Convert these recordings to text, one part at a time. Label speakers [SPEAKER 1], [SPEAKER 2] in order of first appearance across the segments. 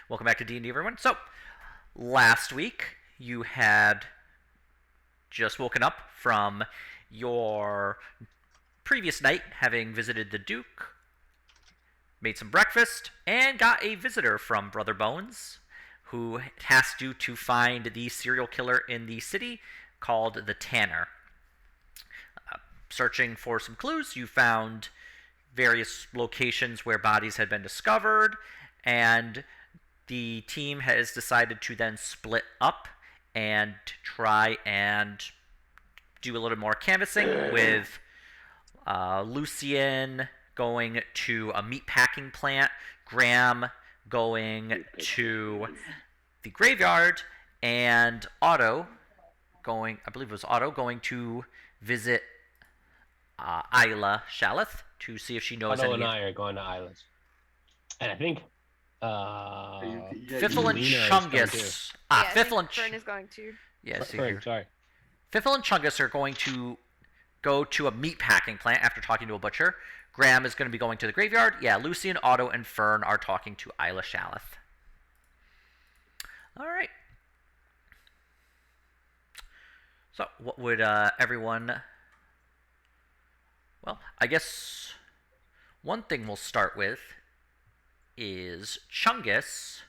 [SPEAKER 1] Welcome back to D&D, everyone. So, last week you had just woken up from your previous night, having visited the Duke, made some breakfast, and got a visitor from Brother Bones, who tasked you to find the serial killer in the city called the Tanner. Searching for some clues, you found various locations where bodies had been discovered, and the team has decided to then split up and try and do a little more canvassing with Lucian going to a meat packing plant, Graham going to the graveyard, and Otto going, I believe it was Otto, going to visit Isla Shaleth to see if she knows
[SPEAKER 2] Otto
[SPEAKER 1] any.
[SPEAKER 2] and I are going to Islands. And I think
[SPEAKER 1] Fiffle and
[SPEAKER 2] Lena is
[SPEAKER 1] Chungus.
[SPEAKER 3] I
[SPEAKER 1] Fiffle
[SPEAKER 3] think
[SPEAKER 1] and
[SPEAKER 3] Fern is going to.
[SPEAKER 1] Yeah, see
[SPEAKER 2] Fern,
[SPEAKER 1] here.
[SPEAKER 2] sorry.
[SPEAKER 1] Fiffle and Chungus are going to go to a meat packing plant after talking to a butcher. Graham is going to be going to the graveyard. Yeah, Lucian, Otto, and Fern are talking to Isla Shaleth. All right. So, what would everyone... Well, I guess one thing we'll start with is Chungus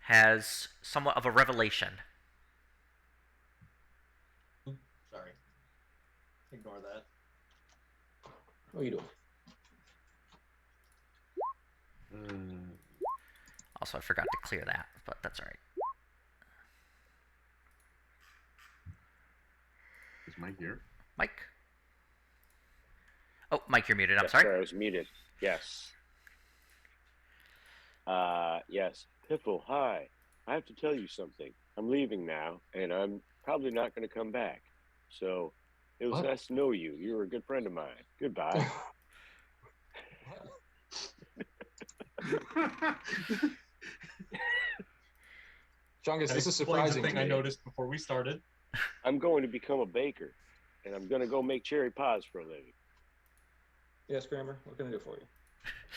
[SPEAKER 1] has somewhat of a revelation.
[SPEAKER 4] Sorry. Ignore that.
[SPEAKER 5] What are you doing?
[SPEAKER 1] Also, I forgot to clear that, but that's all right.
[SPEAKER 6] Is Mike here?
[SPEAKER 1] Mike? Oh, Mike, you're muted. I'm
[SPEAKER 7] Yes,
[SPEAKER 1] sorry.
[SPEAKER 7] Sir, I was muted. Yes. Yes. Piffle, hi. I have to tell you something. I'm leaving now, and I'm probably not going to come back. So, it was
[SPEAKER 5] What?
[SPEAKER 7] nice to know you. You were a good friend of mine. Goodbye.
[SPEAKER 5] Chungus, this is
[SPEAKER 4] Explains
[SPEAKER 5] surprising
[SPEAKER 4] the
[SPEAKER 5] to
[SPEAKER 4] thing I
[SPEAKER 5] me.
[SPEAKER 4] noticed before we started.
[SPEAKER 7] I'm going to become a baker, and I'm going to go make cherry pies for a living.
[SPEAKER 5] Yes, Kramer, what can I do for you?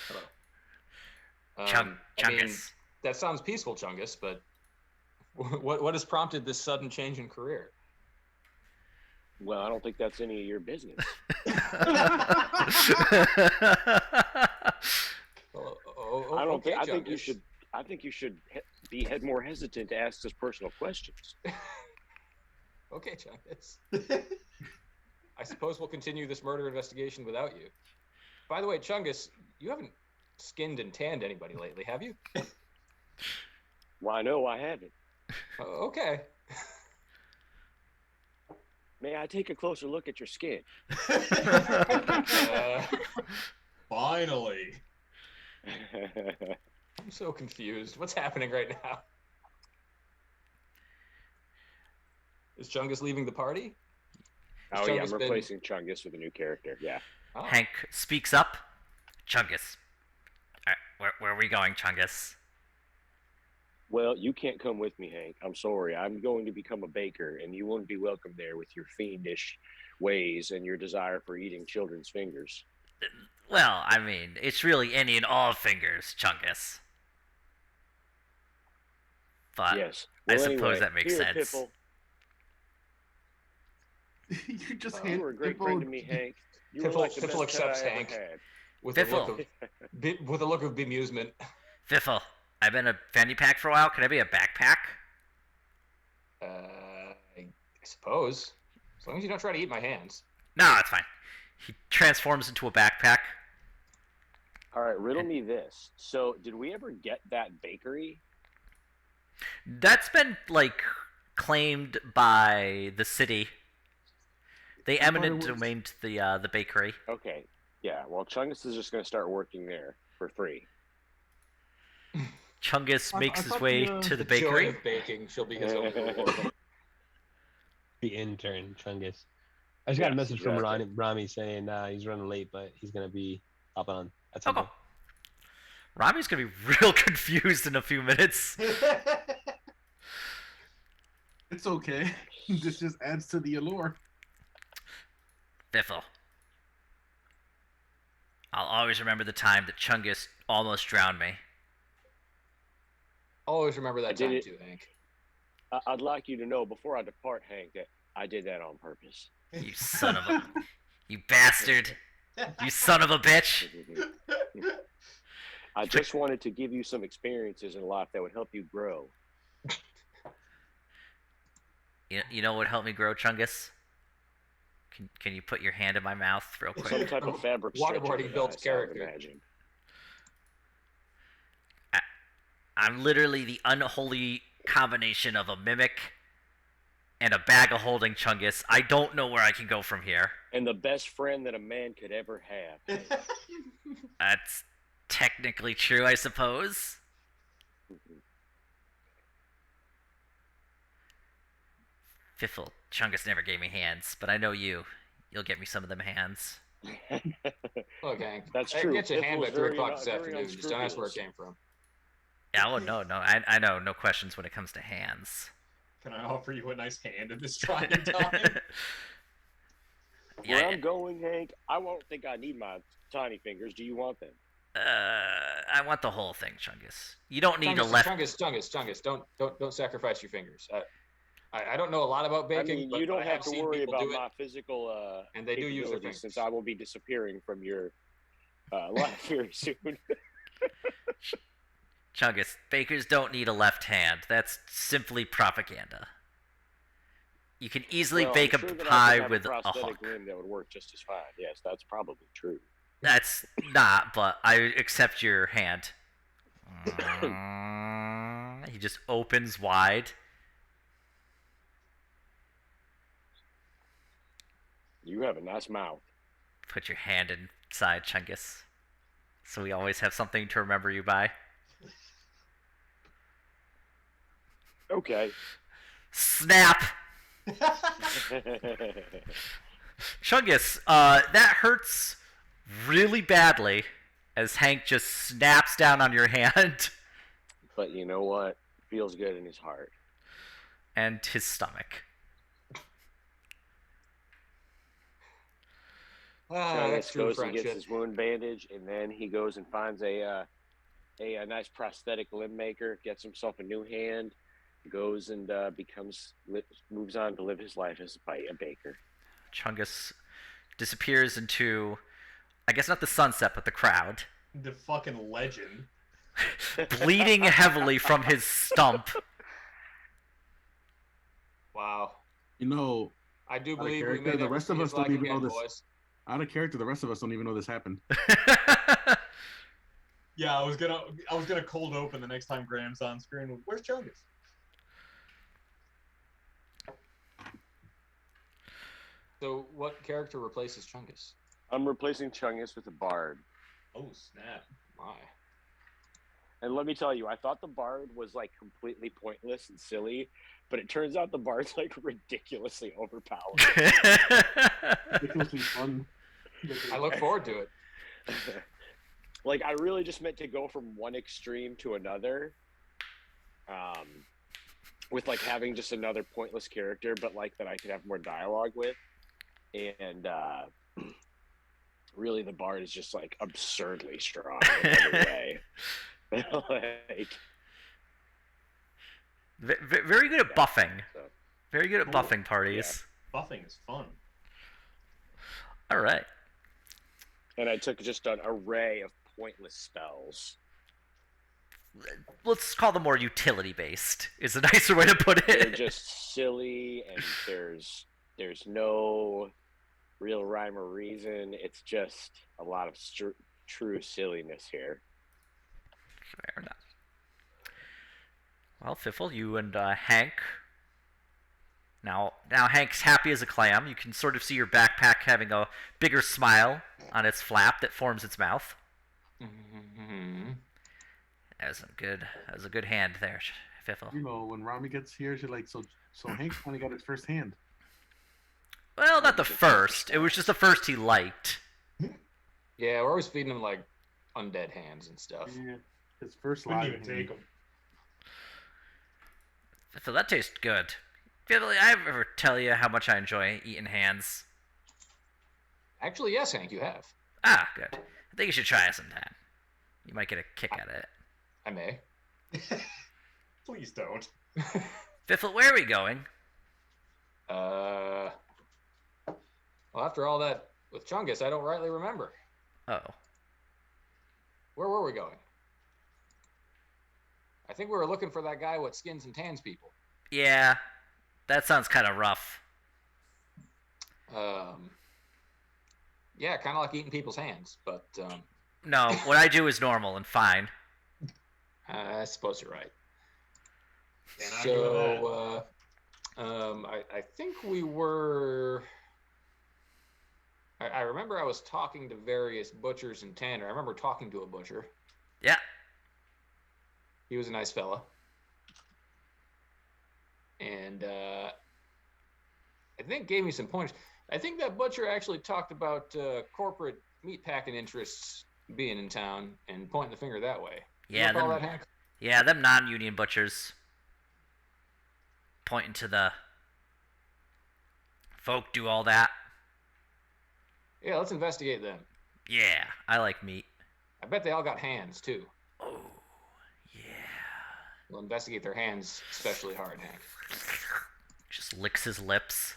[SPEAKER 5] Hello.
[SPEAKER 1] Chungus.
[SPEAKER 5] That sounds peaceful, Chungus, but what has prompted this sudden change in career?
[SPEAKER 7] Well, I don't think that's any of your business.
[SPEAKER 5] Oh,
[SPEAKER 7] I don't
[SPEAKER 5] okay,
[SPEAKER 7] think. I think you
[SPEAKER 5] Chungus.
[SPEAKER 7] should. I think you should be more hesitant to ask us personal questions.
[SPEAKER 5] Okay, Chungus. I suppose we'll continue this murder investigation without you. By the way, Chungus, you haven't skinned and tanned anybody lately, have you?
[SPEAKER 7] Why, no, I haven't.
[SPEAKER 5] Okay.
[SPEAKER 7] May I take a closer look at your skin?
[SPEAKER 4] Finally.
[SPEAKER 5] I'm so confused. What's happening right now? Is Chungus leaving the party?
[SPEAKER 7] Oh,
[SPEAKER 5] Has
[SPEAKER 7] yeah,
[SPEAKER 5] Chungus
[SPEAKER 7] I'm
[SPEAKER 5] been-
[SPEAKER 7] replacing Chungus with a new character. Yeah.
[SPEAKER 5] Oh.
[SPEAKER 1] Hank speaks up. Chungus. Where are we going, Chungus?
[SPEAKER 7] Well, you can't come with me, Hank. I'm sorry. I'm going to become a baker, and you won't be welcome there with your fiendish ways and your desire for eating children's fingers.
[SPEAKER 1] Well, I mean, it's really any and all fingers, Chungus. But
[SPEAKER 7] Yes.
[SPEAKER 1] I
[SPEAKER 7] Well,
[SPEAKER 1] suppose
[SPEAKER 7] anyway,
[SPEAKER 1] that makes
[SPEAKER 7] here,
[SPEAKER 1] sense.
[SPEAKER 7] Piffle,
[SPEAKER 6] You just
[SPEAKER 7] you were a great friend to me, Hank. You were
[SPEAKER 5] Piffle-
[SPEAKER 7] like the
[SPEAKER 5] Piffle
[SPEAKER 7] best pet
[SPEAKER 5] accepts
[SPEAKER 7] I ever
[SPEAKER 5] Hank.
[SPEAKER 7] had.
[SPEAKER 5] With
[SPEAKER 1] Fiffle.
[SPEAKER 5] with a look of bemusement.
[SPEAKER 1] Fiffle, I've been a fanny pack for a while. Can I be a backpack?
[SPEAKER 5] I suppose. As long as you don't try to eat my hands.
[SPEAKER 1] No, it's fine. He transforms into a backpack.
[SPEAKER 7] All right, riddle me this. So, did we ever get that bakery?
[SPEAKER 1] That's been, like, claimed by the city. They eminent domained the bakery.
[SPEAKER 7] Okay. Yeah, well, Chungus is just going to start working there for free.
[SPEAKER 1] Chungus makes
[SPEAKER 6] I
[SPEAKER 1] his
[SPEAKER 6] thought
[SPEAKER 1] way
[SPEAKER 6] the,
[SPEAKER 1] to the
[SPEAKER 5] Joy
[SPEAKER 1] bakery.
[SPEAKER 5] of baking shall be his only reward.
[SPEAKER 2] The intern, Chungus. I just got a
[SPEAKER 7] Yes,
[SPEAKER 2] message from
[SPEAKER 7] exactly.
[SPEAKER 2] Rami saying he's running late, but he's going to be up on at some
[SPEAKER 1] Okay.
[SPEAKER 2] point.
[SPEAKER 1] Rami's gonna be real confused in a few minutes.
[SPEAKER 6] It's okay. This just adds to the allure.
[SPEAKER 1] Biffle. I'll always remember the time that Chungus almost drowned me.
[SPEAKER 5] Always remember that
[SPEAKER 7] did
[SPEAKER 5] time
[SPEAKER 7] it-
[SPEAKER 5] too, Hank.
[SPEAKER 7] I'd like you to know before I depart, Hank, that I did that on purpose.
[SPEAKER 1] You son of a... You bastard. You son of a bitch.
[SPEAKER 7] I just wanted to give you some experiences in life that would help you grow.
[SPEAKER 1] You know what would help me grow, Chungus? Can you put your hand in my mouth real
[SPEAKER 7] Some
[SPEAKER 1] quick?
[SPEAKER 7] type of fabric
[SPEAKER 5] Waterboarding
[SPEAKER 7] stretching
[SPEAKER 5] builds
[SPEAKER 7] device, I would
[SPEAKER 5] character.
[SPEAKER 7] imagine.
[SPEAKER 1] I'm literally the unholy combination of a mimic and a bag of holding, Chungus. I don't know where I can go from here.
[SPEAKER 7] And the best friend that a man could ever have.
[SPEAKER 1] That's technically true, I suppose. Fiffle, Chungus never gave me hands, but I know you. You'll get me some of them hands.
[SPEAKER 5] Look, Hank.
[SPEAKER 7] That's
[SPEAKER 5] I
[SPEAKER 7] true.
[SPEAKER 5] can get you a
[SPEAKER 7] It
[SPEAKER 5] hand
[SPEAKER 7] was
[SPEAKER 5] by 3
[SPEAKER 7] very
[SPEAKER 5] o'clock
[SPEAKER 7] un-
[SPEAKER 5] this
[SPEAKER 7] very
[SPEAKER 5] afternoon. Just don't ask where it
[SPEAKER 7] unscrupulous.
[SPEAKER 5] came from.
[SPEAKER 1] Yeah, oh no, I know, no questions when it comes to hands.
[SPEAKER 4] Can I offer you a nice hand in this trying time?
[SPEAKER 7] Where
[SPEAKER 1] Yeah,
[SPEAKER 7] I'm going, Hank, I won't think I need my tiny fingers. Do you want them?
[SPEAKER 1] I want the whole thing, Chungus. You don't need a
[SPEAKER 5] Chungus,
[SPEAKER 1] left.
[SPEAKER 5] Chungus. Don't sacrifice your fingers. I don't know a lot a lot about baking,
[SPEAKER 7] I mean,
[SPEAKER 5] but
[SPEAKER 7] you don't
[SPEAKER 5] I
[SPEAKER 7] have to
[SPEAKER 5] seen
[SPEAKER 7] worry
[SPEAKER 5] people
[SPEAKER 7] about
[SPEAKER 5] do it.
[SPEAKER 7] my physical
[SPEAKER 5] And they do use their
[SPEAKER 7] capabilities, since
[SPEAKER 5] fingers.
[SPEAKER 7] I will be disappearing from your life very soon.
[SPEAKER 1] Chungus, bakers don't need a left hand. That's simply propaganda. You can easily
[SPEAKER 7] Well,
[SPEAKER 1] bake
[SPEAKER 7] I'm
[SPEAKER 1] a
[SPEAKER 7] sure that I
[SPEAKER 1] pie
[SPEAKER 7] could have
[SPEAKER 1] with
[SPEAKER 7] a
[SPEAKER 1] a
[SPEAKER 7] prosthetic
[SPEAKER 1] hook.
[SPEAKER 7] limb that would work just as fine. Yes, that's probably true.
[SPEAKER 1] That's not, but I accept your hand. He just opens wide.
[SPEAKER 7] You have a nice mouth.
[SPEAKER 1] Put your hand inside, Chungus. So we always have something to remember you by.
[SPEAKER 7] Okay.
[SPEAKER 1] Snap! Chungus, that hurts really badly as Hank just snaps down on your hand
[SPEAKER 7] But you know what? Feels good in his heart.
[SPEAKER 1] and his stomach.
[SPEAKER 5] That's
[SPEAKER 7] Chungus
[SPEAKER 5] true
[SPEAKER 7] goes and gets
[SPEAKER 5] friendship.
[SPEAKER 7] his wound bandage, and then he goes and finds a nice prosthetic limb maker, gets himself a new hand, goes and moves on to live his life as a baker.
[SPEAKER 1] Chungus disappears into, I guess not the sunset, but the crowd,
[SPEAKER 4] The fucking legend.
[SPEAKER 1] bleeding heavily from his stump.
[SPEAKER 5] Wow.
[SPEAKER 6] You know,
[SPEAKER 5] I do
[SPEAKER 6] Out of
[SPEAKER 5] believe we
[SPEAKER 6] character,
[SPEAKER 5] may
[SPEAKER 6] the
[SPEAKER 5] never
[SPEAKER 6] rest
[SPEAKER 5] see
[SPEAKER 6] of
[SPEAKER 5] his
[SPEAKER 6] us don't
[SPEAKER 5] like
[SPEAKER 6] even
[SPEAKER 5] again,
[SPEAKER 6] know this.
[SPEAKER 5] boys.
[SPEAKER 6] out of character, the rest of us don't even know this happened.
[SPEAKER 4] Yeah, I was gonna cold open the next time Graham's on screen. Where's Chungus?
[SPEAKER 5] So, what character replaces Chungus?
[SPEAKER 7] I'm replacing Chungus with a bard.
[SPEAKER 4] Oh snap!
[SPEAKER 5] My.
[SPEAKER 7] And let me tell you, I thought the bard was like completely pointless and silly, but it turns out the bard's like ridiculously overpowered.
[SPEAKER 6] Ridiculously fun.
[SPEAKER 5] I look forward to it.
[SPEAKER 7] Like, I really just meant to go from one extreme to another, with like having just another pointless character, but like that I could have more dialogue with. And really, the bard is just like absurdly strong in every way. Like,
[SPEAKER 1] Very good at buffing.
[SPEAKER 7] so.
[SPEAKER 1] Very good at
[SPEAKER 4] Cool.
[SPEAKER 1] buffing parties.
[SPEAKER 4] Buffing is fun.
[SPEAKER 1] All right.
[SPEAKER 7] And I took just an array of pointless spells.
[SPEAKER 1] Let's call them more utility based. Is a nicer way to put
[SPEAKER 7] They're
[SPEAKER 1] it.
[SPEAKER 7] just silly, and there's no real rhyme or reason. It's just a lot of true silliness here.
[SPEAKER 1] Fair enough. Well, Fiffle, you and Hank. Now Hank's happy as a clam. You can sort of see your backpack having a bigger smile on its flap that forms its mouth.
[SPEAKER 5] Mm-hmm.
[SPEAKER 1] That was a good hand there, Fiffle.
[SPEAKER 6] You know, when Rami gets here, she's like, so Hank finally got his first hand.
[SPEAKER 1] Well, not the first. It was just the first he liked.
[SPEAKER 5] Yeah, we're always feeding him like undead hands and stuff.
[SPEAKER 6] Yeah, his first
[SPEAKER 4] Couldn't
[SPEAKER 6] live
[SPEAKER 4] even
[SPEAKER 6] hand.
[SPEAKER 4] take them.
[SPEAKER 1] Fiffle, that tastes good. Fiffle, I ever tell you how much I enjoy eating hands?
[SPEAKER 5] Actually, yes, Hank, you have.
[SPEAKER 1] Ah, good. I think you should try it sometime. You might get a kick out of it.
[SPEAKER 5] I may.
[SPEAKER 4] Please don't.
[SPEAKER 1] Fiflet, where are we going?
[SPEAKER 5] Well, after all that with Chungus, I don't rightly remember.
[SPEAKER 1] Oh.
[SPEAKER 5] Where were we going? I think we were looking for that guy what skins and tans people.
[SPEAKER 1] Yeah, that sounds kind of rough.
[SPEAKER 5] Yeah, kind of like eating people's hands, but
[SPEAKER 1] No, what I do is normal and fine.
[SPEAKER 5] I suppose you're right.
[SPEAKER 4] Can't argue with that.
[SPEAKER 5] So, I think we were. I remember I was talking to various butchers in Tanner. I remember talking to a butcher.
[SPEAKER 1] Yeah.
[SPEAKER 5] He was a nice fella. And I think gave me some pointers. I think that butcher actually talked about corporate meatpacking interests being in town and pointing the finger that way.
[SPEAKER 1] Yeah,
[SPEAKER 5] You recall
[SPEAKER 1] them,
[SPEAKER 5] that, Hank?
[SPEAKER 1] yeah, them non-union butchers pointing to the folk do all that.
[SPEAKER 5] Yeah, let's investigate them.
[SPEAKER 1] Yeah, I like meat.
[SPEAKER 5] I bet they all got hands too.
[SPEAKER 1] Oh, yeah.
[SPEAKER 5] We'll investigate their hands especially hard, Hank.
[SPEAKER 1] Just licks his lips.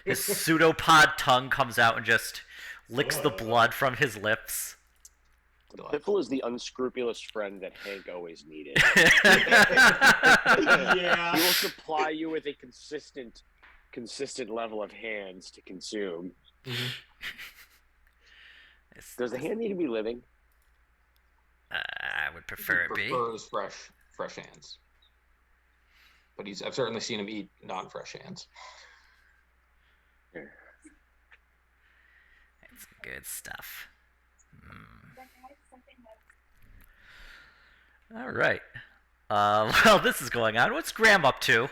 [SPEAKER 1] His pseudopod tongue comes out and just licks the blood from his lips.
[SPEAKER 7] Piffle is the unscrupulous friend that Hank always needed.
[SPEAKER 4] Yeah.
[SPEAKER 7] He will supply you with a consistent level of hands to consume. Does the hand need to be living?
[SPEAKER 1] I would prefer it be.
[SPEAKER 5] Prefers fresh hands. But I've certainly seen him eat non-fresh hands.
[SPEAKER 1] It's good stuff. All right. Well, this is going on. What's Graham up to?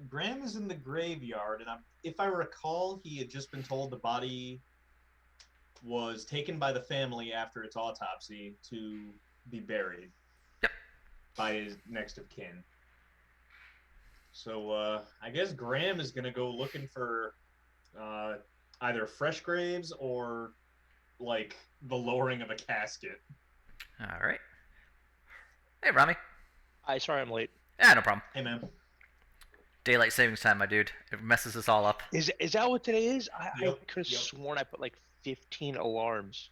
[SPEAKER 4] Graham is in the graveyard, and if I recall, he had just been told the body was taken by the family after its autopsy to be buried.
[SPEAKER 1] Yep.
[SPEAKER 4] By his next of kin. So I guess Graham is gonna go looking for either fresh graves or like the lowering of a casket.
[SPEAKER 1] All right. Hey, Rami.
[SPEAKER 3] Hi, sorry I'm late.
[SPEAKER 1] Yeah, no problem.
[SPEAKER 4] Hey, man.
[SPEAKER 1] Daylight savings time, my dude. It messes us all up.
[SPEAKER 3] Is that what today is? I
[SPEAKER 4] Yep,
[SPEAKER 3] could have
[SPEAKER 4] yep.
[SPEAKER 3] sworn I put like 15 alarms.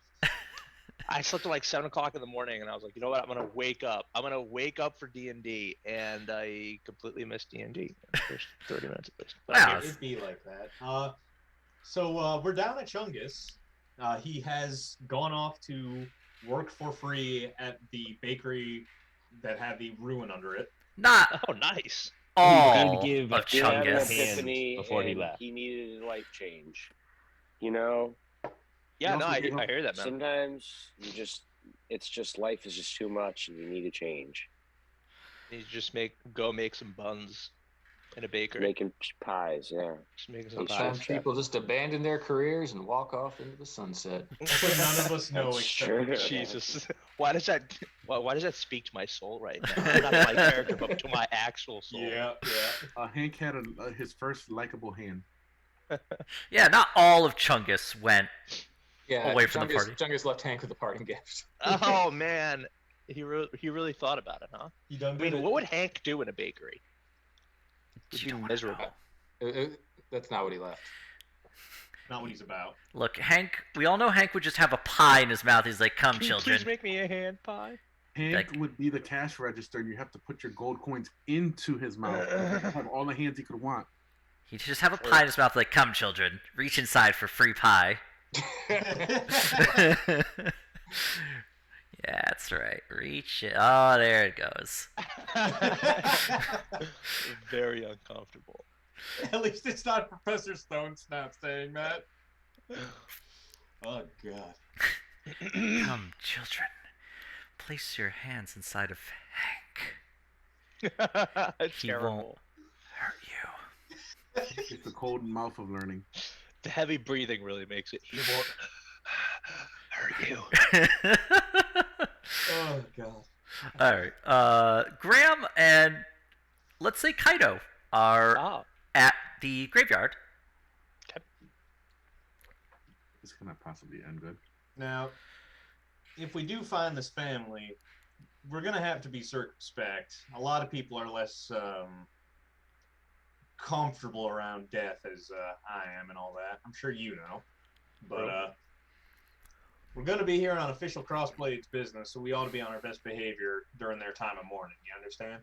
[SPEAKER 3] I slept till like 7 o'clock in the morning, and I was like, you know what? I'm gonna wake up. I'm gonna wake up for D&D, and I completely missed D&D. First 30 minutes at least. But I'm
[SPEAKER 1] Wow.
[SPEAKER 3] here.
[SPEAKER 4] It'd be like that. So we're down at Chungus. He has gone off to work for free at the bakery that had the ruin under it.
[SPEAKER 1] Not
[SPEAKER 3] Oh, nice.
[SPEAKER 1] all
[SPEAKER 2] to give
[SPEAKER 1] of
[SPEAKER 7] He had an
[SPEAKER 1] Chungus.
[SPEAKER 2] hand
[SPEAKER 7] epiphany
[SPEAKER 2] before he
[SPEAKER 7] and
[SPEAKER 2] left.
[SPEAKER 7] He needed a life change. You know,
[SPEAKER 3] Yeah,
[SPEAKER 6] You
[SPEAKER 3] no,
[SPEAKER 6] also
[SPEAKER 3] I
[SPEAKER 6] get-
[SPEAKER 3] hear that, man.
[SPEAKER 7] sometimes it's just life is just too much, and you need a change.
[SPEAKER 3] You just make some buns in a bakery.
[SPEAKER 7] Making pies, yeah.
[SPEAKER 3] Just making some
[SPEAKER 5] Sometimes
[SPEAKER 3] pies.
[SPEAKER 5] people just abandon their careers and walk off into the sunset.
[SPEAKER 4] That's what none of us know
[SPEAKER 7] That's
[SPEAKER 4] except
[SPEAKER 7] true.
[SPEAKER 4] for
[SPEAKER 3] Jesus, why does that speak to my soul right now? Not to my character, but to my actual soul.
[SPEAKER 4] Yeah.
[SPEAKER 6] Hank had his first likable hand.
[SPEAKER 1] Yeah, not all of Chungus went.
[SPEAKER 5] Yeah,
[SPEAKER 1] Away from the
[SPEAKER 5] Chungus-
[SPEAKER 1] party.
[SPEAKER 5] Chungus left Hank with a parting gift.
[SPEAKER 3] Oh man, he really thought about it, huh?
[SPEAKER 4] You done
[SPEAKER 3] I
[SPEAKER 4] did
[SPEAKER 3] mean,
[SPEAKER 4] it.
[SPEAKER 3] what would Hank do in a bakery? He'd
[SPEAKER 1] You
[SPEAKER 3] be
[SPEAKER 1] don't
[SPEAKER 3] miserable.
[SPEAKER 5] That's not what he left.
[SPEAKER 4] Not what he's about.
[SPEAKER 1] Look, Hank. We all know Hank would just have a pie in his mouth. He's like, "Come,
[SPEAKER 3] Can you
[SPEAKER 1] children."
[SPEAKER 3] please make me a hand pie?
[SPEAKER 6] Hank
[SPEAKER 1] Like-
[SPEAKER 6] would be the cash register, and you have to put your gold coins into his mouth. Have all the hands he could want.
[SPEAKER 1] He'd just have a pie in his mouth, like, "Come, children, reach inside for free pie." Yeah, that's right. Reach it. Oh, there it goes.
[SPEAKER 3] Very uncomfortable.
[SPEAKER 4] At least it's not Professor Stone's not saying that. Oh god.
[SPEAKER 1] Come, children. Place your hands inside of Hank. He
[SPEAKER 3] Terrible.
[SPEAKER 1] won't hurt you.
[SPEAKER 6] It's the cold mouth of learning.
[SPEAKER 3] The heavy breathing really makes it. He won't hurt you.
[SPEAKER 4] Oh god.
[SPEAKER 1] All right. Graham and let's say Kaido are
[SPEAKER 3] Ah,
[SPEAKER 1] at the graveyard.
[SPEAKER 6] This cannot possibly end good.
[SPEAKER 4] Now, if we do find this family, we're gonna have to be circumspect. A lot of people are less comfortable around death as I am and all that. I'm sure you know, but we're gonna be here on official Crossblades business, so we ought to be on our best behavior during their time of mourning. You understand?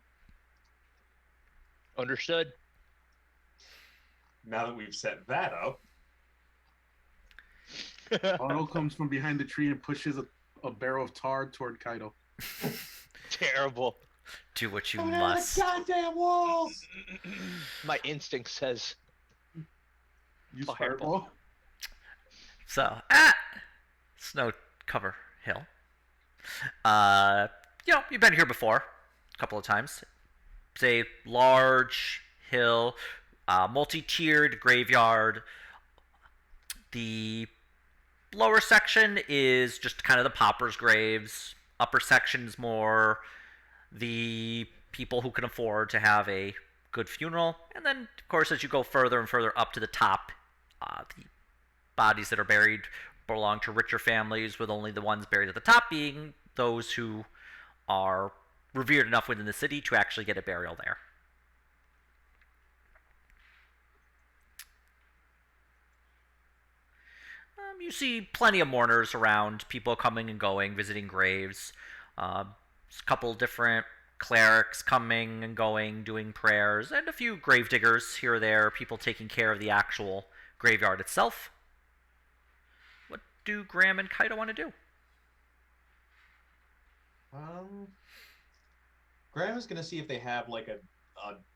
[SPEAKER 3] Understood.
[SPEAKER 4] Now that we've set that up,
[SPEAKER 6] Otto comes from behind the tree and pushes a barrel of tar toward Kaido.
[SPEAKER 3] Terrible.
[SPEAKER 1] Do what you
[SPEAKER 4] coming out of
[SPEAKER 1] must.
[SPEAKER 4] the goddamn walls.
[SPEAKER 3] My instinct says
[SPEAKER 6] Use
[SPEAKER 3] Fireball.
[SPEAKER 6] fireball.
[SPEAKER 1] So, snow cover hill. You've been here before a couple of times. It's a large hill, multi-tiered graveyard. The lower section is just kind of the paupers' graves. Upper section's more the people who can afford to have a good funeral. And then, of course, as you go further and further up to the top, the bodies that are buried belong to richer families, with only the ones buried at the top being those who are revered enough within the city to actually get a burial there. You see plenty of mourners around, people coming and going, visiting graves. A couple different clerics coming and going, doing prayers, and a few gravediggers here or there, people taking care of the actual graveyard itself. What do Graham and Kaido want to do?
[SPEAKER 4] Graham is gonna see if they have like a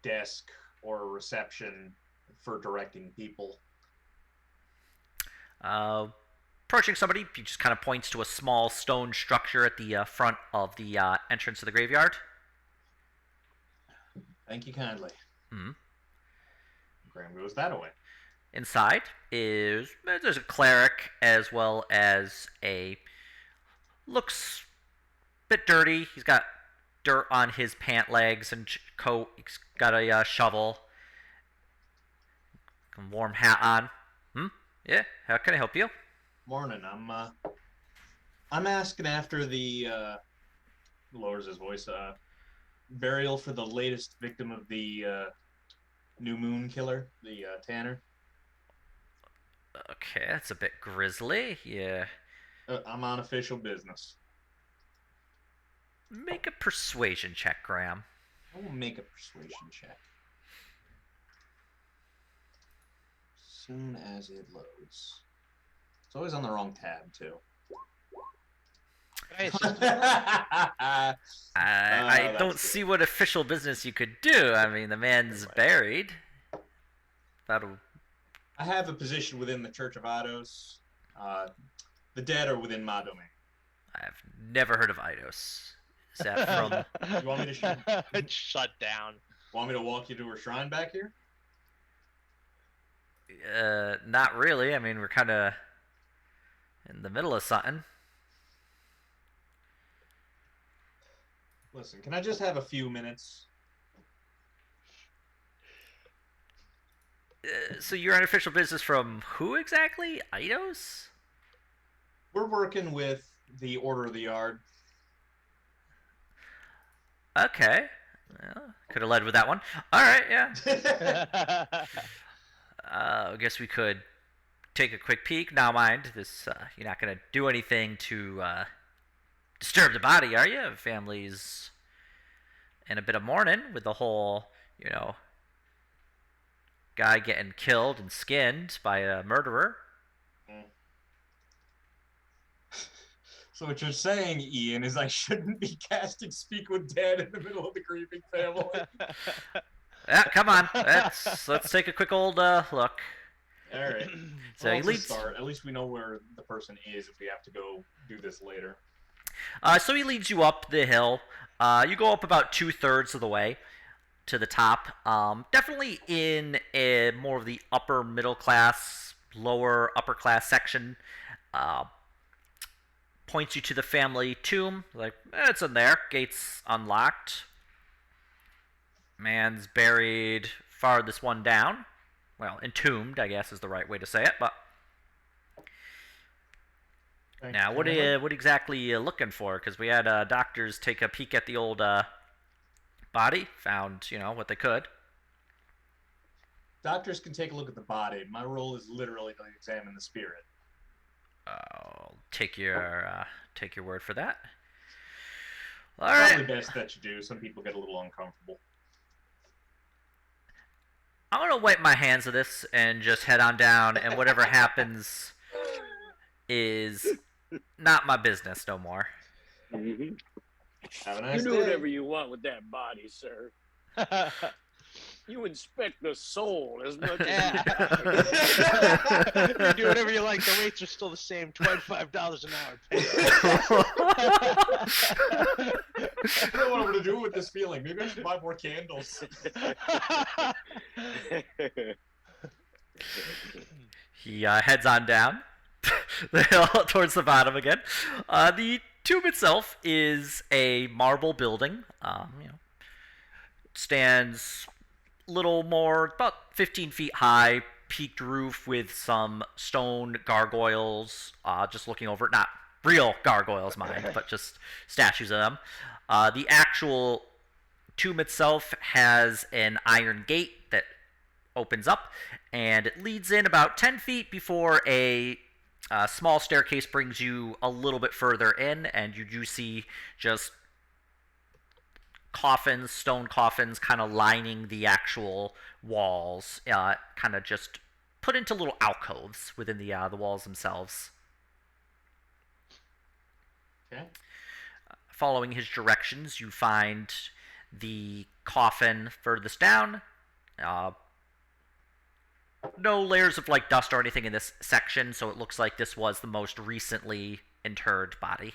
[SPEAKER 4] desk or a reception for directing people.
[SPEAKER 1] Approaching somebody, he just kind of points to a small stone structure at the front of the entrance to the graveyard.
[SPEAKER 4] Thank you kindly.
[SPEAKER 1] Hmm.
[SPEAKER 4] Graham goes that way.
[SPEAKER 1] Inside there's a cleric as well as looks a bit dirty. He's got dirt on his pant legs and coat. He's got a shovel, a warm hat on. Yeah, how can I help you?
[SPEAKER 4] Morning. I'm asking after the lowers his voice. Burial for the latest victim of the New Moon Killer, the Tanner.
[SPEAKER 1] Okay, that's a bit grisly. Yeah.
[SPEAKER 4] I'm on official business.
[SPEAKER 1] Make a persuasion check, Graham.
[SPEAKER 4] I will make a persuasion check. Soon as it loads. It's always on the wrong tab, too.
[SPEAKER 3] Can I assist?
[SPEAKER 1] I
[SPEAKER 4] that's
[SPEAKER 1] don't
[SPEAKER 4] good.
[SPEAKER 1] see what official business you could do. I mean, the man's buried. That'll.
[SPEAKER 4] I have a position within the Church of Eidos. The dead are within my domain.
[SPEAKER 1] I've never heard of Eidos. Is that from?
[SPEAKER 4] You want me to
[SPEAKER 3] Shut down.
[SPEAKER 4] Want me to walk you to her shrine back here?
[SPEAKER 1] Not really. I mean, we're kind of in the middle of something.
[SPEAKER 4] Listen, can I just have a few minutes?
[SPEAKER 1] So you're on official business from who exactly? Eidos?
[SPEAKER 4] We're working with the Order of the Yard.
[SPEAKER 1] Okay. Well, could have led with that one. All right, yeah. I guess we could take a quick peek. Now, mind, this you're not going to do anything to disturb the body, are you? Family's in a bit of mourning with the whole, guy getting killed and skinned by a murderer.
[SPEAKER 4] So what you're saying, Ian, is I shouldn't be casting Speak with Dead in the middle of the grieving family.
[SPEAKER 1] Yeah, come on. Let's take a quick old look.
[SPEAKER 4] All right.
[SPEAKER 1] So he leads.
[SPEAKER 4] Start. At least we know where the person is if we have to go do this later.
[SPEAKER 1] So he leads you up the hill. You go up about 2/3 of the way to the top. Definitely in a more of the upper middle class, lower upper class section. Points you to the family tomb. Like, it's in there. Gates unlocked. Man's buried farthest one down. Well, entombed, I guess is the right way to say it, but Now, what exactly you looking for? Because we had doctors take a peek at the old body, found what they could.
[SPEAKER 4] Doctors can take a look at the body. My role is literally to examine the spirit.
[SPEAKER 1] I'll take your word for that. All
[SPEAKER 4] Probably
[SPEAKER 1] right.
[SPEAKER 4] best that you do. Some people get a little uncomfortable.
[SPEAKER 1] I'm gonna wipe my hands of this and just head on down, and whatever happens is not my business no more.
[SPEAKER 7] Mm-hmm.
[SPEAKER 4] Have a nice
[SPEAKER 7] You do
[SPEAKER 4] day.
[SPEAKER 7] whatever you want with that body, sir. You inspect the soul as much as you
[SPEAKER 3] You do whatever you like. The rates are still the same, $25 an hour.
[SPEAKER 4] I don't know what to do with this feeling. Maybe I should buy more candles.
[SPEAKER 1] He heads on down the hill towards the bottom again. The tomb itself is a marble building. Stands little more, about 15 feet high, peaked roof with some stone gargoyles just looking over it. Not real gargoyles, mind, but just statues of them. The actual tomb itself has an iron gate that opens up, and it leads in about 10 feet before a small staircase brings you a little bit further in, and you do see just coffins, stone coffins, kind of lining the actual walls, kind of just put into little alcoves within the walls themselves.
[SPEAKER 4] Okay.
[SPEAKER 1] Following his directions, you find the coffin furthest down. No layers of dust or anything in this section, so it looks like this was the most recently interred body.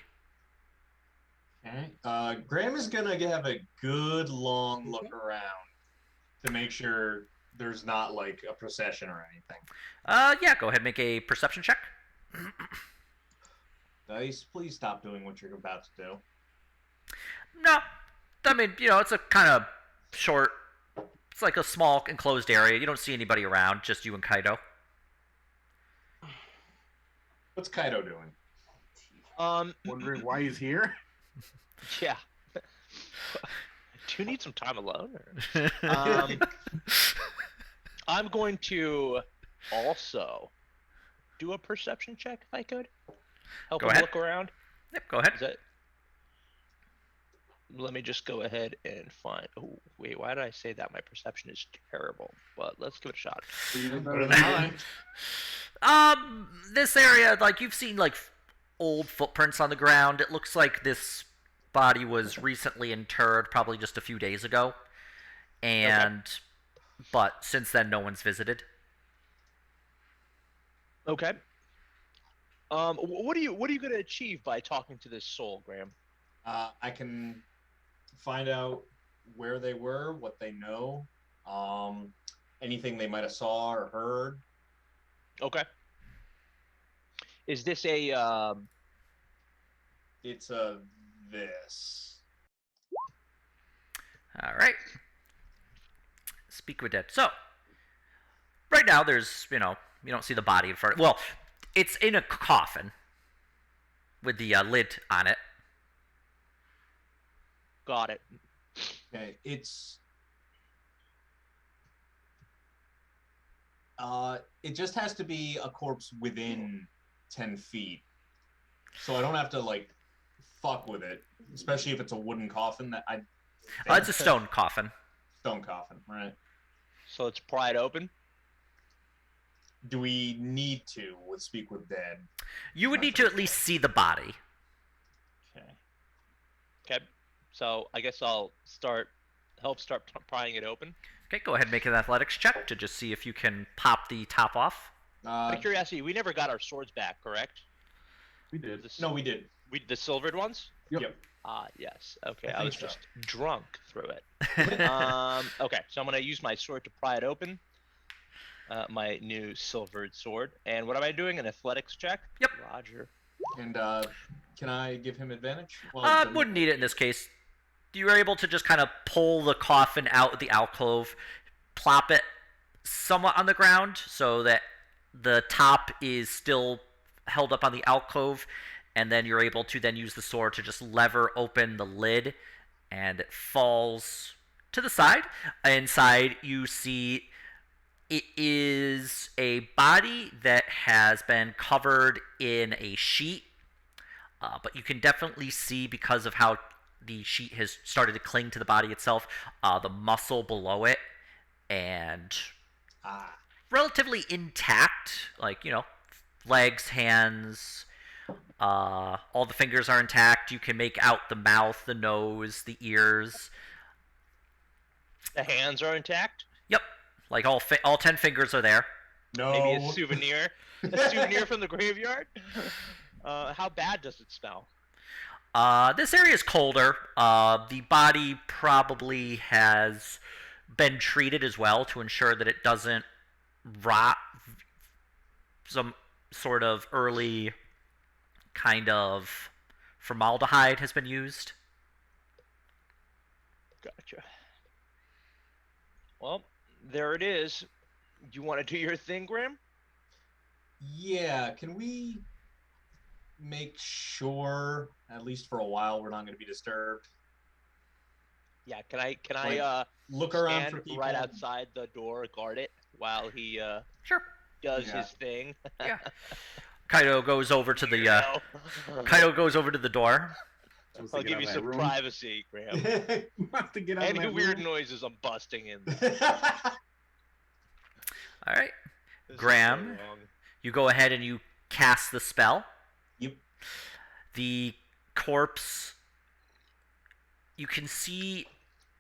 [SPEAKER 4] Okay. Graham is gonna have a good long look around to make sure there's not a procession or anything.
[SPEAKER 1] Yeah, go ahead and make a perception check.
[SPEAKER 4] Dice, please stop doing what you're about to do.
[SPEAKER 1] No. I mean, it's a kind of short, it's like a small enclosed area. You don't see anybody around, just you and Kaido.
[SPEAKER 4] What's Kaido doing?
[SPEAKER 6] Wondering why he's here?
[SPEAKER 3] Yeah. Do you need some time alone? Or? I'm going to also do a perception check if I could. Help
[SPEAKER 1] Go
[SPEAKER 3] him
[SPEAKER 1] ahead.
[SPEAKER 3] look around.
[SPEAKER 1] Yep, go ahead.
[SPEAKER 3] Is that... Let me just go ahead and find. Oh, wait, why did I say that? My perception is terrible, but let's give it a shot.
[SPEAKER 4] Better than mine.
[SPEAKER 1] This area, you've seen old footprints on the ground. It looks like this body was recently interred, probably just a few days ago, but since then no one's visited.
[SPEAKER 3] Okay. What are you going to achieve by talking to this soul, Graham?
[SPEAKER 4] I can find out where they were, what they know, anything they might have saw or heard.
[SPEAKER 3] Okay. Is this a?
[SPEAKER 4] It's a this.
[SPEAKER 1] All right. Speak with dead. So, right now there's, you don't see the body in front of. Well, it's in a coffin with the lid on it.
[SPEAKER 3] Got it.
[SPEAKER 4] Okay, it just has to be a corpse within 10 feet. So I don't have to fuck with it, especially if it's a wooden coffin that
[SPEAKER 1] It's a stone coffin.
[SPEAKER 4] Stone coffin, right?
[SPEAKER 3] So it's pried open.
[SPEAKER 4] Do we need to speak with dead?
[SPEAKER 1] You would need to at least see the body.
[SPEAKER 4] Okay.
[SPEAKER 3] Okay. So I guess I'll help start prying it open.
[SPEAKER 1] Okay, go ahead and make an athletics check to just see if you can pop the top off.
[SPEAKER 3] Out of curiosity, we never got our swords back, correct?
[SPEAKER 6] We did.
[SPEAKER 4] No, we did.
[SPEAKER 3] The silvered ones?
[SPEAKER 6] Yep.
[SPEAKER 3] Ah, yes. Okay,
[SPEAKER 4] I
[SPEAKER 3] I was
[SPEAKER 4] think so.
[SPEAKER 3] just drunk through it. Okay, so I'm gonna use my sword to pry it open. My new silvered sword. And what am I doing? An athletics check?
[SPEAKER 1] Yep.
[SPEAKER 3] Roger.
[SPEAKER 4] And can I give him advantage?
[SPEAKER 1] Wouldn't need it in this case. You were able to just kind of pull the coffin out of the alcove, plop it somewhat on the ground so that the top is still held up on the alcove, and then you're able to then use the sword to just lever open the lid, and it falls to the side. Inside, you see it is a body that has been covered in a sheet, but you can definitely see, because of how the sheet has started to cling to the body itself, the muscle below it, and relatively intact. Like, legs, hands, all the fingers are intact. You can make out the mouth, the nose, the ears.
[SPEAKER 3] The hands are intact.
[SPEAKER 1] Yep, like all 10 fingers are there.
[SPEAKER 4] No.
[SPEAKER 3] Maybe a souvenir from the graveyard. How bad does it smell?
[SPEAKER 1] This area is colder. The body probably has been treated as well to ensure that it doesn't rot. Some sort of early kind of formaldehyde has been used.
[SPEAKER 3] Gotcha. Well, there it is. You want to do your thing, Graham?
[SPEAKER 4] Yeah, can we make sure, at least for a while, we're not going to be disturbed?
[SPEAKER 3] Yeah, can I
[SPEAKER 4] Look around
[SPEAKER 3] stand
[SPEAKER 4] for people.
[SPEAKER 3] right outside the door, guard it while he
[SPEAKER 1] Sure.
[SPEAKER 3] does
[SPEAKER 4] Yeah.
[SPEAKER 3] his thing?
[SPEAKER 1] Yeah. Kaido goes over to the Kaido goes over to the door.
[SPEAKER 6] Supposed to
[SPEAKER 3] I'll
[SPEAKER 6] get
[SPEAKER 3] give
[SPEAKER 6] out
[SPEAKER 3] you
[SPEAKER 6] of
[SPEAKER 3] some
[SPEAKER 6] that room.
[SPEAKER 3] privacy, Graham.
[SPEAKER 6] Have to get out of
[SPEAKER 3] Any
[SPEAKER 6] that
[SPEAKER 3] weird
[SPEAKER 6] room.
[SPEAKER 3] noises, I'm busting in.
[SPEAKER 1] All right.
[SPEAKER 3] This is
[SPEAKER 1] Graham?
[SPEAKER 3] so wrong.
[SPEAKER 1] You go ahead and you cast the spell.
[SPEAKER 4] Yep.
[SPEAKER 1] The corpse, you can see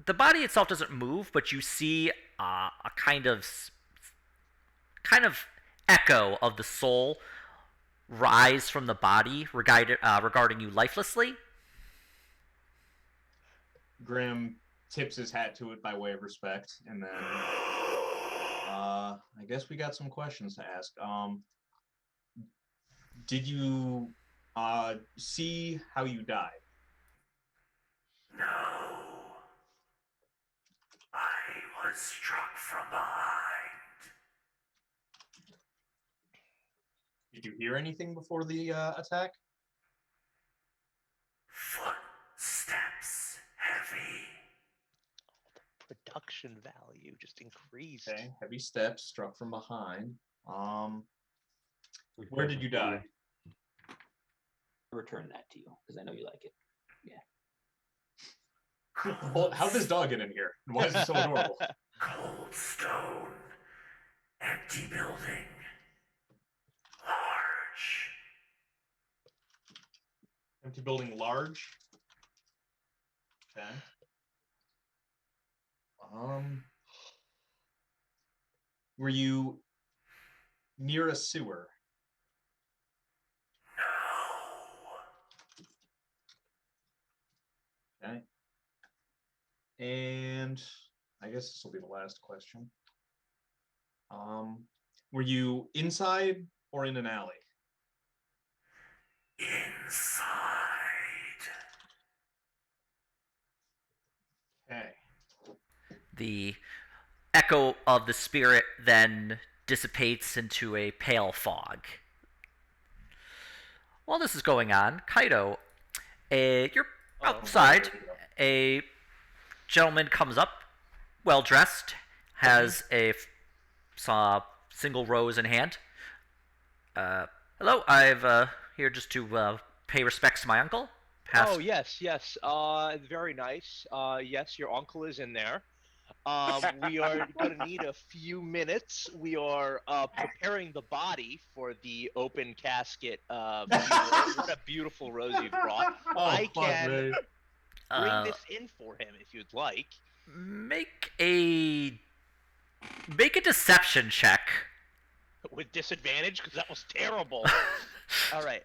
[SPEAKER 1] the body itself doesn't move, but you see a kind of echo of the soul rise from the body, regarding you lifelessly.
[SPEAKER 4] Graham tips his hat to it by way of respect, and then I guess we got some questions to ask. Did you see how you died?
[SPEAKER 1] No. I was struck from behind.
[SPEAKER 4] Did you hear anything before the attack?
[SPEAKER 1] Footsteps heavy.
[SPEAKER 3] Production value just increased.
[SPEAKER 4] Okay, heavy steps, struck from behind. Where did you die?
[SPEAKER 8] I'll return that to you because I know you like it.
[SPEAKER 4] Well, how'd this dog get in here? Why is it so adorable?
[SPEAKER 1] Cold stone. Empty building. Large.
[SPEAKER 4] Empty building, large. Okay. Were you near a sewer?
[SPEAKER 1] No.
[SPEAKER 4] Okay. And I guess this will be the last question. Were you inside or in an alley?
[SPEAKER 1] Inside.
[SPEAKER 4] Okay.
[SPEAKER 1] The echo of the spirit then dissipates into a pale fog. While this is going on, Kaido, you're outside. A gentleman comes up, well dressed, has a single rose in hand. Hello, I've here just to pay respects to my uncle.
[SPEAKER 3] Oh yes. Very nice. Yes, your uncle is in there. We are going to need a few minutes. We are preparing the body for the open casket. What a beautiful rose you've brought. I can bring this in for him if you'd like.
[SPEAKER 1] Make a deception check.
[SPEAKER 3] With disadvantage, because that was terrible. All right,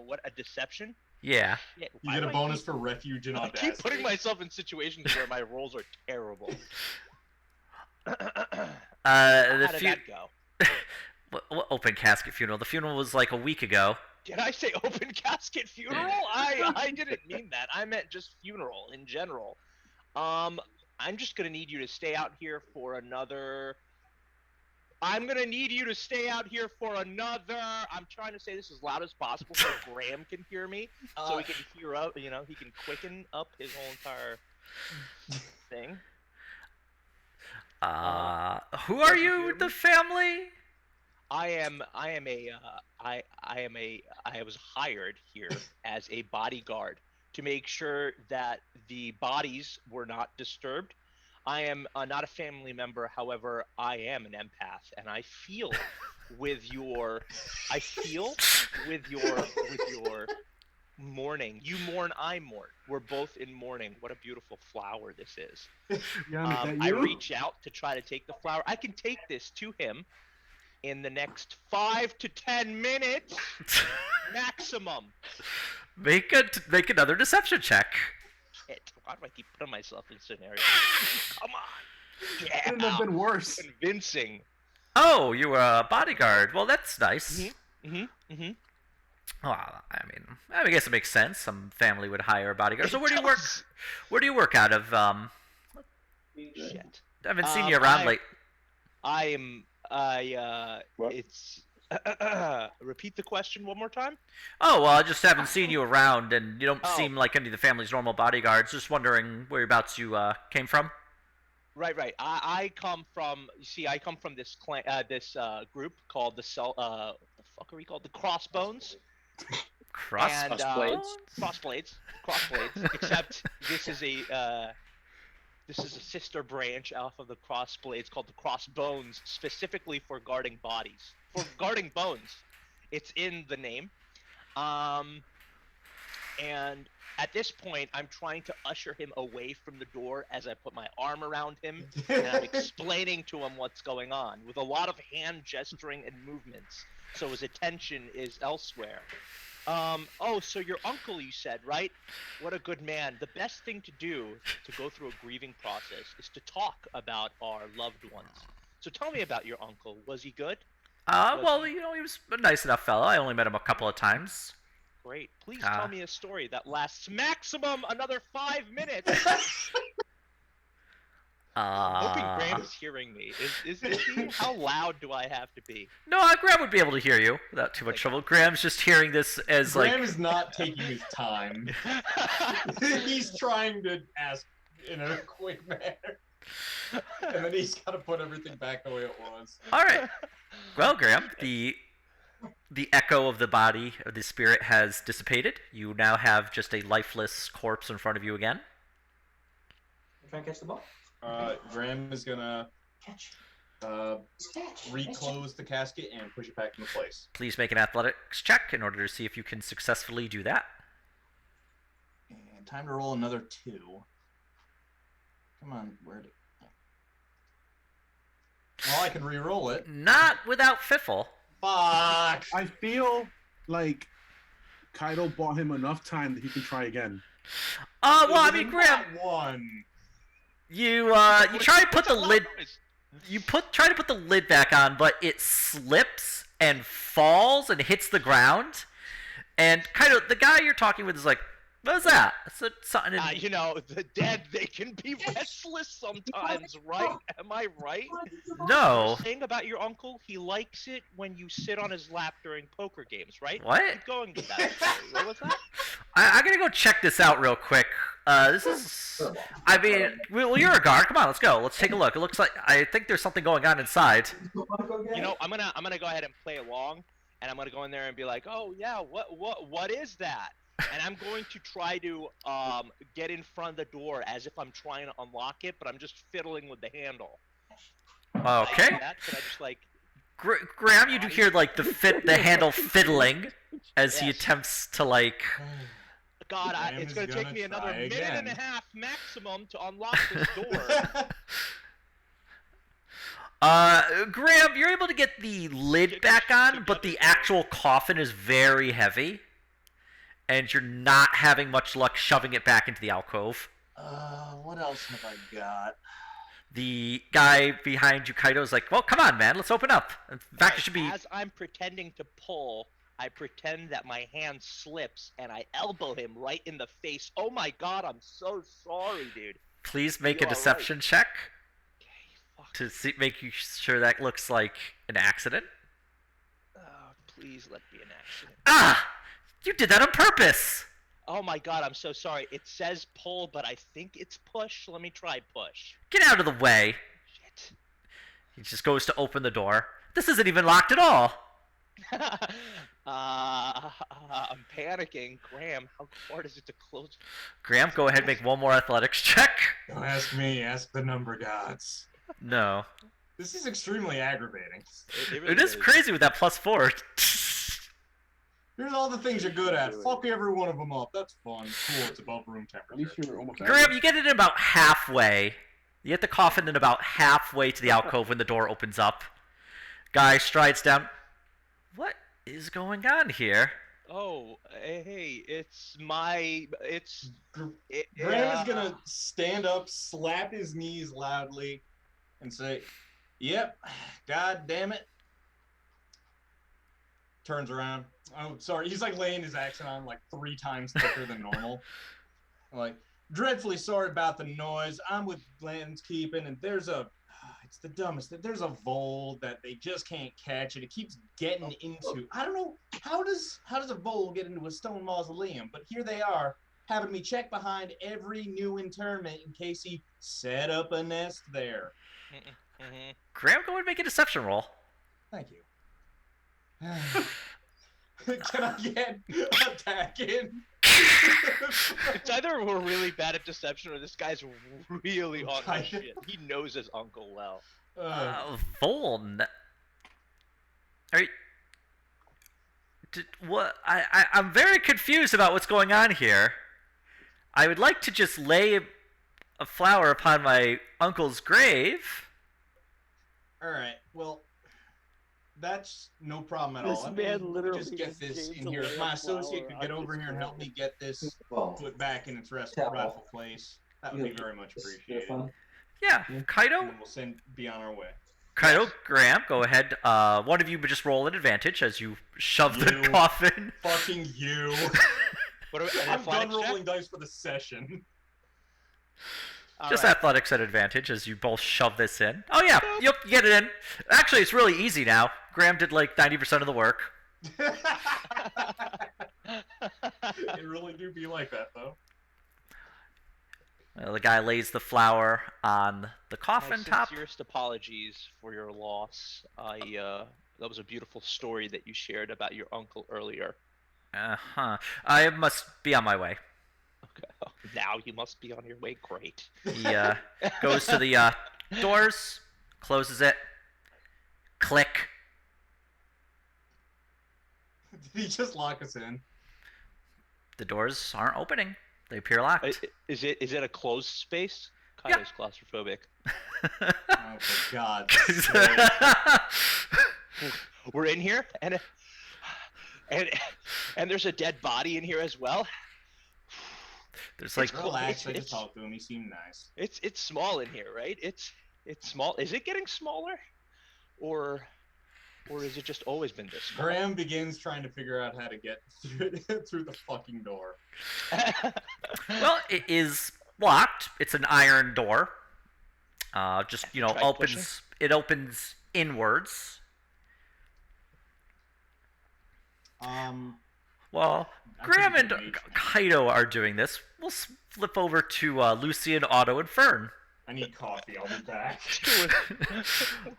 [SPEAKER 3] what, a deception?
[SPEAKER 1] Yeah.
[SPEAKER 4] You get a bonus for refuge and
[SPEAKER 3] I
[SPEAKER 4] audacity.
[SPEAKER 3] keep putting myself in situations where my rolls are terrible. How did that go?
[SPEAKER 1] What open casket funeral? The funeral was like a week ago.
[SPEAKER 3] Did I say open casket funeral? I didn't mean that. I meant just funeral in general. I'm just gonna need you to stay out here for another I'm gonna need you to stay out here for another. I'm trying to say this as loud as possible so Graham can hear me, so he can hear up. You know, he can quicken up his whole entire thing.
[SPEAKER 1] Who are
[SPEAKER 3] does he
[SPEAKER 1] you
[SPEAKER 3] hear
[SPEAKER 1] with the
[SPEAKER 3] me?
[SPEAKER 1] family?
[SPEAKER 3] I was hired here as a bodyguard to make sure that the bodies were not disturbed. I am not a family member, however, I am an empath, and I feel with your mourning. You mourn, I mourn. We're both in mourning. What a beautiful flower this is.
[SPEAKER 6] Jan, is that
[SPEAKER 3] I
[SPEAKER 6] you?
[SPEAKER 3] reach out to try to take the flower. I can take this to him in the next 5 to 10 minutes maximum.
[SPEAKER 1] Make another deception check.
[SPEAKER 3] Why do I keep putting myself in scenarios? Come on.
[SPEAKER 6] It couldn't have been worse.
[SPEAKER 3] Convincing.
[SPEAKER 1] Oh, you were a bodyguard. Well, that's nice.
[SPEAKER 3] Mm-hmm.
[SPEAKER 1] Well, I guess it makes sense. Some family would hire a bodyguard. So where do you work? Where do you work out of?
[SPEAKER 3] Shit.
[SPEAKER 1] I haven't seen you around late.
[SPEAKER 2] What?
[SPEAKER 3] It's repeat the question one more time.
[SPEAKER 1] Oh, well, I just haven't seen you around, and you don't
[SPEAKER 3] Oh.
[SPEAKER 1] seem like any of the family's normal bodyguards. Just wondering whereabouts you came from.
[SPEAKER 3] Right. I come from. You see, I come from this clan, this group called the what the fuck are we called? The Crossbones.
[SPEAKER 1] Crossblades.
[SPEAKER 3] Crossblades. Except this is a sister branch off of the Crossblades called the Crossbones, specifically for guarding bodies, for guarding bones. It's in the name. And at this point, I'm trying to usher him away from the door as I put my arm around him, and I'm explaining to him what's going on with a lot of hand gesturing and movements, so his attention is elsewhere. So your uncle, you said, right? What a good man. The best thing to do to go through a grieving process is to talk about our loved ones. So tell me about your uncle. Was he good?
[SPEAKER 1] Well, he was a nice enough fellow. I only met him a couple of times.
[SPEAKER 3] Great. Please tell me a story that lasts maximum another 5 minutes. Hoping Graham is hearing me. Is he? How loud do I have to be?
[SPEAKER 1] No, Graham would be able to hear you without too much trouble. Graham's just hearing this as
[SPEAKER 4] Graham is not taking his time. He's trying to ask in a quick manner. And then he's got to put everything back the way it was.
[SPEAKER 1] All right. Well, Graham, the echo of the body of the spirit has dissipated. You now have just a lifeless corpse in front of you again.
[SPEAKER 8] Try and catch the ball.
[SPEAKER 4] Graham is gonna reclose the casket and push it back into place.
[SPEAKER 1] Please make an athletics check in order to see if you can successfully do that.
[SPEAKER 4] And time to roll another 2. Come on, where did? Well, I can re-roll it.
[SPEAKER 1] Not without Fiffle.
[SPEAKER 4] Fuck!
[SPEAKER 6] I feel like Kaido bought him enough time that he can try again.
[SPEAKER 1] Well, I mean, Graham,
[SPEAKER 4] one.
[SPEAKER 1] you try to put the lid. Try to put the lid back on, but it slips and falls and hits the ground. And kind of the guy you're talking with is like, "What is that?" It's something.
[SPEAKER 3] The dead, they can be restless sometimes, right? Am I right?
[SPEAKER 1] No.
[SPEAKER 3] The thing about your uncle, he likes it when you sit on his lap during poker games, right?
[SPEAKER 1] What?
[SPEAKER 3] Keep going with that story. What was that?
[SPEAKER 1] I'm gonna go check this out real quick. This is. I mean, well, you're a guard. Come on, let's go. Let's take a look. It looks like I think there's something going on inside.
[SPEAKER 3] I'm gonna go ahead and play along, and I'm gonna go in there and be like, "Oh yeah, what is that?" And I'm going to try to get in front of the door as if I'm trying to unlock it, but I'm just fiddling with the handle.
[SPEAKER 1] Okay.
[SPEAKER 3] Can I just like?
[SPEAKER 1] Graham, you do hear like the handle fiddling as he
[SPEAKER 3] Yes.
[SPEAKER 1] attempts to like.
[SPEAKER 3] God,
[SPEAKER 4] Graham
[SPEAKER 3] it's
[SPEAKER 4] is
[SPEAKER 3] going to take
[SPEAKER 4] gonna
[SPEAKER 3] me another
[SPEAKER 4] try
[SPEAKER 3] minute
[SPEAKER 4] again.
[SPEAKER 3] and a half maximum to unlock this door.
[SPEAKER 1] Graham, you're able to get the lid back on, but the actual coffin is very heavy, and you're not having much luck shoving it back into the alcove.
[SPEAKER 4] What else have I got?
[SPEAKER 1] The guy behind you, Kaido's like, "Well, come on, man, let's open up." In fact, it should be.
[SPEAKER 3] As I'm pretending to pull, I pretend that my hand slips and I elbow him right in the face. Oh my God, I'm so sorry, dude.
[SPEAKER 1] Please make
[SPEAKER 3] You
[SPEAKER 1] a
[SPEAKER 3] are
[SPEAKER 1] deception check.
[SPEAKER 3] Okay, Fuck.
[SPEAKER 1] to make sure that looks like an accident.
[SPEAKER 3] Please let it be an accident.
[SPEAKER 1] Ah! You did that on purpose!
[SPEAKER 3] Oh my god, I'm so sorry. It says pull, but I think it's push. Let me try push.
[SPEAKER 1] Get out of the way!
[SPEAKER 3] Shit.
[SPEAKER 1] He just goes to open the door. This isn't even locked at all!
[SPEAKER 3] I'm panicking. Graham, how hard is it to close?
[SPEAKER 1] Graham, go ahead and make one more athletics check.
[SPEAKER 4] Don't ask me. Ask the number gods.
[SPEAKER 1] No.
[SPEAKER 4] This is extremely aggravating.
[SPEAKER 3] Really
[SPEAKER 1] It is crazy with that +4.
[SPEAKER 4] Here's all the things you're good at. Fuck every one of them up. That's fun. Cool. It's above room
[SPEAKER 6] At
[SPEAKER 4] temperature.
[SPEAKER 6] least you're almost.
[SPEAKER 1] Graham, you get it in about halfway. You get the coffin in about halfway to the alcove when the door opens up. Guy strides down. What is going on here?
[SPEAKER 3] Oh, hey, it's my. It's.
[SPEAKER 4] Graham is gonna stand up, slap his knees loudly, and say, "Yep, god damn it." Turns around. Oh, sorry. He's like laying his accent on like 3 times thicker than normal. Like, dreadfully sorry about the noise. I'm with landskeeping, and it's the dumbest. There's a vole that they just can't catch it. It keeps getting into. I don't know how does a vole get into a stone mausoleum? But here they are, having me check behind every new internment in case he set up a nest there.
[SPEAKER 1] Graham, go ahead and make a deception roll.
[SPEAKER 4] Thank you. Can I get attacking?
[SPEAKER 3] It's either we're really bad at deception or this guy's really on
[SPEAKER 4] Kinda.
[SPEAKER 3] his shit. He knows his uncle well.
[SPEAKER 1] Voln. Are you... What? I'm very confused about what's going on here. I would like to just lay a flower upon my uncle's grave.
[SPEAKER 4] All right. Well, that's no problem at
[SPEAKER 7] This
[SPEAKER 4] all.
[SPEAKER 7] man
[SPEAKER 4] Let me
[SPEAKER 7] literally
[SPEAKER 4] just get
[SPEAKER 7] just
[SPEAKER 4] this
[SPEAKER 7] gave
[SPEAKER 4] in
[SPEAKER 7] the
[SPEAKER 4] here. If
[SPEAKER 7] lamp
[SPEAKER 4] my associate
[SPEAKER 7] flower
[SPEAKER 4] could get
[SPEAKER 7] on
[SPEAKER 4] over
[SPEAKER 7] his
[SPEAKER 4] here and help me get this
[SPEAKER 8] Well,
[SPEAKER 4] put back in its
[SPEAKER 8] Tell.
[SPEAKER 4] rightful place, that would be very much appreciated. And
[SPEAKER 1] Yeah, Kaido.
[SPEAKER 4] then we'll be on our way.
[SPEAKER 1] Kaido, Graham, go ahead. One of you just roll an advantage as you shove the
[SPEAKER 4] You.
[SPEAKER 1] coffin.
[SPEAKER 4] Fucking you.
[SPEAKER 3] What are we,
[SPEAKER 4] I'm done
[SPEAKER 3] athletics check?
[SPEAKER 4] rolling dice for the session.
[SPEAKER 3] All
[SPEAKER 1] Just
[SPEAKER 3] right.
[SPEAKER 1] athletics at advantage as you both shove this in. Oh yeah, yep, you get it in. Actually, it's really easy now. Graham did like 90% of the work.
[SPEAKER 4] It really do be like that, though.
[SPEAKER 1] The guy lays the flower on the coffin
[SPEAKER 3] My
[SPEAKER 1] top.
[SPEAKER 3] sincerest apologies for your loss. That was a beautiful story that you shared about your uncle earlier.
[SPEAKER 1] Uh-huh. I must be on my way.
[SPEAKER 3] Okay. Now you must be on your way. Great.
[SPEAKER 1] He goes to the doors, closes it. Click.
[SPEAKER 4] Did he just lock us in?
[SPEAKER 1] The doors aren't opening. They appear locked.
[SPEAKER 3] Is it a closed space?
[SPEAKER 1] Yeah.
[SPEAKER 3] Kaido's claustrophobic.
[SPEAKER 4] Oh, for God's sake.
[SPEAKER 3] We're in here, and there's a dead body in here as well.
[SPEAKER 1] There's like
[SPEAKER 3] It's
[SPEAKER 4] Relax, I
[SPEAKER 3] it's-
[SPEAKER 4] just talked to him. He seemed nice.
[SPEAKER 3] It's small in here, right? It's small. Is it getting smaller, or has it just always been this small?
[SPEAKER 4] Graham begins trying to figure out how to get through the fucking door.
[SPEAKER 1] well, it is locked. It's an iron door. Just
[SPEAKER 3] Try
[SPEAKER 1] opens.
[SPEAKER 3] pushing?
[SPEAKER 1] It opens inwards. Well,
[SPEAKER 4] I
[SPEAKER 1] Graham
[SPEAKER 4] couldn't
[SPEAKER 1] and
[SPEAKER 4] do mage.
[SPEAKER 1] Kaido are doing this. We'll flip over to Lucian, Otto, and Fern.
[SPEAKER 4] I need coffee. I'll be back.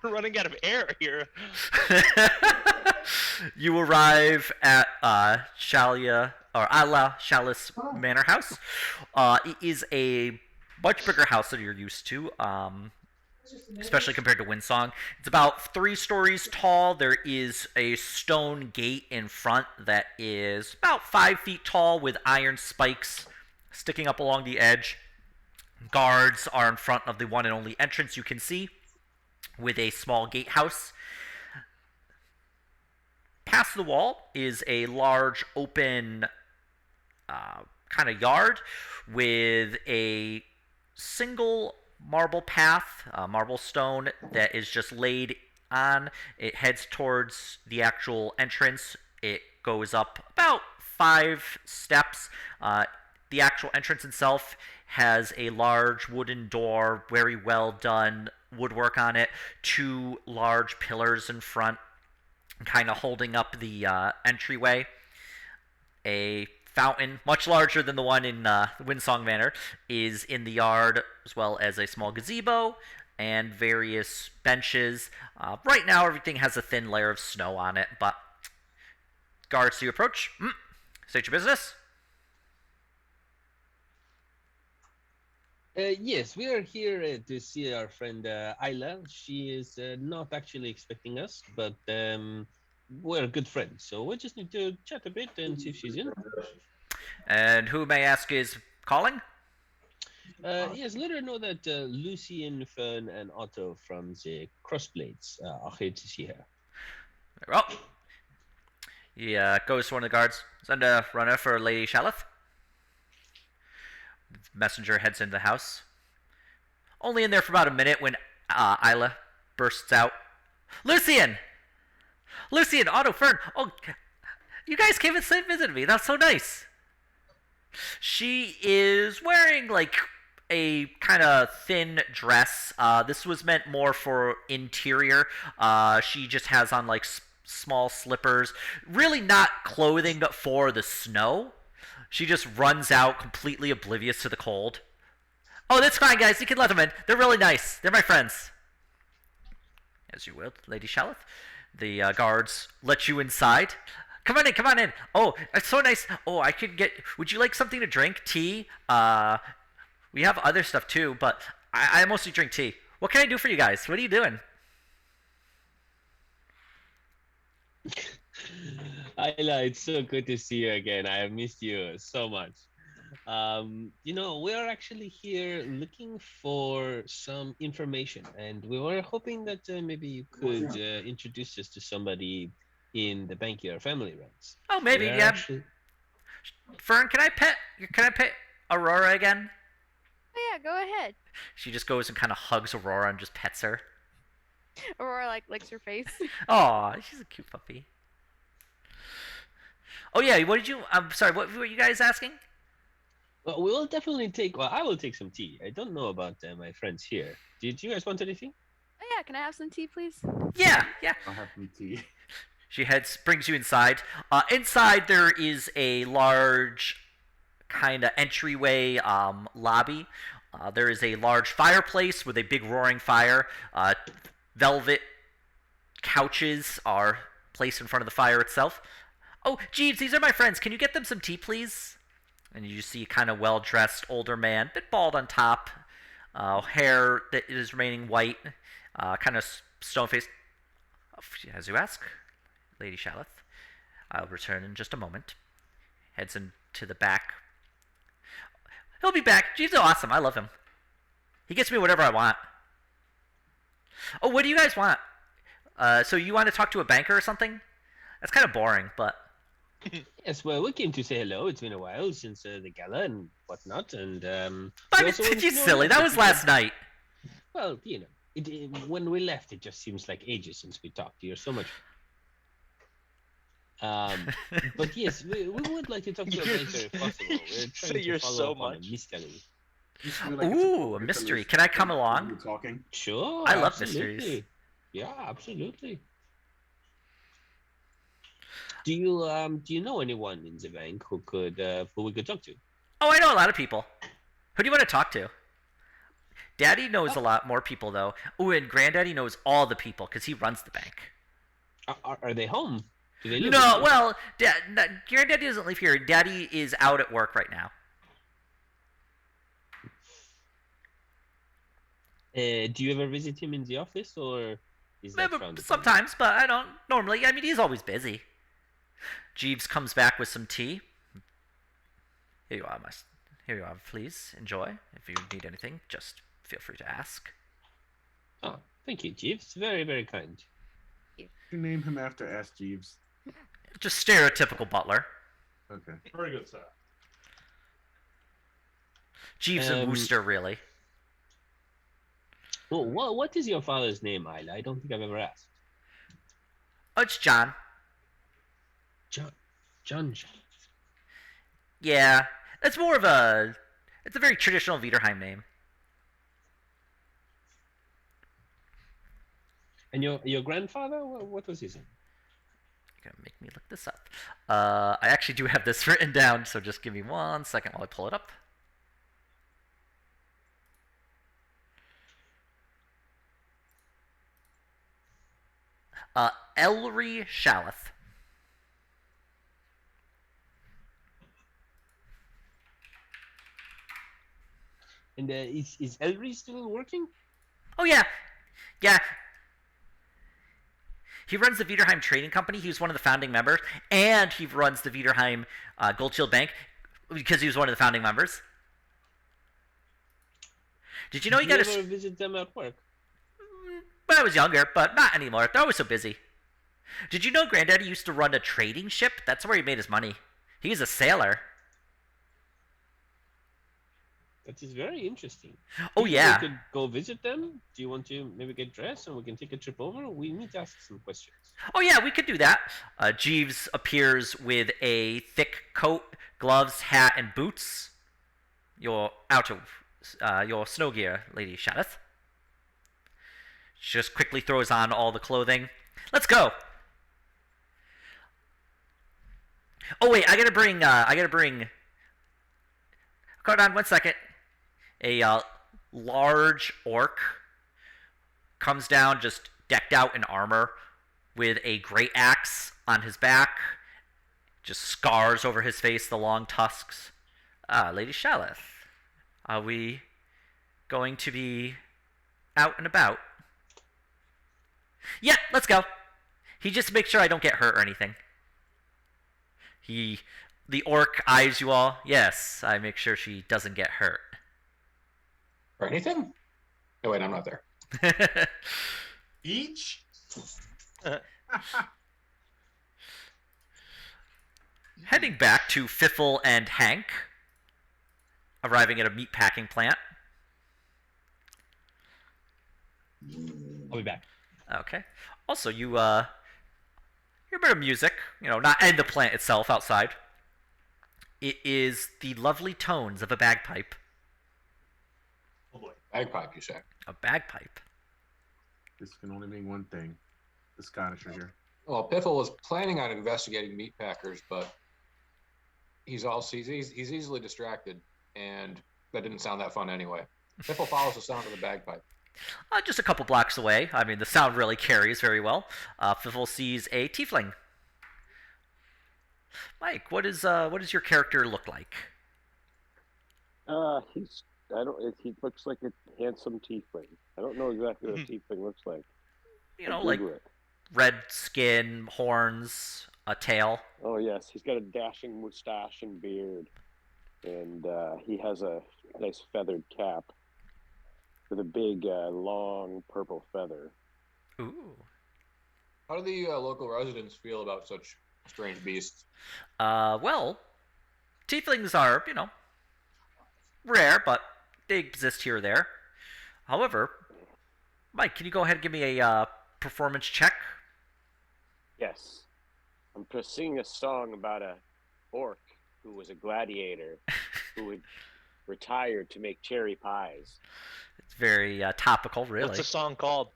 [SPEAKER 3] We're running out of air here.
[SPEAKER 1] You arrive at Shalia or Ala Shalis Manor House. It is a much bigger house than you're used to, especially compared to Windsong. It's about 3 stories tall. There is a stone gate in front that is about 5 feet tall with iron spikes sticking up along the edge. Guards are in front of the one and only entrance you can see, with a small gatehouse. Past the wall is a large open kind of yard with a single marble path, marble stone that is just laid on. It heads towards the actual entrance. It goes up about 5 steps. The actual entrance itself has a large wooden door, very well done, woodwork on it, 2 large pillars in front, kind of holding up the entryway. A fountain, much larger than the one in Windsong Manor, is in the yard, as well as a small gazebo and various benches. Right now, everything has a thin layer of snow on it, but guards to approach. State your business.
[SPEAKER 2] Yes, we are here to see our friend Ayla. She is not actually expecting us, but we're good friends, so we just need to chat a bit and see if she's in.
[SPEAKER 1] And who, may I ask, is calling?
[SPEAKER 2] Yes, let her know that Lucien, Fern, and Otto from the Crossblades are here to see her.
[SPEAKER 1] Well, he goes to one of the guards. Send a runner for Lady Shaleth. The messenger heads into the house. Only in there for about a minute when Isla bursts out. Lucien! Lucien, Otto, Fern! Oh, you guys came and visited me. That's so nice. She is wearing, like, a kind of thin dress. This was meant more for interior. She just has on, like, small slippers. Really not clothing for the snow. She just runs out completely oblivious to the cold. Oh, that's fine, guys. You can let them in. They're really nice. They're my friends. As you will, Lady Shaleth. The guards let you inside. Come on in, come on in. Oh, it's so nice. Oh, I could get... Would you like something to drink? Tea? We have other stuff too, but I mostly drink tea. What can I do for you guys? What are you doing?
[SPEAKER 2] Ayla, it's so good to see you again. I have missed you so much. We are actually here looking for some information, and we were hoping that maybe you could introduce us to somebody in the bank your family runs.
[SPEAKER 1] Oh, maybe, yeah. Actually... Fern, can I pet Aurora again?
[SPEAKER 9] Oh, yeah, go ahead.
[SPEAKER 1] She just goes and kind of hugs Aurora and just pets her.
[SPEAKER 9] Aurora, like, licks her face.
[SPEAKER 1] Aw, she's a cute puppy. Oh, yeah, I'm sorry, what were you guys asking?
[SPEAKER 2] Well, I will take some tea. I don't know about my friends here. Do you guys want anything?
[SPEAKER 9] Oh, yeah, can I have some tea, please?
[SPEAKER 1] Yeah.
[SPEAKER 6] I'll have some tea.
[SPEAKER 1] She brings you inside. Inside there is a large kind of entryway lobby. There is a large fireplace with a big roaring fire. Velvet couches are placed in front of the fire itself. Oh, Jeeves, these are my friends. Can you get them some tea, please? And you see a kind of well-dressed older man, bit bald on top, hair that is remaining white, kind of stone-faced. As you ask, Lady Shaleth. I'll return in just a moment. Heads into the back. He'll be back. Jeeves is awesome. I love him. He gets me whatever I want. Oh, what do you guys want? So you want to talk to a banker or something? That's kind of boring, but...
[SPEAKER 2] Yes, well, we came to say hello. It's been a while since the gala and whatnot, and
[SPEAKER 1] you silly. That was last night.
[SPEAKER 2] Well, when we left, it just seems like ages since we talked. You're so much. But yes, we would like to talk to a banker if possible. We're trying to follow up on a mystery.
[SPEAKER 1] Ooh, a mystery. Can I come along?
[SPEAKER 6] Talking.
[SPEAKER 2] Sure.
[SPEAKER 1] I love
[SPEAKER 2] absolutely.
[SPEAKER 1] mysteries.
[SPEAKER 2] Yeah, absolutely. Do you know anyone in the bank who we could talk to?
[SPEAKER 1] Oh, I know a lot of people. Who do you want to talk to? Daddy knows a lot more people though. Ooh, and Granddaddy knows all the people because he runs the bank.
[SPEAKER 2] Are they home? Do they live
[SPEAKER 1] No, well, Granddaddy doesn't live here. Daddy is out at work right now.
[SPEAKER 2] Do you ever visit him in the office, or is that
[SPEAKER 1] sometimes? But I don't normally. I mean, he's always busy. Jeeves comes back with some tea. Here you are, please enjoy. If you need anything, just feel free to ask.
[SPEAKER 2] Oh, thank you, Jeeves. Very, very kind.
[SPEAKER 6] You name him after Ask Jeeves.
[SPEAKER 1] Just stereotypical butler.
[SPEAKER 6] Okay.
[SPEAKER 4] Very good, sir.
[SPEAKER 1] Jeeves and Wooster, really.
[SPEAKER 2] Well, what is your father's name, Isla? I don't think I've ever asked.
[SPEAKER 1] Oh, it's John.
[SPEAKER 2] John.
[SPEAKER 1] Yeah, it's a very traditional Viderheim name.
[SPEAKER 2] And your grandfather, what was his name?
[SPEAKER 1] You're gonna make me look this up. I actually do have this written down, so just give me 1 second while I pull it up. Ellery Shalleth.
[SPEAKER 2] And is Elry still working?
[SPEAKER 1] Oh yeah, yeah. He runs the Viderheim Trading Company. He was one of the founding members, and he runs the Viderheim Gold Shield Bank because he was one of the founding members. Did you know he got
[SPEAKER 2] ever visit them at work?
[SPEAKER 1] When I was younger, but not anymore. They're always so busy. Did you know Granddaddy used to run a trading ship? That's where he made his money. He was a sailor.
[SPEAKER 2] That is very interesting.
[SPEAKER 1] Oh yeah.
[SPEAKER 2] We could go visit them. Do you want to maybe get dressed and we can take a trip over? We need to ask some questions.
[SPEAKER 1] Oh yeah, we could do that. Jeeves appears with a thick coat, gloves, hat, and boots. You're out of your snow gear, Lady Shadith. She just quickly throws on all the clothing. Let's go. Oh wait, I gotta bring. Hold on 1 second. A large orc comes down, just decked out in armor, with a great axe on his back, just scars over his face, the long tusks. Lady Shalith, are we going to be out and about? Yeah, let's go. He just makes sure I don't get hurt or anything. The orc eyes you all. Yes, I make sure she doesn't get hurt.
[SPEAKER 5] Or anything? Oh wait, I'm not there.
[SPEAKER 4] Each?
[SPEAKER 1] Heading back to Fiffle and Hank, arriving at a meat packing plant.
[SPEAKER 2] I'll be back.
[SPEAKER 1] Okay. Also, you hear a bit of music, not in the plant itself, outside. It is the lovely tones of a bagpipe.
[SPEAKER 4] Oh boy.
[SPEAKER 5] Bagpipe, you say?
[SPEAKER 1] A bagpipe.
[SPEAKER 6] This can only mean one thing. The Scottish are here.
[SPEAKER 5] Well, Piffle was planning on investigating meat packers, but he's easily distracted, and that didn't sound that fun anyway. Piffle follows the sound of the bagpipe.
[SPEAKER 1] Just a couple blocks away. I mean, the sound really carries very well. Fiffle sees a tiefling. Mike, what does your character look like?
[SPEAKER 7] He looks like a handsome tiefling. I don't know exactly what a tiefling looks like.
[SPEAKER 1] Like red skin, horns, a tail.
[SPEAKER 7] Oh yes, he's got a dashing mustache and beard, and he has a nice feathered cap with a big, long purple feather.
[SPEAKER 1] Ooh.
[SPEAKER 5] How do the local residents feel about such strange beasts?
[SPEAKER 1] Well, tieflings are, rare, but they exist here or there. However, Mike, can you go ahead and give me a performance check?
[SPEAKER 7] Yes. I'm just singing a song about a orc who was a gladiator who had retired to make cherry pies.
[SPEAKER 1] It's very topical, really.
[SPEAKER 3] What's the song called?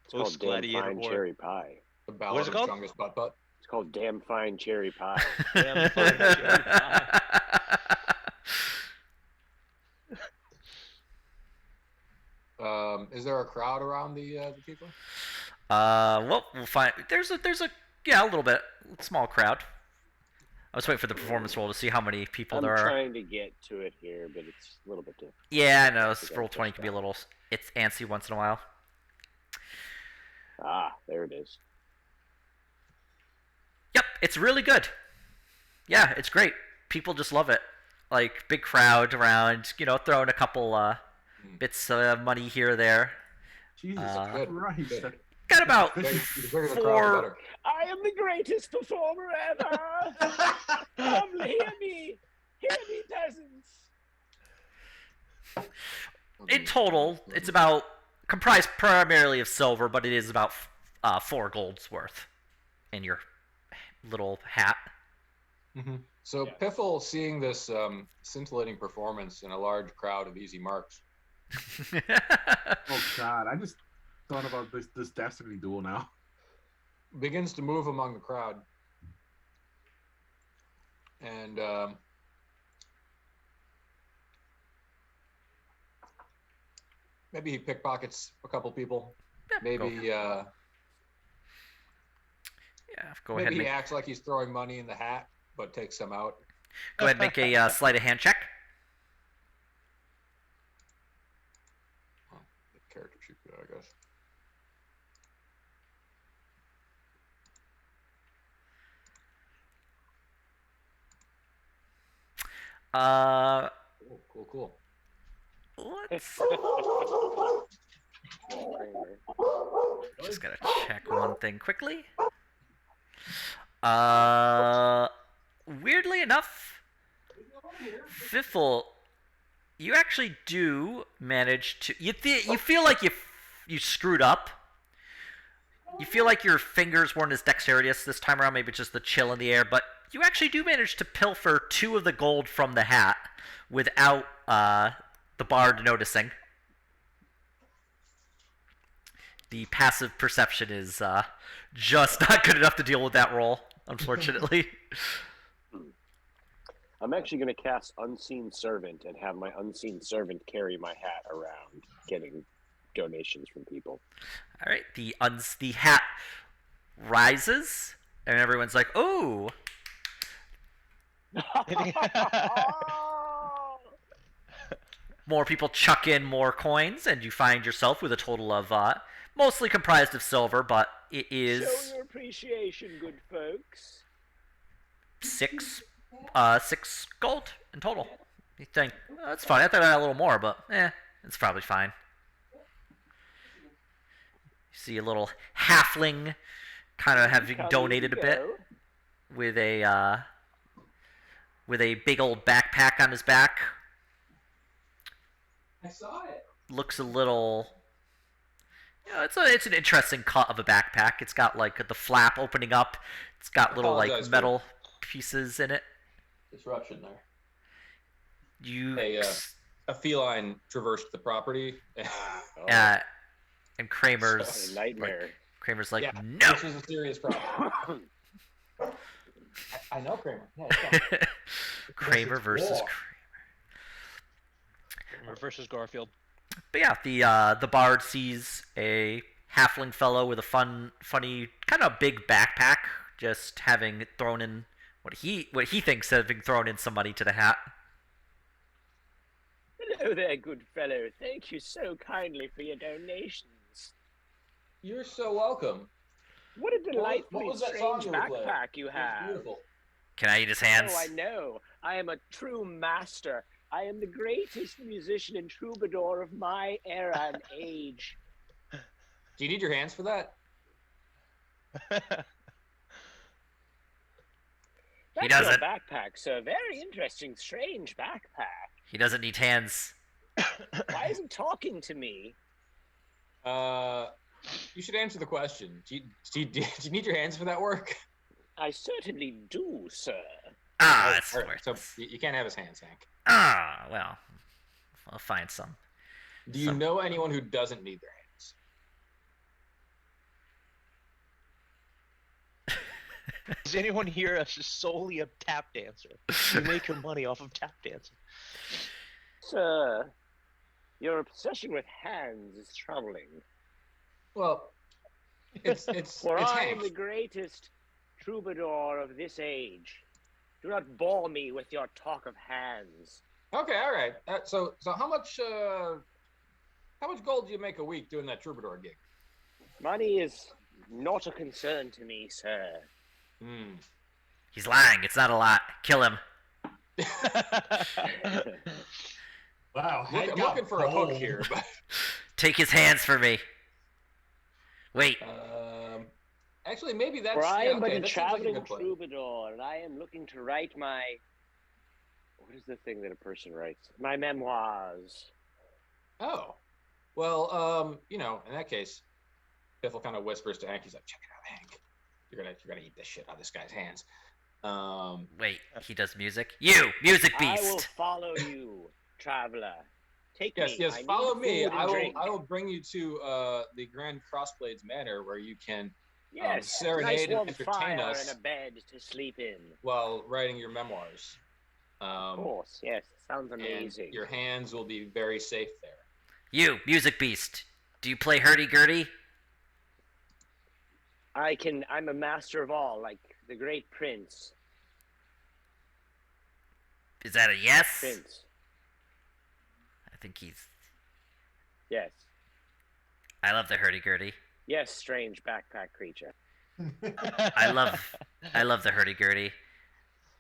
[SPEAKER 7] It's called Damn Fine Cherry Pie.
[SPEAKER 5] The Ballad
[SPEAKER 3] What's it
[SPEAKER 5] of
[SPEAKER 3] called?
[SPEAKER 5] Chungus Butt Butt.
[SPEAKER 7] It's called Damn Fine Cherry Pie.
[SPEAKER 3] Damn fine cherry pie.
[SPEAKER 5] Is there a crowd around the people?
[SPEAKER 1] Well, we'll find. There's a little bit small crowd. I was waiting for the performance roll to see how many people
[SPEAKER 7] I'm
[SPEAKER 1] there are.
[SPEAKER 7] trying to get to it here, but it's a little bit different.
[SPEAKER 1] Yeah, I know. Roll 20 can be a little. It's antsy once in a while.
[SPEAKER 7] Ah, there it is.
[SPEAKER 1] Yep, it's really good. Yeah, it's great. People just love it. Like, big crowd around, throwing a couple bits of money here or there.
[SPEAKER 6] Jesus Christ.
[SPEAKER 1] Got about
[SPEAKER 5] The bigger the crowd, the
[SPEAKER 1] four.
[SPEAKER 5] better.
[SPEAKER 7] I am the greatest performer ever. Come, hear me. Hear me, peasants.
[SPEAKER 1] In total, it's about comprised primarily of silver, but it is about 4 gold's worth in your little hat.
[SPEAKER 5] So
[SPEAKER 6] Yes.
[SPEAKER 5] Piffle, seeing this scintillating performance in a large crowd of easy marks,
[SPEAKER 6] Oh God, I just thought about this Destiny duel now.
[SPEAKER 5] begins to move among the crowd. And maybe he pickpockets a couple people. Maybe
[SPEAKER 1] yeah, go ahead.
[SPEAKER 5] maybe he
[SPEAKER 1] Make,
[SPEAKER 5] acts like he's throwing money in the hat, but takes some out.
[SPEAKER 1] go ahead. Make a sleight of hand check.
[SPEAKER 5] The character sheet, I guess. Cool.
[SPEAKER 1] Let's just gotta check one thing quickly. Weirdly enough, Fiffle, you actually do manage to. You feel like you screwed up. You feel like your fingers weren't as dexterous this time around. Maybe just the chill in the air, but you actually do manage to pilfer 2 of the gold from the hat without the bard noticing. The passive perception is just not good enough to deal with that roll, unfortunately.
[SPEAKER 7] I'm actually going to cast Unseen Servant and have my Unseen Servant carry my hat around, getting donations from people.
[SPEAKER 1] All right, the hat rises, and everyone's like, "Oh!" More people chuck in more coins, and you find yourself with a total of mostly comprised of silver, but it is
[SPEAKER 7] Show your appreciation, good folks.
[SPEAKER 1] 6 gold in total. You think, oh, that's fine. I thought I had a little more, but it's probably fine. You see a little halfling kind of having donated a bit with a big old backpack on his back.
[SPEAKER 5] I saw it.
[SPEAKER 1] Looks a little. It's an interesting cut of a backpack. It's got like the flap opening up. It's got little like metal pieces in it.
[SPEAKER 5] Disruption there.
[SPEAKER 1] You
[SPEAKER 5] a feline traversed the property.
[SPEAKER 1] And Kramer's
[SPEAKER 7] so, a nightmare.
[SPEAKER 1] Kramer's like,
[SPEAKER 5] yeah,
[SPEAKER 1] no.
[SPEAKER 5] This is a serious problem. I know Kramer. Yeah,
[SPEAKER 1] Kramer versus
[SPEAKER 5] war.
[SPEAKER 3] Kramer versus Garfield.
[SPEAKER 1] But yeah, the bard sees a halfling fellow with a funny, kind of big backpack, just having thrown in what he thinks having thrown in some money to the hat.
[SPEAKER 7] Hello there, good fellow. Thank you so kindly for your donations.
[SPEAKER 5] You're so welcome.
[SPEAKER 7] What a delightfully
[SPEAKER 5] what was that song
[SPEAKER 7] strange
[SPEAKER 5] you were playing?
[SPEAKER 7] backpack you
[SPEAKER 5] It was
[SPEAKER 7] have.
[SPEAKER 5] beautiful.
[SPEAKER 1] Can I eat his hands?
[SPEAKER 7] Oh, I know. I am a true master. I am the greatest musician and troubadour of my era and age.
[SPEAKER 5] Do you need your hands for that?
[SPEAKER 1] He
[SPEAKER 7] That's
[SPEAKER 1] doesn't.
[SPEAKER 7] your backpack, sir. Very interesting, strange backpack.
[SPEAKER 1] He doesn't need hands.
[SPEAKER 7] Why is he talking to me?
[SPEAKER 5] You should answer the question. Do you need your hands for that work?
[SPEAKER 7] I certainly do, sir.
[SPEAKER 1] That's
[SPEAKER 5] All right, so
[SPEAKER 1] worthless.
[SPEAKER 5] you can't have his hands, Hank.
[SPEAKER 1] Well, I'll find some.
[SPEAKER 5] Do you know anyone who doesn't need their hands?
[SPEAKER 3] Is anyone here solely a tap dancer? You make your money off of tap dancing.
[SPEAKER 7] Sir, your obsession with hands is troubling.
[SPEAKER 5] Well, it's
[SPEAKER 7] For
[SPEAKER 5] it's
[SPEAKER 7] I
[SPEAKER 5] Hank.
[SPEAKER 7] am the greatest troubadour of this age. Do not bore me with your talk of hands.
[SPEAKER 5] Okay, all right. So how much gold do you make a week doing that troubadour gig?
[SPEAKER 7] Money is not a concern to me, sir.
[SPEAKER 1] He's lying. It's not a lot. Kill him.
[SPEAKER 4] Wow,
[SPEAKER 5] I'm looking for a hook here, but
[SPEAKER 1] Take his hands for me. Wait.
[SPEAKER 5] actually, maybe that's.
[SPEAKER 7] For I am but
[SPEAKER 5] okay,
[SPEAKER 7] a
[SPEAKER 5] that seems like a
[SPEAKER 7] traveling
[SPEAKER 5] good plan.
[SPEAKER 7] troubadour, and I am looking to write my. What is the thing that a person writes? My memoirs.
[SPEAKER 5] Oh, well, in that case, Biffle kind of whispers to Hank. He's like, "Check it out, Hank. You're gonna eat this shit out of this guy's hands."
[SPEAKER 1] Wait, he does music? You, music
[SPEAKER 7] I will
[SPEAKER 1] beast!
[SPEAKER 7] follow you, traveler. Take
[SPEAKER 5] Yes,
[SPEAKER 7] me.
[SPEAKER 5] yes.
[SPEAKER 7] I
[SPEAKER 5] Follow
[SPEAKER 7] need
[SPEAKER 5] me.
[SPEAKER 7] food and drink.
[SPEAKER 5] I will bring you to the Grand Crossblades Manor, where you can
[SPEAKER 7] Yes, nice
[SPEAKER 5] serenade and
[SPEAKER 7] warm
[SPEAKER 5] entertain
[SPEAKER 7] fire
[SPEAKER 5] us
[SPEAKER 7] and a bed to sleep in.
[SPEAKER 5] while writing your memoirs.
[SPEAKER 7] Of course, yes. Sounds amazing.
[SPEAKER 5] And your hands will be very safe there.
[SPEAKER 1] You, music beast! Do you play hurdy-gurdy?
[SPEAKER 7] I'm a master of all, like the great prince.
[SPEAKER 1] Is that a yes?
[SPEAKER 7] Prince.
[SPEAKER 1] I think he's...
[SPEAKER 7] Yes.
[SPEAKER 1] I love the hurdy-gurdy.
[SPEAKER 7] Yes, strange backpack creature.
[SPEAKER 1] I love the hurdy-gurdy.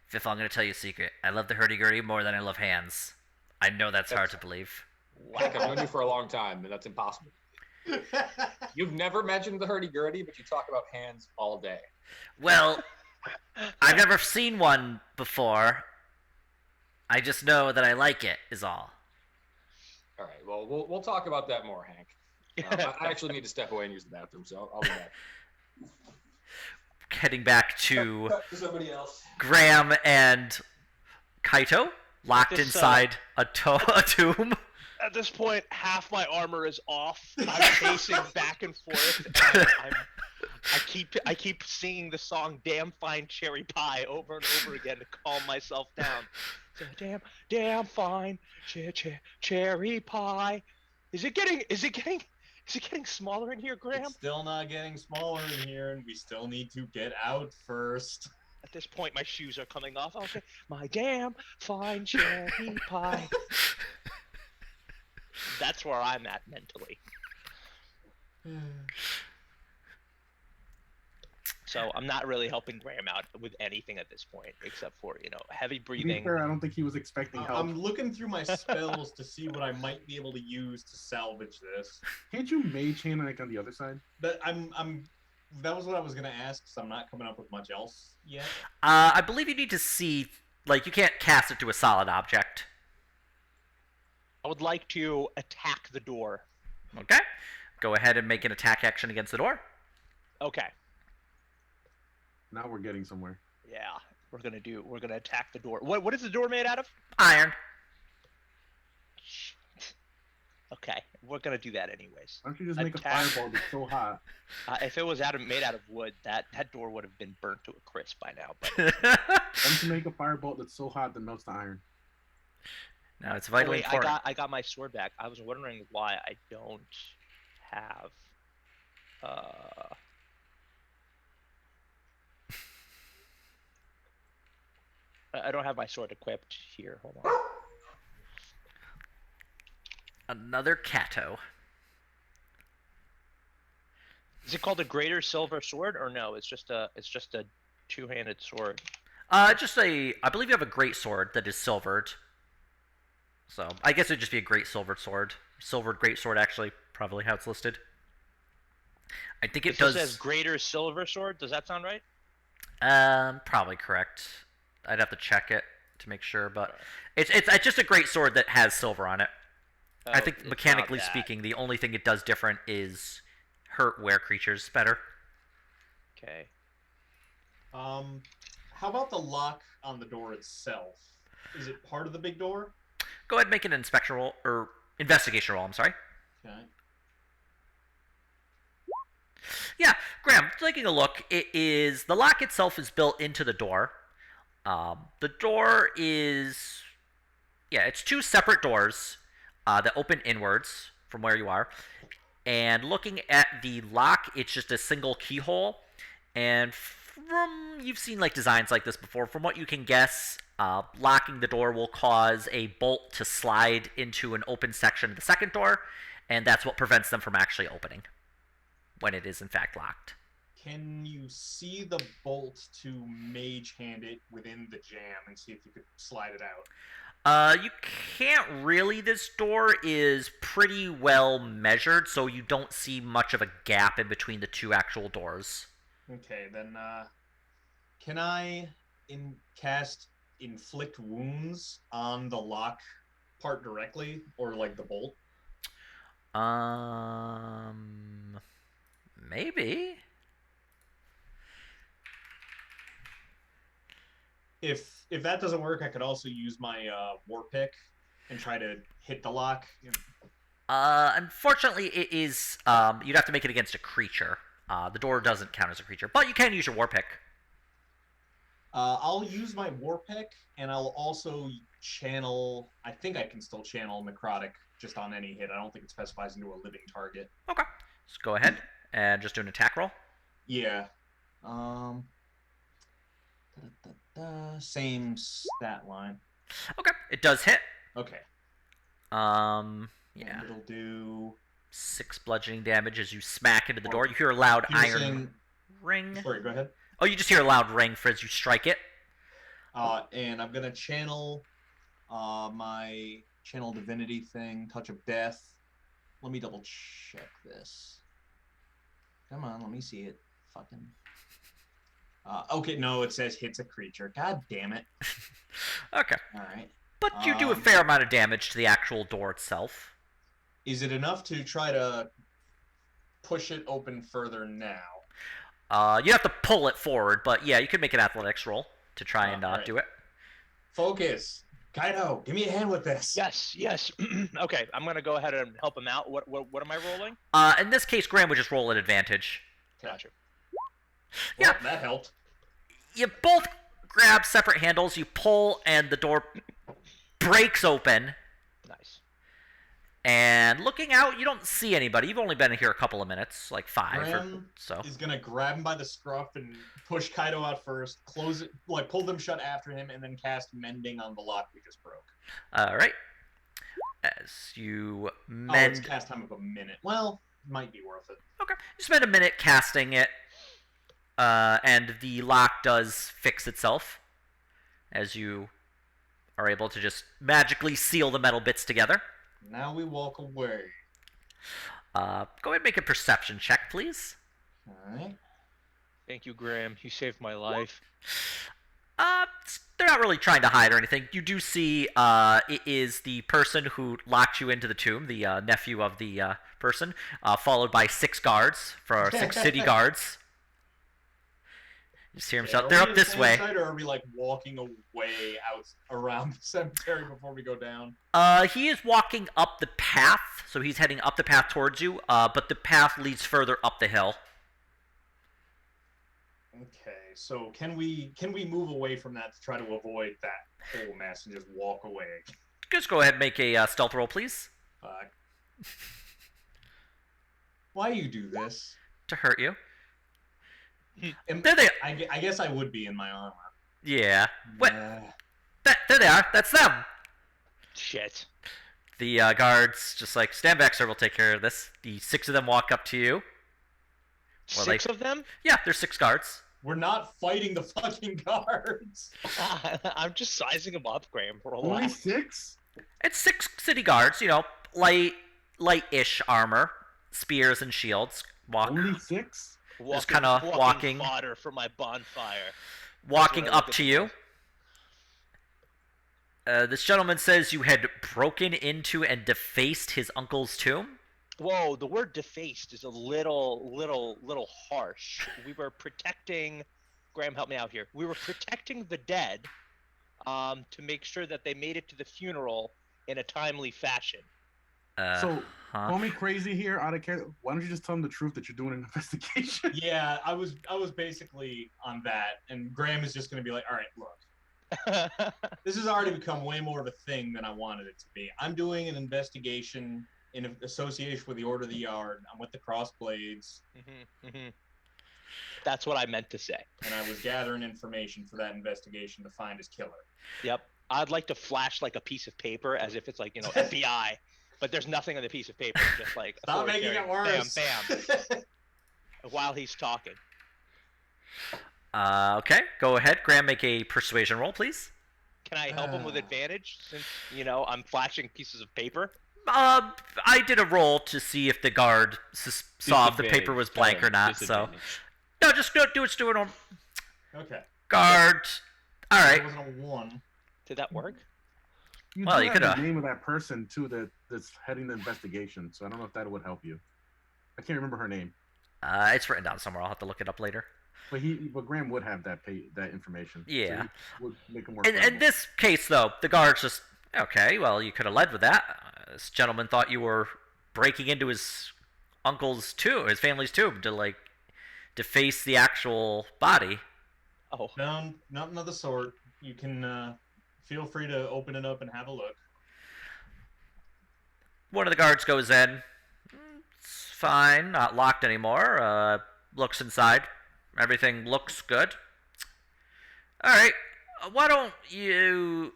[SPEAKER 1] Fifth, I'm going to tell you a secret. I love the hurdy-gurdy more than I love hands. I know that's hard to believe.
[SPEAKER 5] Heck, I've known you for a long time, and that's impossible. You've never mentioned the hurdy-gurdy, but you talk about hands all day.
[SPEAKER 1] Well, I've never seen one before. I just know that I like it, is all.
[SPEAKER 5] All right, well, we'll talk about that more, Hank. I actually need to step away and use the bathroom, so I'll be back.
[SPEAKER 1] Heading back to
[SPEAKER 5] somebody else.
[SPEAKER 1] Graham and Kaito, locked
[SPEAKER 3] This,
[SPEAKER 1] inside a tomb.
[SPEAKER 3] At this point, half my armor is off. I'm pacing back and forth. And I keep singing the song "Damn Fine Cherry Pie" over and over again to calm myself down. So, damn fine cherry pie. Is it getting smaller in here, Graham?
[SPEAKER 4] It's still not getting smaller in here, and we still need to get out first.
[SPEAKER 3] At this point, my shoes are coming off. I'll say, "My damn fine cherry pie." That's where I'm at mentally. So I'm not really helping Graham out with anything at this point, except for, heavy
[SPEAKER 6] To be
[SPEAKER 3] breathing.
[SPEAKER 6] fair, I don't think he was expecting help.
[SPEAKER 4] I'm looking through my spells to see what I might be able to use to salvage this.
[SPEAKER 6] Can't you mage hand like on the other side?
[SPEAKER 4] That that was what I was gonna ask, because I'm not coming up with much else yet.
[SPEAKER 1] I believe you need to see, like, you can't cast it to a solid object.
[SPEAKER 3] I would like to attack the door.
[SPEAKER 1] Okay. Go ahead and make an attack action against the door.
[SPEAKER 3] Okay.
[SPEAKER 6] Now we're getting somewhere.
[SPEAKER 3] Yeah. We're gonna attack the door. What is the door made out of?
[SPEAKER 1] Iron.
[SPEAKER 3] Shit. Okay. We're gonna do that anyways.
[SPEAKER 6] Why don't you just make a
[SPEAKER 3] Attack.
[SPEAKER 6] fireball that's so hot?
[SPEAKER 3] If it was made out of wood, that door would have been burnt to a crisp by now. But
[SPEAKER 6] Why don't you make a fireball that's so hot that melts the iron?
[SPEAKER 1] No, it's vitally
[SPEAKER 3] wait,
[SPEAKER 1] important.
[SPEAKER 3] I got my sword back. I was wondering why I don't have I don't have my sword equipped here. Hold on.
[SPEAKER 1] Another Kato.
[SPEAKER 3] Is it called a greater silver sword or no? It's just a two-handed sword.
[SPEAKER 1] I believe you have a great sword that is silvered. So, I guess it would just be a great silvered sword. Silvered great sword, actually, probably how it's listed. I think it does.
[SPEAKER 3] It says greater silver sword. Does that sound right?
[SPEAKER 1] Probably correct. I'd have to check it to make sure, but it's just a great sword that has silver on it.
[SPEAKER 3] Oh,
[SPEAKER 1] I think
[SPEAKER 3] it's
[SPEAKER 1] mechanically
[SPEAKER 3] not that.
[SPEAKER 1] speaking, the only thing it does different is hurt were creatures better.
[SPEAKER 3] Okay.
[SPEAKER 4] How about the lock on the door itself? Is it part of the big door?
[SPEAKER 1] Go ahead and make an inspection roll, or investigation roll, I'm sorry.
[SPEAKER 4] Okay.
[SPEAKER 1] Yeah, Graham, taking a look, the lock itself is built into the door. The door is, it's two separate doors that open inwards from where you are. And looking at the lock, it's just a single keyhole. And you've seen like designs like this before. From what you can guess, locking the door will cause a bolt to slide into an open section of the second door, and that's what prevents them from actually opening when it is in fact locked.
[SPEAKER 4] Can you see the bolt to mage hand it within the jam and see if you could slide it out?
[SPEAKER 1] You can't really. This door is pretty well measured, so you don't see much of a gap in between the two actual doors.
[SPEAKER 4] Okay, then can I cast inflict wounds on the lock part directly, or like the bolt?
[SPEAKER 1] Maybe.
[SPEAKER 4] if that doesn't work, I could also use my war pick and try to hit the lock.
[SPEAKER 1] Unfortunately, it is. You'd have to make it against a creature. The door doesn't count as a creature, but you can use your war pick.
[SPEAKER 4] I'll use my war pick, and I'll also channel. I think I can still channel necrotic just on any hit. I don't think it specifies into a living target.
[SPEAKER 1] Okay. Just go ahead and just do an attack roll.
[SPEAKER 4] Yeah. Same stat line.
[SPEAKER 1] Okay. It does hit.
[SPEAKER 4] Okay.
[SPEAKER 1] Yeah.
[SPEAKER 4] And it'll do
[SPEAKER 1] 6 bludgeoning damage as you smack into the door. You hear a loud iron
[SPEAKER 4] piercing.
[SPEAKER 1] ring.
[SPEAKER 4] Sorry, go ahead.
[SPEAKER 1] Oh, you just hear a loud ring for as you strike it.
[SPEAKER 4] And I'm gonna channel my channel divinity thing, touch of death. Let me double check this. Come on, let me see it. Fucking. Okay, no, it says hits a creature. God damn it.
[SPEAKER 1] Okay.
[SPEAKER 4] All right.
[SPEAKER 1] But you do a fair amount of damage to the actual door itself.
[SPEAKER 4] Is it enough to try to push it open further now?
[SPEAKER 1] You have to pull it forward, but yeah, you could make an athletics roll to try and
[SPEAKER 4] right.
[SPEAKER 1] do it.
[SPEAKER 4] Focus. Kaido, give me a hand with this.
[SPEAKER 3] Yes. Okay, I'm gonna go ahead and help him out. What am I rolling?
[SPEAKER 1] In this case, Graham would just roll at advantage.
[SPEAKER 3] Gotcha.
[SPEAKER 4] Well, that helped.
[SPEAKER 1] You both grab separate handles, you pull, and the door breaks open.
[SPEAKER 3] Nice.
[SPEAKER 1] And looking out, you don't see anybody. You've only been here a couple of minutes, like 5 or so.
[SPEAKER 4] He's gonna grab him by the scruff and push Kaido out first, close it, like pull them shut after him, and then cast Mending on the lock we just broke.
[SPEAKER 1] All right. As you
[SPEAKER 4] it's cast time of a minute. Well, might be worth it.
[SPEAKER 1] Okay. You spend a minute casting it, and the lock does fix itself as you are able to just magically seal the metal bits together.
[SPEAKER 4] Now we walk away.
[SPEAKER 1] Go ahead and make a perception check, please.
[SPEAKER 4] All right.
[SPEAKER 3] Thank you, Graham. You saved my life.
[SPEAKER 1] They're not really trying to hide or anything. You do see it is the person who locked you into the tomb, the nephew of the person, followed by 6 guards, 6 city guards. You just hear him shout, "They're up this way."
[SPEAKER 4] Or are we like walking away out around the cemetery before we go down?
[SPEAKER 1] He is walking up the path, so he's heading up the path towards you. But the path leads further up the hill.
[SPEAKER 4] Okay, so can we move away from that to try to avoid that whole mess and just walk away?
[SPEAKER 1] Just go ahead and make a stealth roll, please.
[SPEAKER 4] Why you do this?
[SPEAKER 1] To hurt you.
[SPEAKER 4] There they are. I guess I would be in my armor.
[SPEAKER 1] Yeah. What? There they are. That's them.
[SPEAKER 3] Shit.
[SPEAKER 1] The guards just like, stand back, sir. We'll take care of this. The 6 of them walk up to you.
[SPEAKER 3] 6 of them?
[SPEAKER 1] Yeah, there's 6 guards.
[SPEAKER 4] We're not fighting the fucking guards.
[SPEAKER 3] I'm just sizing them up, Graham.
[SPEAKER 6] Only 6?
[SPEAKER 1] It's 6 city guards. You know, light-ish armor, spears and shields.
[SPEAKER 6] Only 6?
[SPEAKER 1] Just kind of walking.
[SPEAKER 3] Fodder for my bonfire.
[SPEAKER 1] Walking up to you. This gentleman says you had broken into and defaced his uncle's tomb.
[SPEAKER 3] Whoa, the word defaced is a little harsh. We were protecting. Graham, help me out here. We were protecting the dead, to make sure that they made it to the funeral in a timely fashion.
[SPEAKER 6] Call me crazy here. Out of care. Why don't you just tell them the truth that you're doing an investigation?
[SPEAKER 4] Yeah, I was basically on that, and Graham is just going to be like, "All right, look, this has already become way more of a thing than I wanted it to be. I'm doing an investigation in association with the Order of the Yard. I'm with the Crossblades."
[SPEAKER 3] That's what I meant to say.
[SPEAKER 4] And I was gathering information for that investigation to find his killer.
[SPEAKER 3] Yep. I'd like to flash like a piece of paper as if it's like, FBI. But there's nothing on the piece of paper, just like
[SPEAKER 4] stop making it worse.
[SPEAKER 3] Bam, bam. While he's talking.
[SPEAKER 1] Okay, go ahead. Graham, make a persuasion roll, please.
[SPEAKER 3] Can I help him with advantage since I'm flashing pieces of paper?
[SPEAKER 1] I did a roll to see if the guard saw if the paper was blank or not. So no, just do it. Do it on.
[SPEAKER 4] Okay.
[SPEAKER 1] Guard. All right.
[SPEAKER 4] It wasn't a 1.
[SPEAKER 3] Did that work?
[SPEAKER 6] You could have the name of that person too that's heading the investigation. So I don't know if that would help you. I can't remember her name.
[SPEAKER 1] It's written down somewhere. I'll have to look it up later.
[SPEAKER 6] But Graham would have that information. So
[SPEAKER 1] Yeah.
[SPEAKER 6] he would make him more.
[SPEAKER 1] In this case, though, the guards just okay. Well, you could have led with that. This gentleman thought you were breaking into his uncle's tomb, his family's tomb, to deface the actual body.
[SPEAKER 3] Oh,
[SPEAKER 4] No, nothing of the sort. You can feel free to open it up and have a look.
[SPEAKER 1] One of the guards goes in. It's fine, not locked anymore. Looks inside. Everything looks good. All right. Why don't you?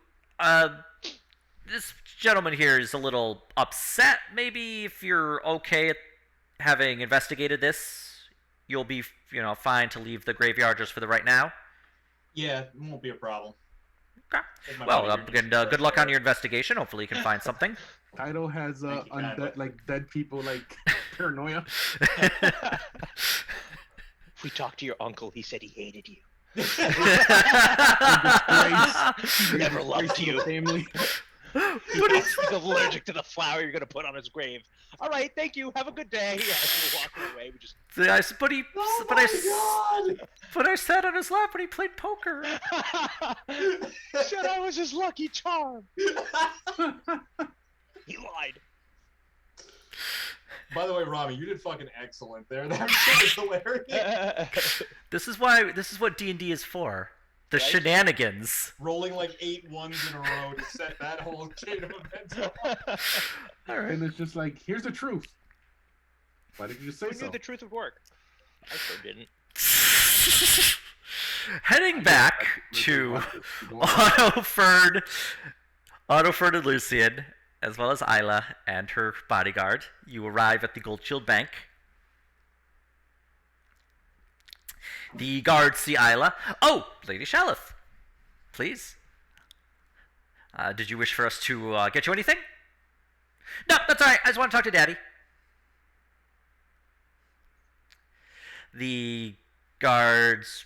[SPEAKER 1] This gentleman here is a little upset. Maybe if you're okay at having investigated this, you'll be, fine to leave the graveyard just for the right now.
[SPEAKER 4] Yeah, it won't be a problem.
[SPEAKER 1] Okay.
[SPEAKER 4] Take my
[SPEAKER 1] Well,
[SPEAKER 4] body here.
[SPEAKER 1] good luck on your investigation. Hopefully, you can find something.
[SPEAKER 6] Kaido has
[SPEAKER 4] Thank you,
[SPEAKER 6] undead,
[SPEAKER 4] Kaido.
[SPEAKER 6] like dead people, like paranoia.
[SPEAKER 3] if we talked to your uncle, he said he hated you. Never loved you.
[SPEAKER 6] Family.
[SPEAKER 3] He's allergic to the flower you're gonna put on his grave. All right, thank you. Have a good day. Yeah, we're walking away. We just.
[SPEAKER 1] But I
[SPEAKER 4] God!
[SPEAKER 1] sat on his lap when he played poker.
[SPEAKER 3] Said I was his lucky charm. He lied.
[SPEAKER 4] By the way, Rami, you did fucking excellent there. That shit is hilarious.
[SPEAKER 1] This is what D&D is for. The
[SPEAKER 3] Right?
[SPEAKER 1] shenanigans.
[SPEAKER 4] Rolling like 8 ones in a row to set that whole chain of events up.
[SPEAKER 1] All right.
[SPEAKER 6] And it's just like, here's the truth. Why did you just say
[SPEAKER 3] Who
[SPEAKER 6] so?
[SPEAKER 3] knew the truth would work? I sure didn't.
[SPEAKER 1] Heading back to Autoford and Lucian, as well as Isla and her bodyguard, you arrive at the Gold Shield Bank. The guards see Isla. Oh, Lady Shalith, please. Did you wish for us to get you anything? No, that's all right. I just want to talk to Daddy. The guards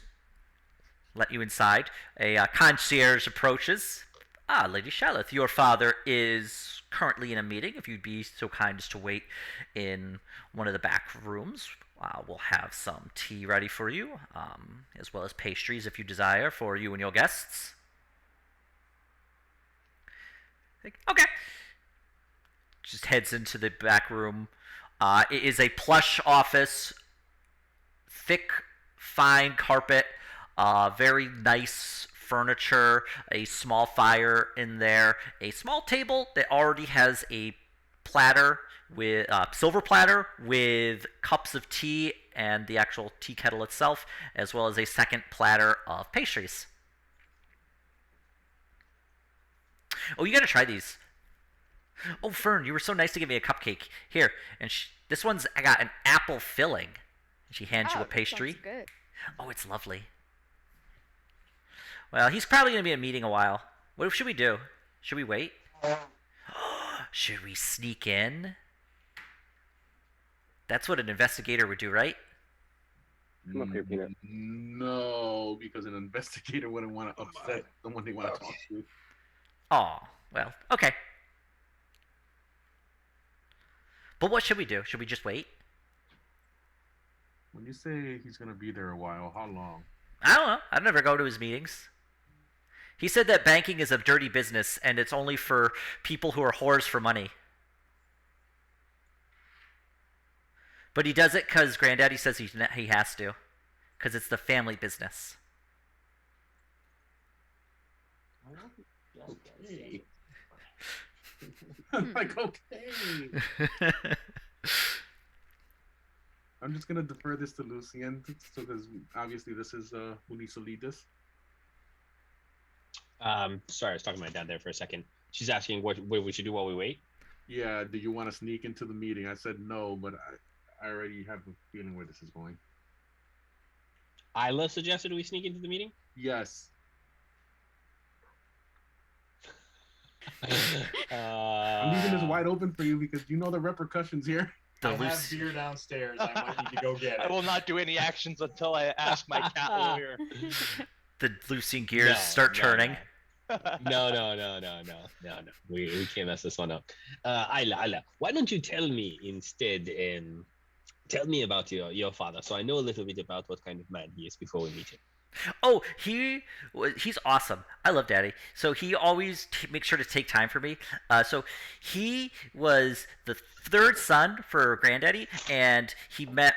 [SPEAKER 1] let you inside. A concierge approaches. Lady Shalith, your father is currently in a meeting. If you'd be so kind as to wait in one of the back rooms, we'll have some tea ready for you, as well as pastries if you desire for you and your guests. Okay. Just heads into the back room. It is a plush office, thick, fine carpet, very nice furniture, a small fire in there, a small table that already has a platter with silver platter with cups of tea and the actual tea kettle itself, as well as a second platter of pastries. Oh, you gotta try these. Oh, Fern, you were so nice to give me a cupcake. Here, and this one's got an apple filling. She hands you a
[SPEAKER 9] that
[SPEAKER 1] pastry.
[SPEAKER 9] sounds good.
[SPEAKER 1] Oh, it's lovely. Well, he's probably going to be in a meeting a while. What should we do? Should we wait? Should we sneak in? That's what an investigator would do, right?
[SPEAKER 7] Come up here, Peanut.
[SPEAKER 6] No, because an investigator wouldn't want to upset someone they want to talk to.
[SPEAKER 1] Oh, well, okay. But what should we do? Should we just wait?
[SPEAKER 6] When you say he's gonna be there a while, how long?
[SPEAKER 1] I don't know. I never go to his meetings. He said that banking is a dirty business and it's only for people who are whores for money. But he does it because Granddaddy says he has to. Because it's the family business.
[SPEAKER 6] Okay. I'm like, okay. I'm just gonna defer this to Lucien, because obviously this is who needs to lead this.
[SPEAKER 2] Sorry, I was talking to my dad there for a second. She's asking what we should do while we wait.
[SPEAKER 6] Yeah, do you want to sneak into the meeting? I said no, but I already have a feeling where this is going.
[SPEAKER 2] Isla suggested we sneak into the meeting.
[SPEAKER 6] Yes. I'm leaving this wide open for you because you know the repercussions here.
[SPEAKER 4] I have beer downstairs. I might need to go get
[SPEAKER 3] I
[SPEAKER 4] it.
[SPEAKER 3] will not do any actions until I ask my cat lawyer.
[SPEAKER 1] The Lucian gears start turning.
[SPEAKER 2] No. We can't mess this one up. Isla, why don't you tell me instead? Tell me about your father, so I know a little bit about what kind of man he is before we meet him.
[SPEAKER 1] Oh, he's awesome. I love Daddy. So he always makes sure to take time for me. So he was the third son for Granddaddy, and he met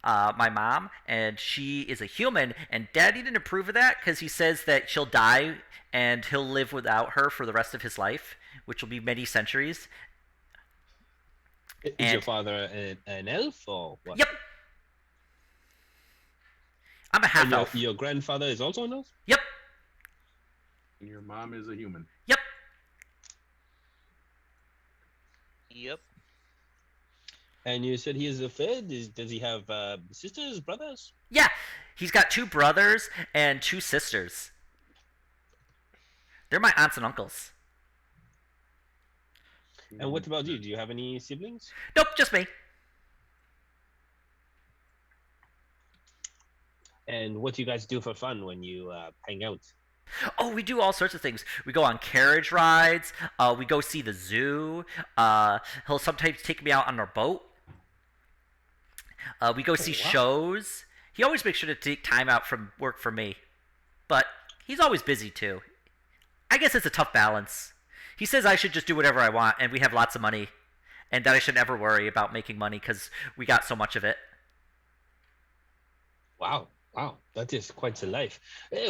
[SPEAKER 1] my mom, and she is a human. And Daddy didn't approve of that because he says that she'll die and he'll live without her for the rest of his life, which will be many centuries.
[SPEAKER 2] Is your father an elf or what?
[SPEAKER 1] Yep. I'm a half
[SPEAKER 2] And
[SPEAKER 1] elf.
[SPEAKER 2] your grandfather is also an elf?
[SPEAKER 1] Yep.
[SPEAKER 6] And your mom is a human.
[SPEAKER 1] Yep.
[SPEAKER 3] Yep.
[SPEAKER 2] And you said he is a Fed. Does he have sisters, brothers?
[SPEAKER 1] Yeah. He's got 2 brothers and 2 sisters. They're my aunts and uncles.
[SPEAKER 2] And what about you? Do you have any siblings?
[SPEAKER 1] Nope, just me.
[SPEAKER 2] And what do you guys do for fun when you hang out?
[SPEAKER 1] Oh, we do all sorts of things. We go on carriage rides. We go see the zoo. He'll sometimes take me out on our boat. We go see shows. He always makes sure to take time out from work for me. But he's always busy too. I guess it's a tough balance. He says I should just do whatever I want, and we have lots of money, and that I should never worry about making money because we got so much of it.
[SPEAKER 2] Wow, that is quite a life.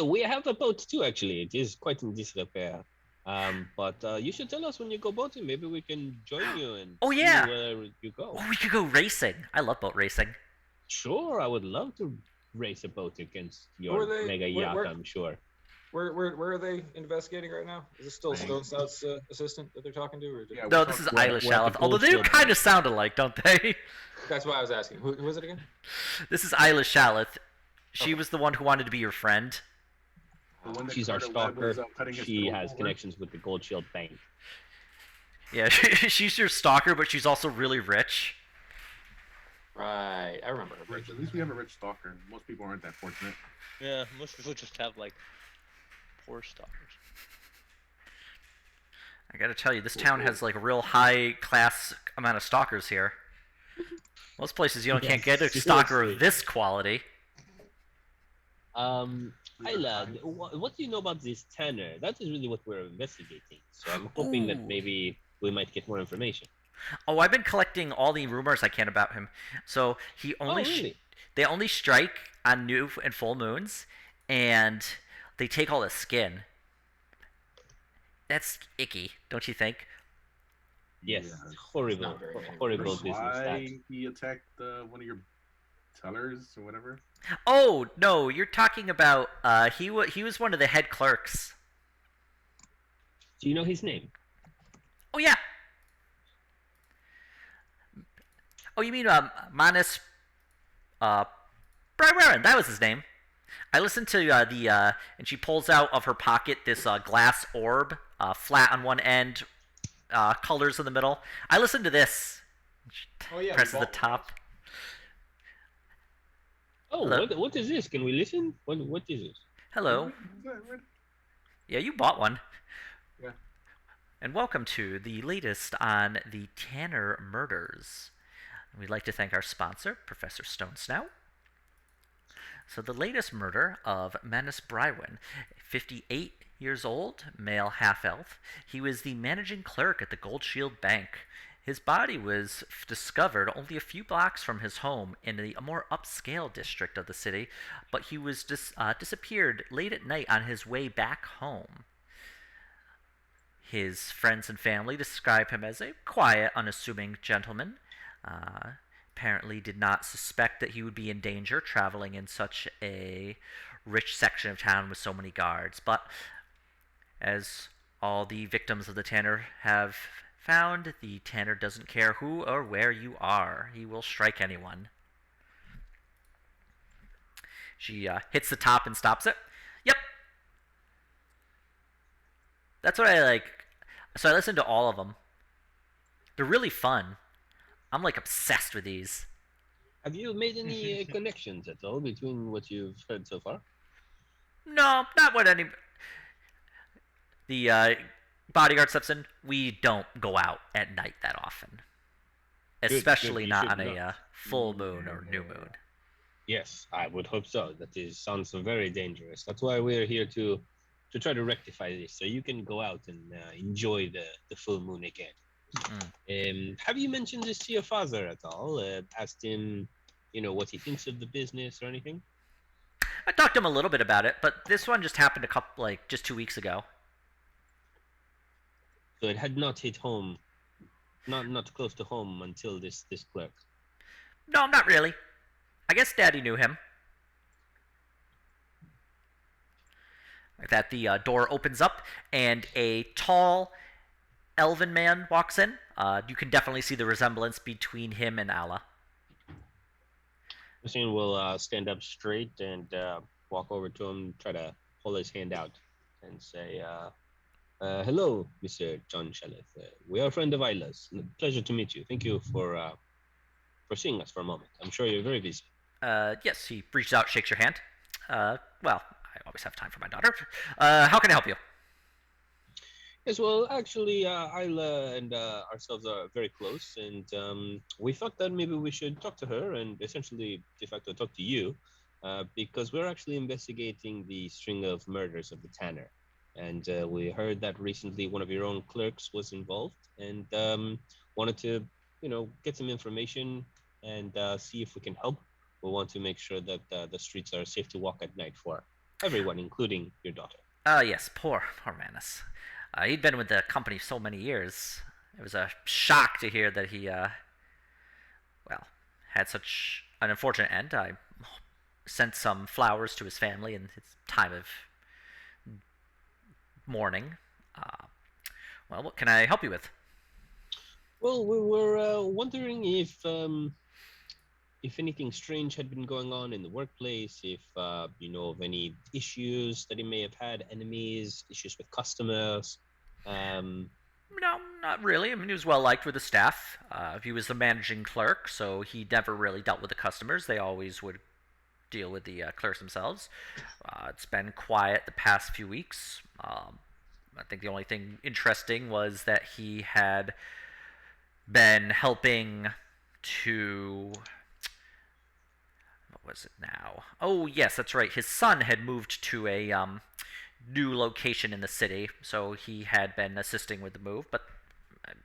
[SPEAKER 2] We have a boat too, actually. It is quite in disrepair. But you should tell us when you go boating. Maybe we can join you and see where you go.
[SPEAKER 1] Oh, we could go racing. I love boat racing.
[SPEAKER 2] Sure, I would love to race a boat against your mega yacht, I'm sure.
[SPEAKER 5] Where are they investigating right now? Is this still Stone Stout's assistant that they're talking to? Or
[SPEAKER 1] no, this is Eilish Shaleth. Although they do kind of sound alike, don't they?
[SPEAKER 5] That's why I was asking. Who is it again?
[SPEAKER 1] This is Eilish Shaleth. She was the one who wanted to be your friend.
[SPEAKER 2] She's our stalker. She has connections with the Gold Shield Bank.
[SPEAKER 1] Yeah, she's your stalker, but she's also really rich.
[SPEAKER 5] Right, I remember.
[SPEAKER 6] Rich. At least we have a rich stalker. Most people aren't that fortunate.
[SPEAKER 3] Yeah, most people just have like poor stalkers.
[SPEAKER 1] I gotta tell you, this town has like a real high class amount of stalkers here. Most places you can't get a stalker of this quality.
[SPEAKER 2] Ayla, what do you know about this Tanner? That is really what we're investigating. So I'm hoping that maybe we might get more information.
[SPEAKER 1] Oh, I've been collecting all the rumors I can about him. So he only they only strike on new and full moons, and they take all the skin. That's icky, don't you think?
[SPEAKER 2] Yes, horrible business.
[SPEAKER 6] Why he attacked one of your tellers or whatever?
[SPEAKER 1] Oh no, you're talking about he was one of the head clerks.
[SPEAKER 2] Do you know his name?
[SPEAKER 1] Oh yeah. Oh, you mean Manus Brywaren, that was his name. I listened to and she pulls out of her pocket this glass orb, flat on one end, colors in the middle. I listened to this. She presses the top.
[SPEAKER 2] Oh, what is this? Can we listen? What is it?
[SPEAKER 1] Hello. Yeah, you bought one.
[SPEAKER 6] Yeah.
[SPEAKER 1] And welcome to the latest on the Tanner murders. We'd like to thank our sponsor, Professor Stone Snout. So the latest murder of Manus Brywin, 58 years old, male half-elf. He was the managing clerk at the Gold Shield Bank. His body was discovered only a few blocks from his home in a more upscale district of the city, but he was disappeared late at night on his way back home. His friends and family describe him as a quiet, unassuming gentleman. Apparently did not suspect that he would be in danger traveling in such a rich section of town with so many guards. But as all the victims of the Tanner have found, the Tanner doesn't care who or where you are. He will strike anyone. She hits the top and stops it. Yep. That's what I like. So I listened to all of them. They're really fun. I'm like obsessed with these.
[SPEAKER 2] Have you made any connections at all between what you've heard so far?
[SPEAKER 1] No, not what any. The bodyguard steps in. We don't go out at night that often. especially
[SPEAKER 2] You
[SPEAKER 1] not
[SPEAKER 2] should
[SPEAKER 1] on a full moon or new moon.
[SPEAKER 2] Yes, I would hope so. Sounds very dangerous. That's why we're here to try to rectify this, so you can go out and enjoy the full moon again. Have you mentioned this to your father at all? Asked him, what he thinks of the business or anything?
[SPEAKER 1] I talked to him a little bit about it, but this one just happened just 2 weeks ago.
[SPEAKER 2] So it had not hit home, not close to home until this clerk.
[SPEAKER 1] No, not really. I guess Daddy knew him. Like that, the door opens up, and a tall elven man walks in. You can definitely see the resemblance between him and Allah.
[SPEAKER 2] Hussein will stand up straight and walk over to him, try to pull his hand out, and say, "Hello, Mr. John Sheleth. We are a friend of Isla's. Pleasure to meet you. Thank you for seeing us for a moment. I'm sure you're very busy."
[SPEAKER 1] Yes, he reaches out, shakes your hand. Well, I always have time for my daughter. How can I help you?
[SPEAKER 2] Yes, well, actually, Isla and ourselves are very close, and we thought that maybe we should talk to her and essentially, de facto, talk to you, because we're actually investigating the string of murders of the Tanner. And we heard that recently one of your own clerks was involved, and wanted to, get some information and see if we can help. We want to make sure that the streets are safe to walk at night for everyone, including your daughter.
[SPEAKER 1] Yes, poor Manus. He'd been with the company so many years. It was a shock to hear that he, had such an unfortunate end. I sent some flowers to his family in his time of mourning. What can I help you with?
[SPEAKER 2] Well, we were wondering if anything strange had been going on in the workplace, if you know of any issues that he may have had, enemies, issues with customers.
[SPEAKER 1] No, not really. I mean, he was well liked with the staff. He was the managing clerk, so he never really dealt with the customers. They always would deal with the clerks themselves. It's been quiet the past few weeks. I think the only thing interesting was that he had been helping to... What was it now? Oh, yes, that's right. His son had moved to a new location in the city, so he had been assisting with the move, but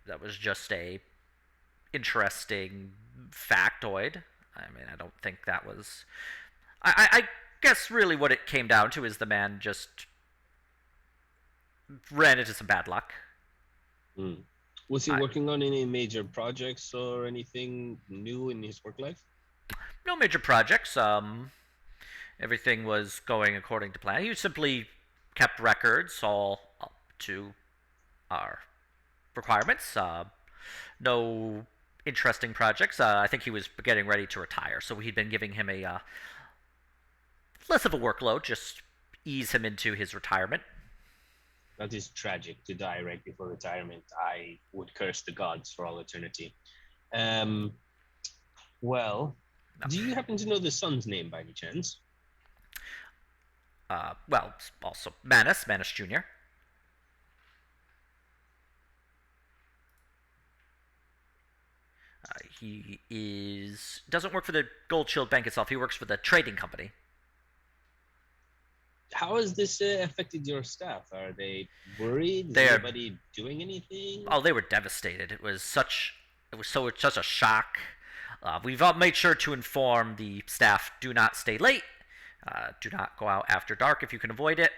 [SPEAKER 1] that was just a interesting factoid. I mean, I don't think that was... I guess really what it came down to is the man just ran into some bad luck.
[SPEAKER 2] Was he working on any major projects or anything new in his work life?
[SPEAKER 1] No major projects. Everything was going according to plan. He simply kept records all up to our requirements. No interesting projects. I think he was getting ready to retire, so he'd been giving him a less of a workload, just ease him into his retirement.
[SPEAKER 2] That is tragic, to die right before retirement. I would curse the gods for all eternity. Well,
[SPEAKER 1] No.
[SPEAKER 2] Do you happen to know the son's name by any chance?
[SPEAKER 1] Also Manus Jr. He doesn't work for the Gold Shield Bank itself. He works for the trading company.
[SPEAKER 2] How has this affected your staff? Are they worried? Is anybody doing anything?
[SPEAKER 1] Oh, they were devastated. It was such a shock. We've all made sure to inform the staff: do not stay late. Do not go out after dark if you can avoid it.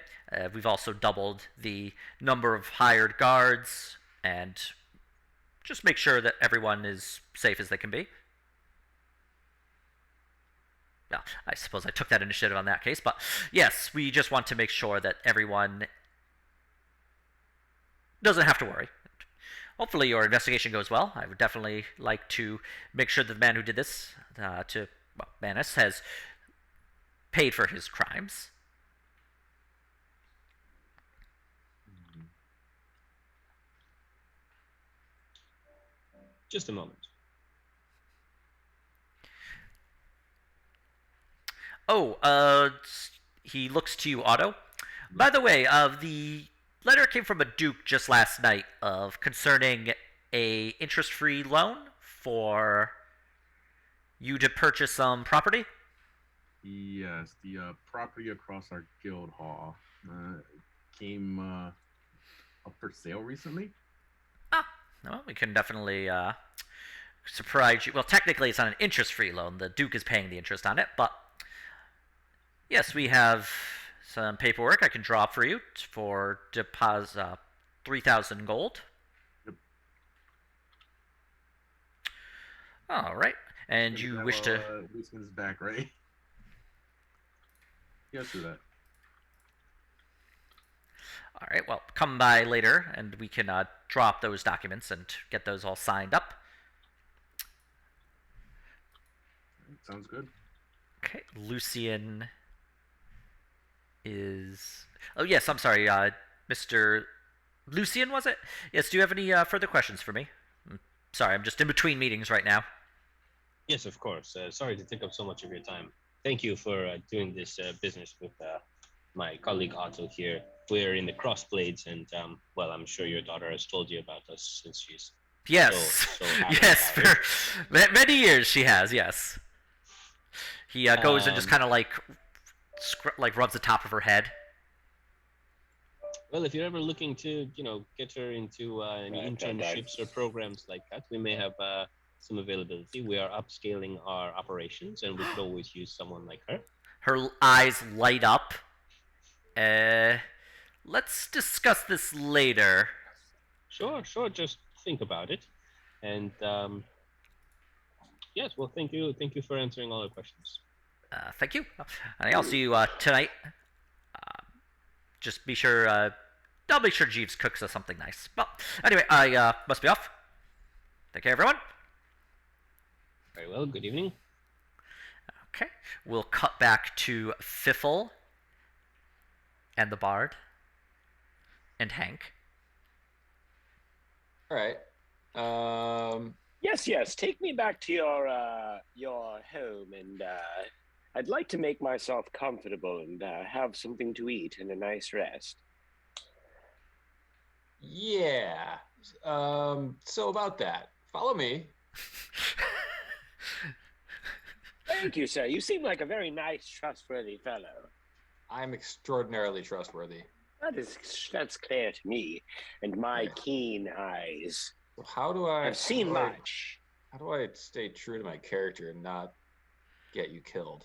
[SPEAKER 1] We've also doubled the number of hired guards and just make sure that everyone is safe as they can be. Well, I suppose I took that initiative on that case, but yes, we just want to make sure that everyone doesn't have to worry. Hopefully your investigation goes well. I would definitely like to make sure that the man who did this Manus has paid for his crimes.
[SPEAKER 2] Just a moment.
[SPEAKER 1] He looks to you, Otto. By the way, the letter came from a duke just last night concerning a interest-free loan for you to purchase some property?
[SPEAKER 6] Yes, the property across our guild hall came up for sale recently.
[SPEAKER 1] Ah, well, we can definitely surprise you. Well, technically, it's not an interest-free loan. The Duke is paying the interest on it, but yes, we have some paperwork I can draw up for you for deposit 3,000 gold.
[SPEAKER 6] Yep.
[SPEAKER 1] All right, and
[SPEAKER 6] Gonna
[SPEAKER 1] you
[SPEAKER 6] grab
[SPEAKER 1] wish to.
[SPEAKER 6] Lucian's back, right? Yes, do that.
[SPEAKER 1] All right, well, come by later, and we can drop those documents and get those all signed up.
[SPEAKER 6] Sounds good.
[SPEAKER 1] Okay, Lucian is. Oh yes, I'm sorry, Mr. Lucian, was it? Yes. Do you have any further questions for me? Sorry, I'm just in between meetings right now.
[SPEAKER 2] Yes, of course. Sorry to take up so much of your time. Thank you for doing this business with my colleague Otto here. We're in the Crossblades, and well, I'm sure your daughter has told you about us since she's
[SPEAKER 1] Yes,
[SPEAKER 2] so happy
[SPEAKER 1] yes,
[SPEAKER 2] about
[SPEAKER 1] for many years she has. Yes. He goes and just kind of like rubs the top of her head.
[SPEAKER 2] Well, if you're ever looking to, get her into any internships or programs like that, we may have some availability. We are upscaling our operations, and we could always use someone like her.
[SPEAKER 1] Her eyes light up. Let's discuss this later.
[SPEAKER 2] Sure. Just think about it, and yes. Well, thank you for answering all our questions.
[SPEAKER 1] Thank you. And I'll see you tonight. Just be sure. I'll make sure Jeeves cooks us something nice. Well, anyway, I must be off. Take care, everyone.
[SPEAKER 2] Very well. Good evening.
[SPEAKER 1] Okay, we'll cut back to Fiffle and the Bard and Hank.
[SPEAKER 5] All right.
[SPEAKER 7] Yes. Take me back to your home, and I'd like to make myself comfortable and have something to eat and a nice rest.
[SPEAKER 5] Yeah. So about that, follow me.
[SPEAKER 7] Thank you, sir. You seem like a very nice, trustworthy fellow.
[SPEAKER 5] I'm extraordinarily trustworthy.
[SPEAKER 7] That's clear to me, and my keen eyes.
[SPEAKER 5] So how do I?
[SPEAKER 7] I've seen much.
[SPEAKER 5] How do I stay true to my character and not get you killed?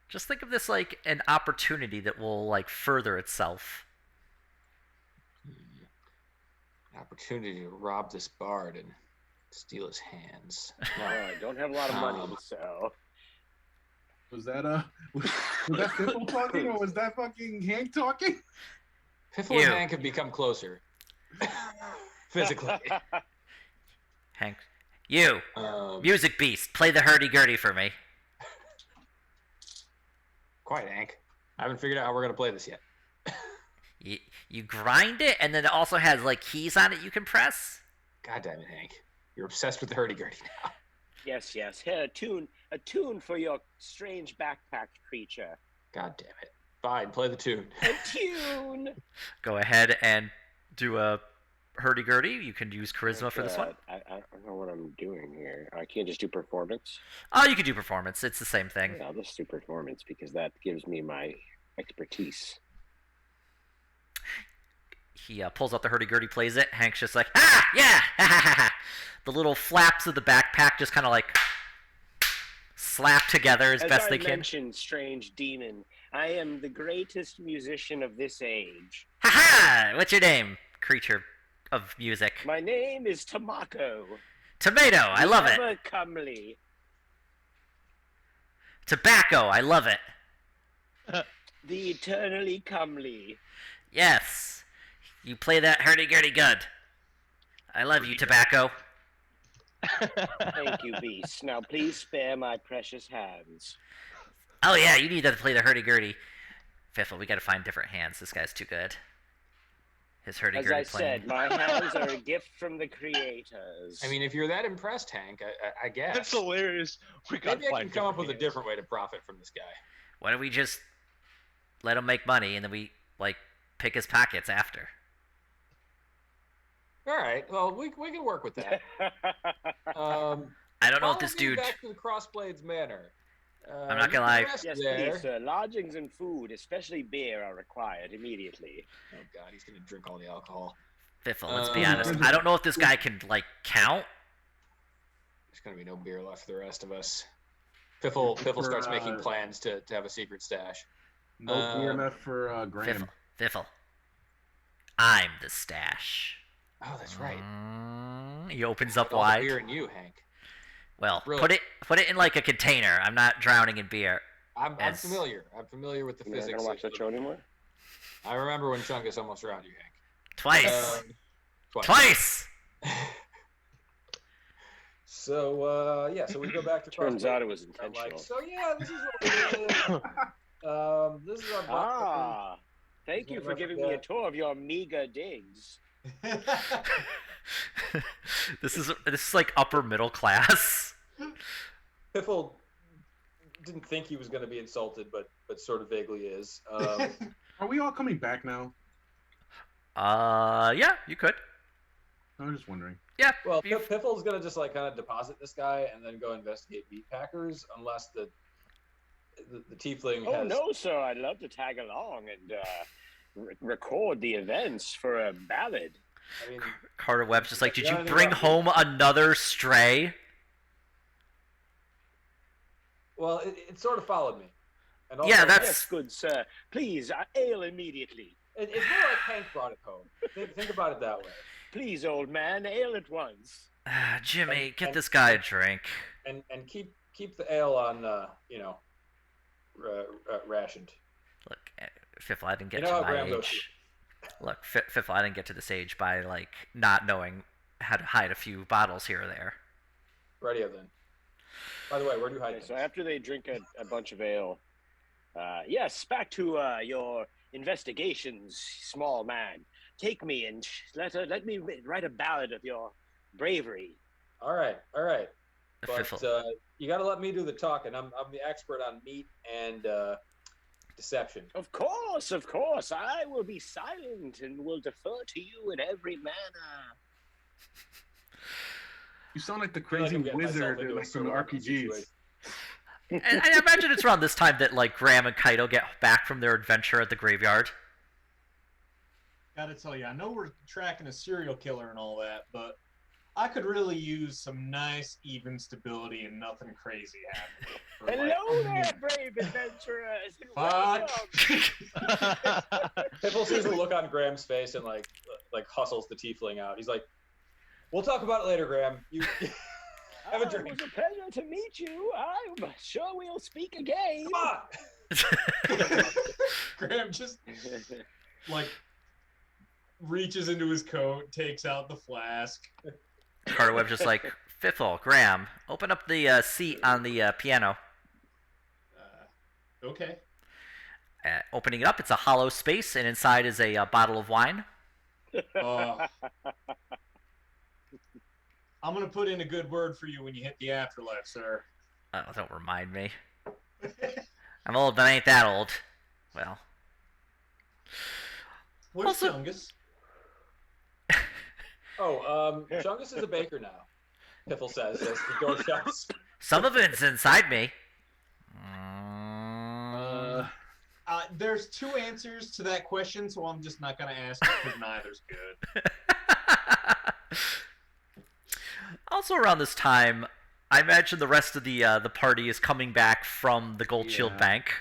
[SPEAKER 1] Just think of this like an opportunity that will like further itself.
[SPEAKER 5] Opportunity to rob this bard and steal his hands.
[SPEAKER 7] No, I don't have a lot of money, so.
[SPEAKER 6] Was that was that Fiffle talking, or was that fucking Hank talking?
[SPEAKER 5] Piffle and Hank have become closer. Physically.
[SPEAKER 1] Hank. You! Music Beast, play the hurdy-gurdy for me.
[SPEAKER 5] Quiet, Hank. I haven't figured out how we're going to play this yet.
[SPEAKER 1] You grind it, and then it also has, like, keys on it you can press?
[SPEAKER 5] God damn it, Hank. You're obsessed with the hurdy-gurdy now.
[SPEAKER 7] Yes. Here, a tune for your strange backpack creature.
[SPEAKER 5] God damn it. Fine, play the tune.
[SPEAKER 7] A tune!
[SPEAKER 1] Go ahead and do a hurdy-gurdy. You can use charisma for this one.
[SPEAKER 7] I don't know what I'm doing here. I can't just do performance?
[SPEAKER 1] Oh, you can do performance. It's the same thing.
[SPEAKER 7] Yeah, I'll just do performance because that gives me my expertise.
[SPEAKER 1] He pulls out the hurdy-gurdy, plays it. Hank's just like, ah, yeah! The little flaps of the backpack just kind of like slap together as best they can.
[SPEAKER 7] As I mentioned, strange demon, I am the greatest musician of this age.
[SPEAKER 1] Ha-ha! What's your name, creature of music?
[SPEAKER 7] My name is Tomako.
[SPEAKER 1] Tomato, I love it.
[SPEAKER 7] Ever comely.
[SPEAKER 1] Tobacco, I love it.
[SPEAKER 7] The eternally comely.
[SPEAKER 1] Yes. You play that hurdy-gurdy good. I love you, Tobacco.
[SPEAKER 7] Thank you, Beast. Now please spare my precious hands.
[SPEAKER 1] Oh yeah, you need to play the hurdy-gurdy. Fiffle, we gotta find different hands. This guy's too good. His hurdy-gurdy
[SPEAKER 7] As I said, my hands are a gift from the creators.
[SPEAKER 5] I mean, if you're that impressed, Hank, I guess.
[SPEAKER 3] That's hilarious.
[SPEAKER 5] Maybe I can come up with a different way to profit from this guy.
[SPEAKER 1] Why don't we just let him make money and then we, like, pick his pockets after?
[SPEAKER 5] All right. Well, we can work with that.
[SPEAKER 1] I don't know if
[SPEAKER 5] Follow
[SPEAKER 1] this
[SPEAKER 5] me
[SPEAKER 1] dude.
[SPEAKER 5] back to the Crossblades Manor.
[SPEAKER 1] I'm not
[SPEAKER 5] You
[SPEAKER 1] gonna
[SPEAKER 5] can
[SPEAKER 1] lie.
[SPEAKER 5] rest
[SPEAKER 7] Yes,
[SPEAKER 5] there.
[SPEAKER 7] please, sir. Lodgings and food, especially beer, are required immediately.
[SPEAKER 5] Oh God, he's gonna drink all the alcohol.
[SPEAKER 1] Fiffle, let's be
[SPEAKER 5] Uh,
[SPEAKER 1] honest. I don't know if this guy can like count.
[SPEAKER 5] There's gonna be no beer left for the rest of us. Piffle starts making plans to have a secret stash.
[SPEAKER 6] No beer left for Graham.
[SPEAKER 1] Fiffle. I'm the stash.
[SPEAKER 5] Oh, that's right.
[SPEAKER 1] He opens up
[SPEAKER 5] All the
[SPEAKER 1] wide.
[SPEAKER 5] beer in you, Hank.
[SPEAKER 1] Well,
[SPEAKER 5] Really?
[SPEAKER 1] put it in like a container. I'm not drowning in beer.
[SPEAKER 5] I'm
[SPEAKER 1] As-
[SPEAKER 5] familiar. I'm familiar with the
[SPEAKER 7] You're not
[SPEAKER 5] physics.
[SPEAKER 7] gonna watch that show anymore?
[SPEAKER 5] I remember when Chungus almost drowned you, Hank.
[SPEAKER 1] Twice.
[SPEAKER 5] Twice.
[SPEAKER 1] Twice.
[SPEAKER 5] So so we go back to
[SPEAKER 7] Turns
[SPEAKER 5] Crossblades.
[SPEAKER 7] out it was
[SPEAKER 5] I'm
[SPEAKER 7] intentional.
[SPEAKER 5] like, so yeah, this is what we did. This is our
[SPEAKER 7] Ah, thank you for giving me a tour of your meager digs.
[SPEAKER 1] This is like upper middle class.
[SPEAKER 5] Piffle didn't think he was going to be insulted, but sort of vaguely is.
[SPEAKER 6] Are we all coming back now?
[SPEAKER 1] Yeah, you could.
[SPEAKER 6] I was just wondering.
[SPEAKER 1] Yeah.
[SPEAKER 5] Well,
[SPEAKER 1] you-
[SPEAKER 5] Piffle's going to just like kind of deposit this guy and then go investigate meat packers, unless the tiefling
[SPEAKER 7] Oh
[SPEAKER 5] has.
[SPEAKER 7] no, sir! I'd love to tag along and record the events for a ballad.
[SPEAKER 5] I mean,
[SPEAKER 1] Carter Webb's just like, did
[SPEAKER 5] Yeah,
[SPEAKER 1] you
[SPEAKER 5] I think
[SPEAKER 1] bring
[SPEAKER 5] about-
[SPEAKER 1] home another stray?
[SPEAKER 5] well, it sort of followed me. And also,
[SPEAKER 1] Yeah, that's-
[SPEAKER 7] Yes, good sir. Please, ale immediately.
[SPEAKER 5] It's more like Hank brought it home. Think about it that way.
[SPEAKER 7] Please, old man, ale at once.
[SPEAKER 1] Jimmy, get
[SPEAKER 5] and-
[SPEAKER 1] this guy a drink.
[SPEAKER 5] And keep the ale on rationed.
[SPEAKER 1] Look, Fiffle, I didn't get
[SPEAKER 5] You know
[SPEAKER 1] to
[SPEAKER 5] how Graham
[SPEAKER 1] my
[SPEAKER 5] goes
[SPEAKER 1] age. Look, Fiffle, I didn't get to this age by like not knowing how to hide a few bottles here or there.
[SPEAKER 5] Radio then. By the way, where do you hide
[SPEAKER 7] Okay, so
[SPEAKER 5] things?
[SPEAKER 7] after they drink a bunch of ale, yes, back to your investigations, small man. Take me and let me write a ballad of your bravery.
[SPEAKER 5] All right. But
[SPEAKER 1] Fiffle,
[SPEAKER 5] you got to let me do the talking. I'm the expert on meat and deception.
[SPEAKER 7] Of course, I will be silent and will defer to you in every manner.
[SPEAKER 6] You sound like the
[SPEAKER 5] I feel like
[SPEAKER 6] crazy
[SPEAKER 5] I'm getting myself
[SPEAKER 6] wizard
[SPEAKER 5] into a
[SPEAKER 6] like from the
[SPEAKER 5] survival
[SPEAKER 6] RPGs.
[SPEAKER 5] situation.
[SPEAKER 1] and I imagine it's around this time that like Graham and Kaito get back from their adventure at the graveyard.
[SPEAKER 4] Gotta tell you, I know we're tracking a serial killer and all that, but I could really use some nice even stability and nothing crazy happening. for, like,
[SPEAKER 7] Hello there, brave adventurers. and
[SPEAKER 4] Fuck.
[SPEAKER 7] welcome.
[SPEAKER 5] Piffle sees the look on Graham's face and like hustles the tiefling out. He's like, "We'll talk about it later, Graham. You have a drink.
[SPEAKER 7] It was a pleasure to meet you. I'm sure we'll speak again.
[SPEAKER 5] Come on."
[SPEAKER 4] Graham just like reaches into his coat, takes out the flask.
[SPEAKER 1] Carter Webb's just like, Fiffle, Graham, open up the seat on the piano.
[SPEAKER 4] Okay.
[SPEAKER 1] Opening it up, it's a hollow space, and inside is a bottle of wine.
[SPEAKER 4] I'm gonna put in a good word for you when you hit the afterlife, sir.
[SPEAKER 1] Oh, don't remind me. I'm old, but I ain't that old. Well,
[SPEAKER 4] Where's
[SPEAKER 1] Also-
[SPEAKER 4] Chungus?
[SPEAKER 5] Chungus is a baker now. Piffle says as the door shuts.
[SPEAKER 1] some of it's inside me.
[SPEAKER 4] There's two answers to that question, so I'm just not gonna ask it because neither's good.
[SPEAKER 1] Also, around this time, I imagine the rest of the party is coming back from the Gold Shield
[SPEAKER 6] Yeah.
[SPEAKER 1] Bank.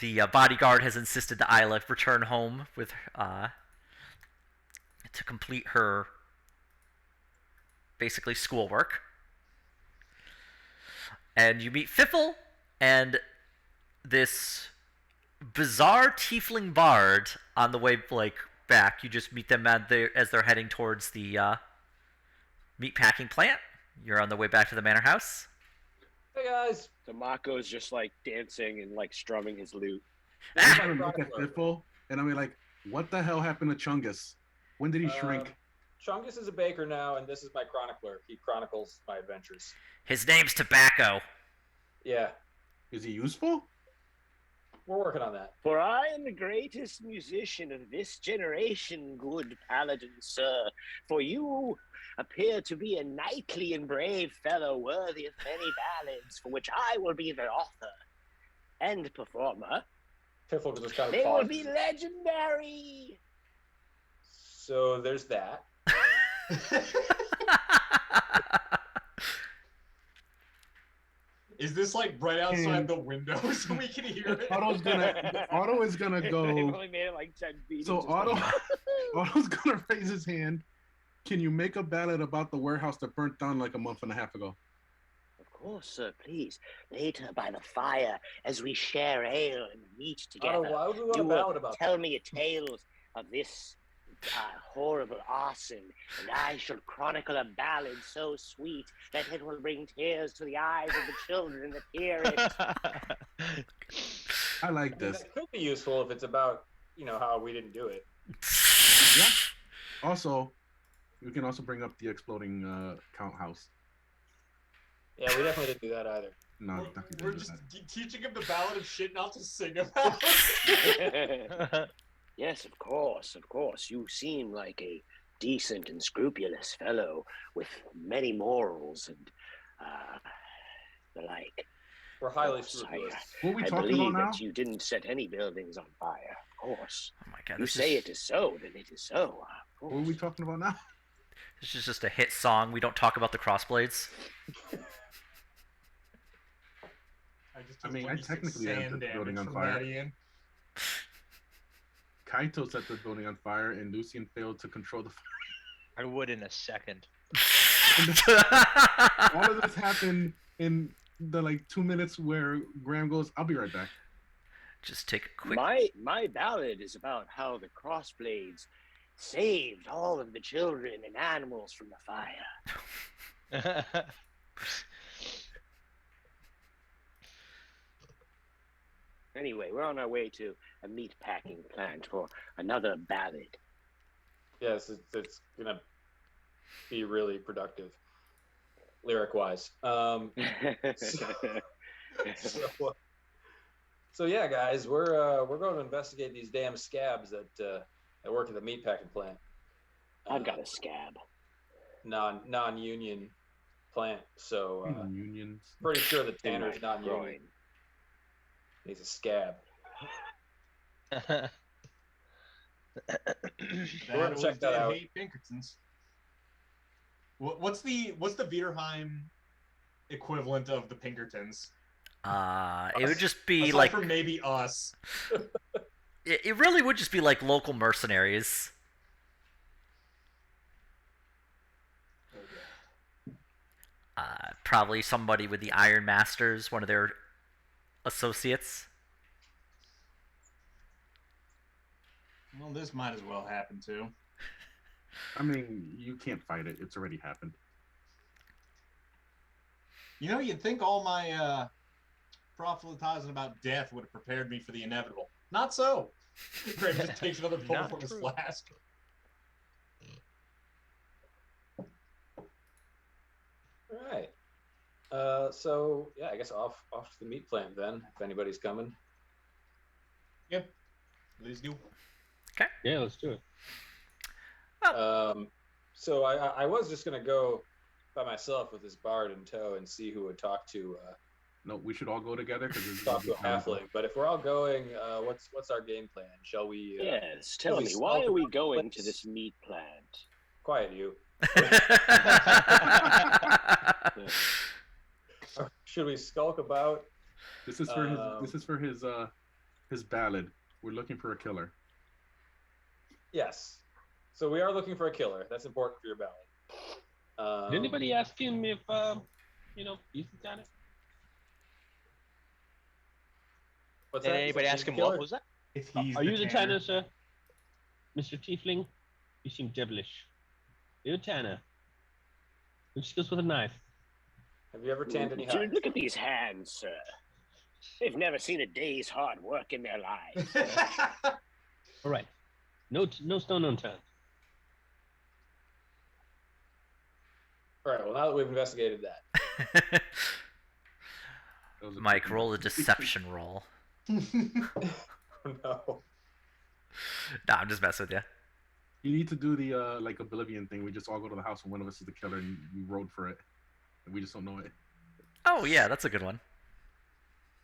[SPEAKER 1] The bodyguard has insisted that Isla return home with to complete her basically schoolwork. And you meet Fiffle and this bizarre tiefling bard on the way like back. You just meet them as they're heading towards the meatpacking plant. You're on the way back to the manor house.
[SPEAKER 5] Hey guys.
[SPEAKER 7] So Mako's just like dancing and like strumming his lute.
[SPEAKER 6] I'm trying to look at Fiffle, and I'm like, what the hell happened to Chungus? When did he shrink?
[SPEAKER 5] Chungus is a baker now, and this is my chronicler. He chronicles my adventures.
[SPEAKER 1] His name's Tobacco.
[SPEAKER 5] Yeah.
[SPEAKER 6] Is he useful?
[SPEAKER 5] we're working on that.
[SPEAKER 7] For I am the greatest musician of this generation, good paladin, sir. For you appear to be a knightly and brave fellow, worthy of many ballads, for which I will be the author and performer.
[SPEAKER 5] Piffle just kind of
[SPEAKER 7] They will
[SPEAKER 5] pauses.
[SPEAKER 7] be legendary.
[SPEAKER 5] So there's that.
[SPEAKER 4] Is this like right outside the window so we can hear it?
[SPEAKER 6] Otto is gonna
[SPEAKER 7] They've
[SPEAKER 6] go.
[SPEAKER 7] only made it like 10 feet.
[SPEAKER 6] So
[SPEAKER 7] and just
[SPEAKER 6] Otto's gonna raise his hand. Can you make a ballad about the warehouse that burnt down like a month and a half ago?
[SPEAKER 7] Of course, sir, please. Later by the fire, as we share ale and meat together,
[SPEAKER 5] Otto, why would we want
[SPEAKER 7] you
[SPEAKER 5] a
[SPEAKER 7] will
[SPEAKER 5] ballad about
[SPEAKER 7] tell me tales of this horrible arson, and I shall chronicle a ballad so sweet that it will bring tears to the eyes of the children that hear it.
[SPEAKER 6] I like this.
[SPEAKER 5] That could be useful if it's about, how we didn't do it.
[SPEAKER 6] Yeah. Also, we can also bring up the exploding count house.
[SPEAKER 5] Yeah, we definitely didn't do that either.
[SPEAKER 6] No,
[SPEAKER 4] We're just teaching him the ballad of shit not to sing about.
[SPEAKER 7] Yes, of course, of course. You seem like a decent and scrupulous fellow with many morals and the like.
[SPEAKER 5] We're highly
[SPEAKER 7] Of course,
[SPEAKER 5] scrupulous.
[SPEAKER 6] What are we
[SPEAKER 7] I
[SPEAKER 6] talking
[SPEAKER 7] believe
[SPEAKER 6] about now?
[SPEAKER 7] that you didn't set any buildings on fire, of course.
[SPEAKER 1] Oh my god,
[SPEAKER 7] You say it is so, then it is so, of
[SPEAKER 6] What are we
[SPEAKER 7] course.
[SPEAKER 6] talking about now?
[SPEAKER 1] This is just a hit song. We don't talk about the crossblades.
[SPEAKER 4] I
[SPEAKER 6] mean, I technically have
[SPEAKER 4] sand
[SPEAKER 6] the building
[SPEAKER 4] damage
[SPEAKER 6] on
[SPEAKER 4] from
[SPEAKER 6] fire.
[SPEAKER 4] that, Ian.
[SPEAKER 6] Kaito set the building on fire, and Lucian failed to control the fire.
[SPEAKER 3] I would in a second.
[SPEAKER 6] All of this happened in the 2 minutes where Graham goes, "I'll be right back."
[SPEAKER 1] Just take a quick.
[SPEAKER 7] My ballad is about how the crossblades saved all of the children and animals from the fire. Anyway, we're on our way to a meat packing plant for another ballad.
[SPEAKER 5] Yes, it's gonna be really productive, lyric-wise. So yeah, guys, we're going to investigate these damn scabs that work at the meatpacking plant.
[SPEAKER 7] I've got a scab.
[SPEAKER 5] Non-union plant, so
[SPEAKER 6] Unions.
[SPEAKER 5] pretty sure the
[SPEAKER 7] in
[SPEAKER 5] Tanner's
[SPEAKER 7] my
[SPEAKER 5] not union.
[SPEAKER 7] groin.
[SPEAKER 5] He's a scab.
[SPEAKER 4] That
[SPEAKER 5] gonna
[SPEAKER 4] was
[SPEAKER 5] check that
[SPEAKER 4] Dan
[SPEAKER 5] out.
[SPEAKER 4] Hate Pinkertons. What's the Viderheim equivalent of the Pinkertons?
[SPEAKER 1] It would just be
[SPEAKER 4] Aside
[SPEAKER 1] like
[SPEAKER 4] from maybe us.
[SPEAKER 1] it really would just be like local mercenaries. Probably somebody with the Iron Masters, one of their associates.
[SPEAKER 4] Well, this might as well happen too.
[SPEAKER 6] I mean, you can't fight it. It's already happened.
[SPEAKER 4] You know, you'd think all my proselytizing about death would have prepared me for the inevitable. Not so. Greg just takes another pull
[SPEAKER 3] Not
[SPEAKER 4] from his
[SPEAKER 3] true.
[SPEAKER 4] flask.
[SPEAKER 5] All right. So yeah, I guess off to the meat plant then, if anybody's coming.
[SPEAKER 4] Yep. Please do.
[SPEAKER 2] Yeah, let's do it.
[SPEAKER 5] So I was just gonna go by myself with this bard in tow and see who would talk to
[SPEAKER 6] No, we should all go together because
[SPEAKER 5] talk to a halfling. But if we're all going, what's our game plan? Shall we?
[SPEAKER 7] Yes, tell
[SPEAKER 5] we
[SPEAKER 7] me, why
[SPEAKER 5] skulk
[SPEAKER 7] are we
[SPEAKER 5] about
[SPEAKER 7] going
[SPEAKER 5] this?
[SPEAKER 7] to this meat plant?
[SPEAKER 5] Quiet, you. Should we skulk about?
[SPEAKER 6] This is for his ballad. We're looking for a killer.
[SPEAKER 5] Yes. So we are looking for a killer. That's important for your ballad.
[SPEAKER 2] Did anybody ask him if he's the Tanner?
[SPEAKER 5] What's
[SPEAKER 3] Did
[SPEAKER 5] that?
[SPEAKER 3] anybody
[SPEAKER 5] Is
[SPEAKER 3] ask
[SPEAKER 5] he
[SPEAKER 3] him
[SPEAKER 5] the killer?
[SPEAKER 3] what was that?
[SPEAKER 4] If he's
[SPEAKER 2] Are you the
[SPEAKER 4] Tanner.
[SPEAKER 2] Tanner, sir? Mr. Tiefling? You seem devilish. You're a Tanner. Who just goes with a knife?
[SPEAKER 5] Have you ever tanned any
[SPEAKER 7] Dude,
[SPEAKER 5] hides?
[SPEAKER 7] look at these hands, sir. They've never seen a day's hard work in their lives.
[SPEAKER 2] All right. No stone unturned.
[SPEAKER 5] All right. Well, now that we've investigated that,
[SPEAKER 6] Those are
[SPEAKER 1] Mike,
[SPEAKER 6] pretty
[SPEAKER 1] roll a
[SPEAKER 6] much-
[SPEAKER 1] deception roll.
[SPEAKER 5] No.
[SPEAKER 1] Nah, I'm just messing with you.
[SPEAKER 6] You need to do the like Oblivion thing. We just all go to the house and one of us is the killer and we rode for it. And we just don't know it.
[SPEAKER 1] Oh yeah, that's a good one.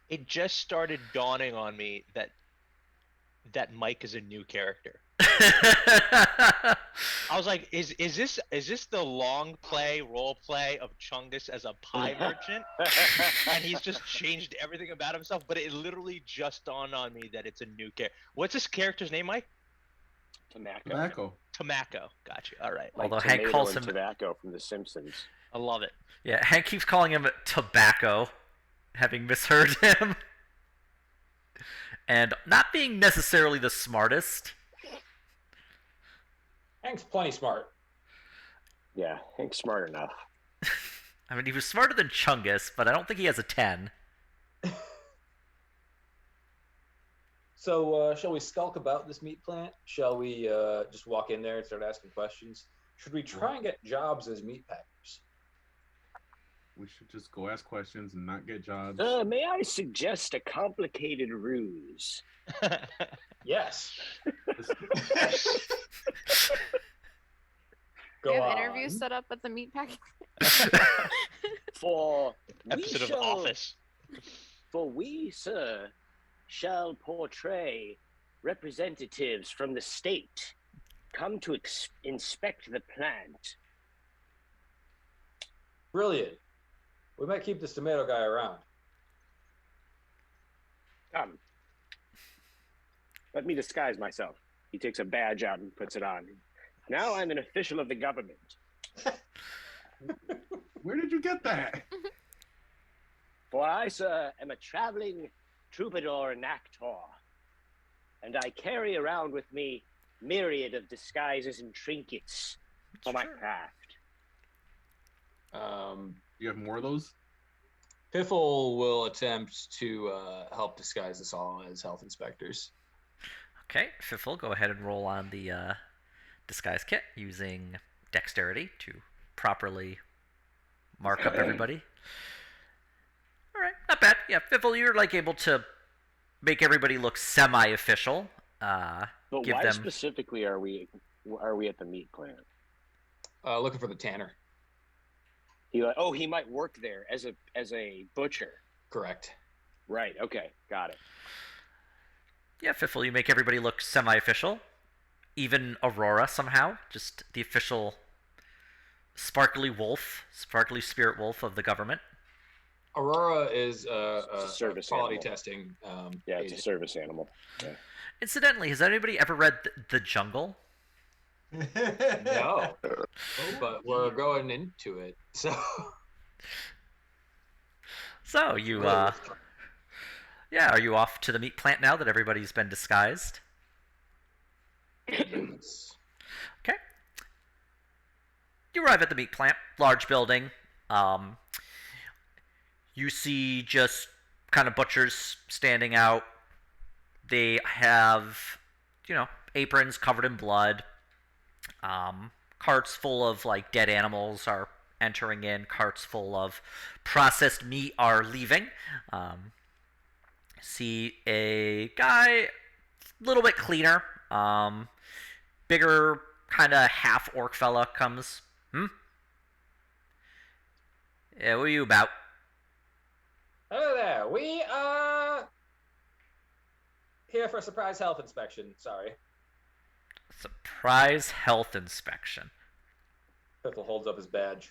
[SPEAKER 3] It just started dawning on me that Mike is a new character. I was like, is this the long play role play of Chungus as a pie merchant? And he's just changed everything about himself. But it literally just dawned on me that it's a new character. What's this character's name, Mike?
[SPEAKER 6] Tobacco.
[SPEAKER 3] Tomako. Gotcha. All right.
[SPEAKER 7] Like
[SPEAKER 1] Although Hank
[SPEAKER 7] tomato
[SPEAKER 1] calls
[SPEAKER 7] and
[SPEAKER 1] him
[SPEAKER 7] tobacco from The Simpsons.
[SPEAKER 3] I love it.
[SPEAKER 1] Yeah, Hank keeps calling him tobacco, having misheard him. And not being necessarily the smartest.
[SPEAKER 5] Hank's plenty smart.
[SPEAKER 7] Yeah, Hank's smart enough.
[SPEAKER 1] I mean, he was smarter than Chungus, but I don't think he has a 10.
[SPEAKER 5] So, shall we skulk about this meat plant? Shall we just walk in there and start asking questions? Should we try and get jobs as meat packers?
[SPEAKER 6] We should just go ask questions and not get jobs.
[SPEAKER 7] May I suggest a complicated ruse?
[SPEAKER 5] Yes.
[SPEAKER 9] We
[SPEAKER 5] Go
[SPEAKER 9] have
[SPEAKER 5] on.
[SPEAKER 9] interviews set up at the meatpacking.
[SPEAKER 7] For
[SPEAKER 3] Episode of Office.
[SPEAKER 7] For we, sir, shall portray representatives from the state come to inspect the plant.
[SPEAKER 5] Brilliant. We might keep this tomato guy around.
[SPEAKER 7] Come. Let me disguise myself. He takes a badge out and puts it on. Now I'm an official of the government.
[SPEAKER 6] Where did you get that?
[SPEAKER 7] For I, sir, am a traveling troubadour and actor, and I carry around with me myriad of disguises and trinkets for my craft.
[SPEAKER 6] You have more of those?
[SPEAKER 5] Piffle will attempt to help disguise us all as health inspectors.
[SPEAKER 1] Okay, Fiffle, go ahead and roll on the disguise kit using dexterity to properly mark up everybody. All right, not bad. Yeah, Fiffle, you're like able to make everybody look semi-official.
[SPEAKER 7] But
[SPEAKER 1] give
[SPEAKER 7] why
[SPEAKER 1] them...
[SPEAKER 7] specifically are we at the meat plant?
[SPEAKER 5] Looking for the tanner.
[SPEAKER 7] He might work there as a butcher.
[SPEAKER 5] Correct.
[SPEAKER 7] Right. Okay. Got it.
[SPEAKER 1] Yeah, Fiffle, you make everybody look semi-official. Even Aurora somehow, just the official sparkly spirit wolf of the government.
[SPEAKER 5] Aurora is a
[SPEAKER 7] service
[SPEAKER 5] quality
[SPEAKER 7] animal.
[SPEAKER 5] testing.
[SPEAKER 7] Yeah, it's a service animal. Yeah.
[SPEAKER 1] Incidentally, has anybody ever read The Jungle?
[SPEAKER 5] No, but we're going into it.
[SPEAKER 1] So you, yeah, are you off to the meat plant now that everybody's been disguised? Okay. You arrive at the meat plant, large building. You see just kind of butchers standing out. They have, aprons covered in blood. Carts full of like dead animals are entering in. Carts full of processed meat are leaving. See a guy, a little bit cleaner, bigger kind of half orc fella comes. Yeah, what are you about?
[SPEAKER 5] Hello there. We are here for a surprise health inspection. Sorry.
[SPEAKER 1] Surprise health inspection.
[SPEAKER 5] Piffle holds up his badge.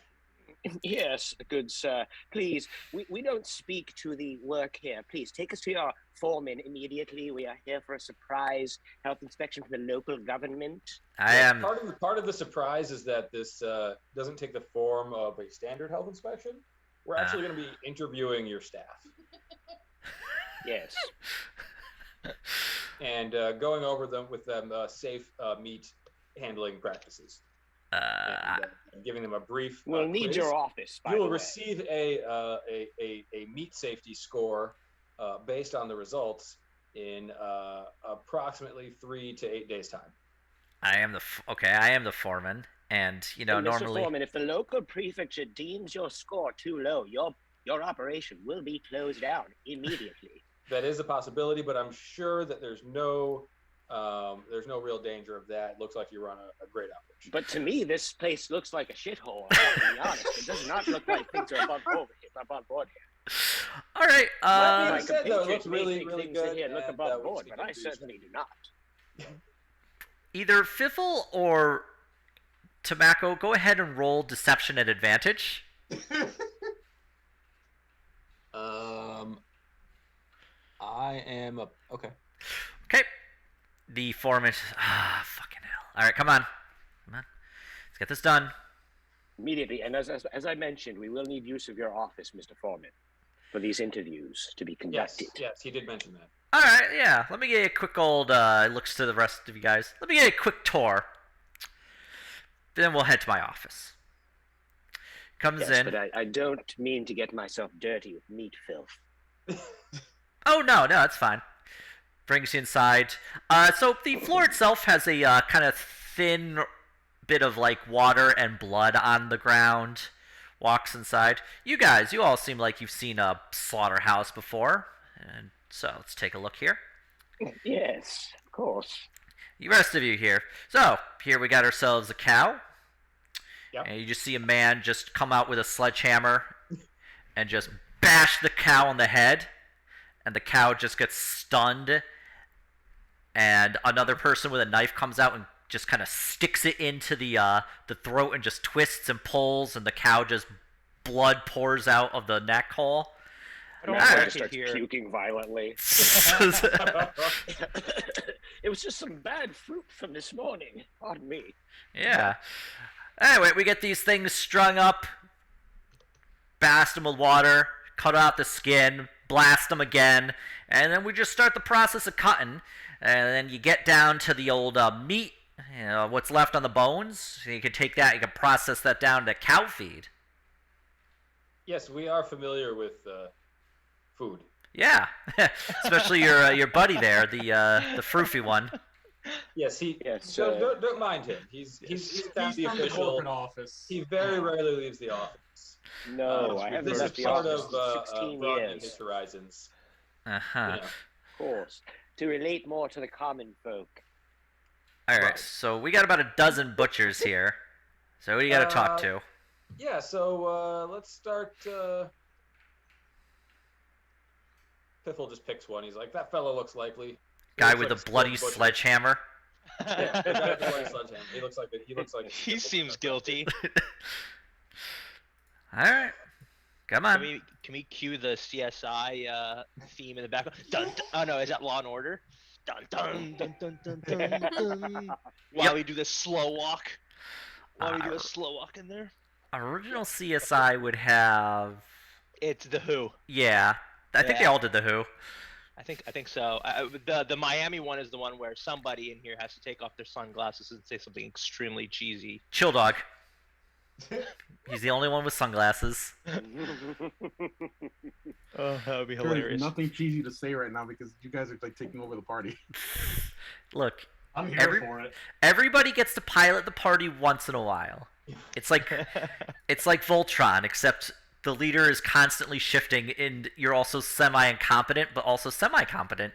[SPEAKER 7] Yes, good sir. Please, we don't speak to the work here. Please take us to your foreman immediately. We are here for a surprise health inspection from the local government.
[SPEAKER 5] Part of the surprise is that this doesn't take the form of a standard health inspection. We're actually going to be interviewing your staff.
[SPEAKER 7] Yes.
[SPEAKER 5] And going over them with them safe meat handling practices. And giving them a brief.
[SPEAKER 7] We'll need
[SPEAKER 5] quiz.
[SPEAKER 7] your office.
[SPEAKER 5] You will receive a meat safety score based on the results in approximately 3 to 8 days' time.
[SPEAKER 1] I am the foreman, and
[SPEAKER 7] Hey,
[SPEAKER 1] normally.
[SPEAKER 7] Mr. Foreman, if the local prefecture deems your score too low, your operation will be closed down immediately.
[SPEAKER 5] That is a possibility, but I'm sure that there's no real danger of that. It looks like you run a great operation.
[SPEAKER 7] But to me, this place looks like a shithole. I have to be honest. It does not look like things are above board here.
[SPEAKER 1] All right.
[SPEAKER 7] My
[SPEAKER 5] said, though, it looks
[SPEAKER 7] compatriots may
[SPEAKER 5] really,
[SPEAKER 7] think
[SPEAKER 5] really
[SPEAKER 7] things
[SPEAKER 5] good,
[SPEAKER 7] here look
[SPEAKER 5] and,
[SPEAKER 7] above
[SPEAKER 5] we'll
[SPEAKER 7] board,
[SPEAKER 5] just
[SPEAKER 7] but I
[SPEAKER 5] continue.
[SPEAKER 7] certainly do not.
[SPEAKER 1] Either Fiffle or Tobacco, go ahead and roll deception at advantage.
[SPEAKER 5] I am okay.
[SPEAKER 1] Okay. The foreman. Fucking hell. All right, come on. Let's get this done.
[SPEAKER 7] Immediately, and as I mentioned, we will need use of your office, Mr. Foreman, for these interviews to be conducted.
[SPEAKER 5] Yes, he did mention that.
[SPEAKER 1] All right, yeah. Let me get a quick old. Looks to the rest of you guys. Let me get a quick tour. Then we'll head to my office. Comes
[SPEAKER 7] Yes,
[SPEAKER 1] in.
[SPEAKER 7] but I don't mean to get myself dirty with meat filth.
[SPEAKER 1] Oh no, it's fine. Brings you inside. So the floor itself has a kind of thin bit of like water and blood on the ground. Walks inside. You guys, you all seem like you've seen a slaughterhouse before, and so let's take a look here.
[SPEAKER 7] Yes, of course.
[SPEAKER 1] The rest of you here. So here we got ourselves a cow.
[SPEAKER 5] Yep.
[SPEAKER 1] And you just see a man just come out with a sledgehammer and just bash the cow on the head, and the cow just gets stunned. And another person with a knife comes out and just kind of sticks it into the throat and just twists and pulls, and the cow just blood pours out of the neck hole.
[SPEAKER 3] I don't
[SPEAKER 7] Matt
[SPEAKER 3] like
[SPEAKER 7] just
[SPEAKER 3] it
[SPEAKER 7] starts
[SPEAKER 3] here.
[SPEAKER 7] puking violently. It was just some bad fruit from this morning. Pardon me.
[SPEAKER 1] Yeah. Anyway, we get these things strung up, blast them with water, cut out the skin, blast them again, and then we just start the process of cutting. And then you get down to the old meat, what's left on the bones. You can take that, you can process that down to cow feed.
[SPEAKER 5] Yes, we are familiar with food.
[SPEAKER 1] Yeah, especially your buddy there, the froofy one.
[SPEAKER 5] Yes,
[SPEAKER 7] Yes,
[SPEAKER 5] So don't mind him. He's
[SPEAKER 4] He's
[SPEAKER 5] the
[SPEAKER 4] from the
[SPEAKER 5] official.
[SPEAKER 4] corporate office.
[SPEAKER 5] He very rarely leaves the office.
[SPEAKER 7] No, I haven't
[SPEAKER 5] This is
[SPEAKER 7] left the
[SPEAKER 5] part
[SPEAKER 7] office
[SPEAKER 5] of
[SPEAKER 7] in 16
[SPEAKER 5] broadening
[SPEAKER 7] years.
[SPEAKER 5] his horizons.
[SPEAKER 1] Uh-huh.
[SPEAKER 5] You know.
[SPEAKER 7] Of course. To relate more to the common folk.
[SPEAKER 1] All right,
[SPEAKER 5] Right.
[SPEAKER 1] so we got about a dozen butchers here. So who do you got to talk to?
[SPEAKER 5] Yeah, so let's start. Piffle just picks one. He's like, that fellow looks likely. He
[SPEAKER 1] Guy
[SPEAKER 5] looks
[SPEAKER 1] with
[SPEAKER 5] like
[SPEAKER 1] the bloody
[SPEAKER 5] skilled butcher."
[SPEAKER 1] sledgehammer.
[SPEAKER 5] Yeah, the guy with the bloody sledgehammer. He looks like a
[SPEAKER 3] He
[SPEAKER 5] skilled
[SPEAKER 3] seems
[SPEAKER 5] butcher.
[SPEAKER 3] guilty.
[SPEAKER 1] All right, come on.
[SPEAKER 3] Can we cue the CSI theme in the background? Dun, dun, oh no, is that Law and Order? Dun dun dun dun dun dun dun. While we do the slow walk. While we do a slow walk in there.
[SPEAKER 1] Original CSI would have.
[SPEAKER 3] It's the Who.
[SPEAKER 1] Yeah, I think they
[SPEAKER 3] Yeah.
[SPEAKER 1] all did the Who.
[SPEAKER 3] I think so. The Miami one is the one where somebody in here has to take off their sunglasses and say something extremely cheesy.
[SPEAKER 1] Chill Dog. He's the only one with sunglasses.
[SPEAKER 3] Oh, that would be
[SPEAKER 6] There's nothing cheesy to say right now because you guys are like taking over the party.
[SPEAKER 1] Look,
[SPEAKER 4] I'm here
[SPEAKER 1] Every-
[SPEAKER 4] for it.
[SPEAKER 1] everybody gets to pilot the party once in a while. It's like Voltron, except the leader is constantly shifting, and you're also semi-incompetent, but also semi-competent.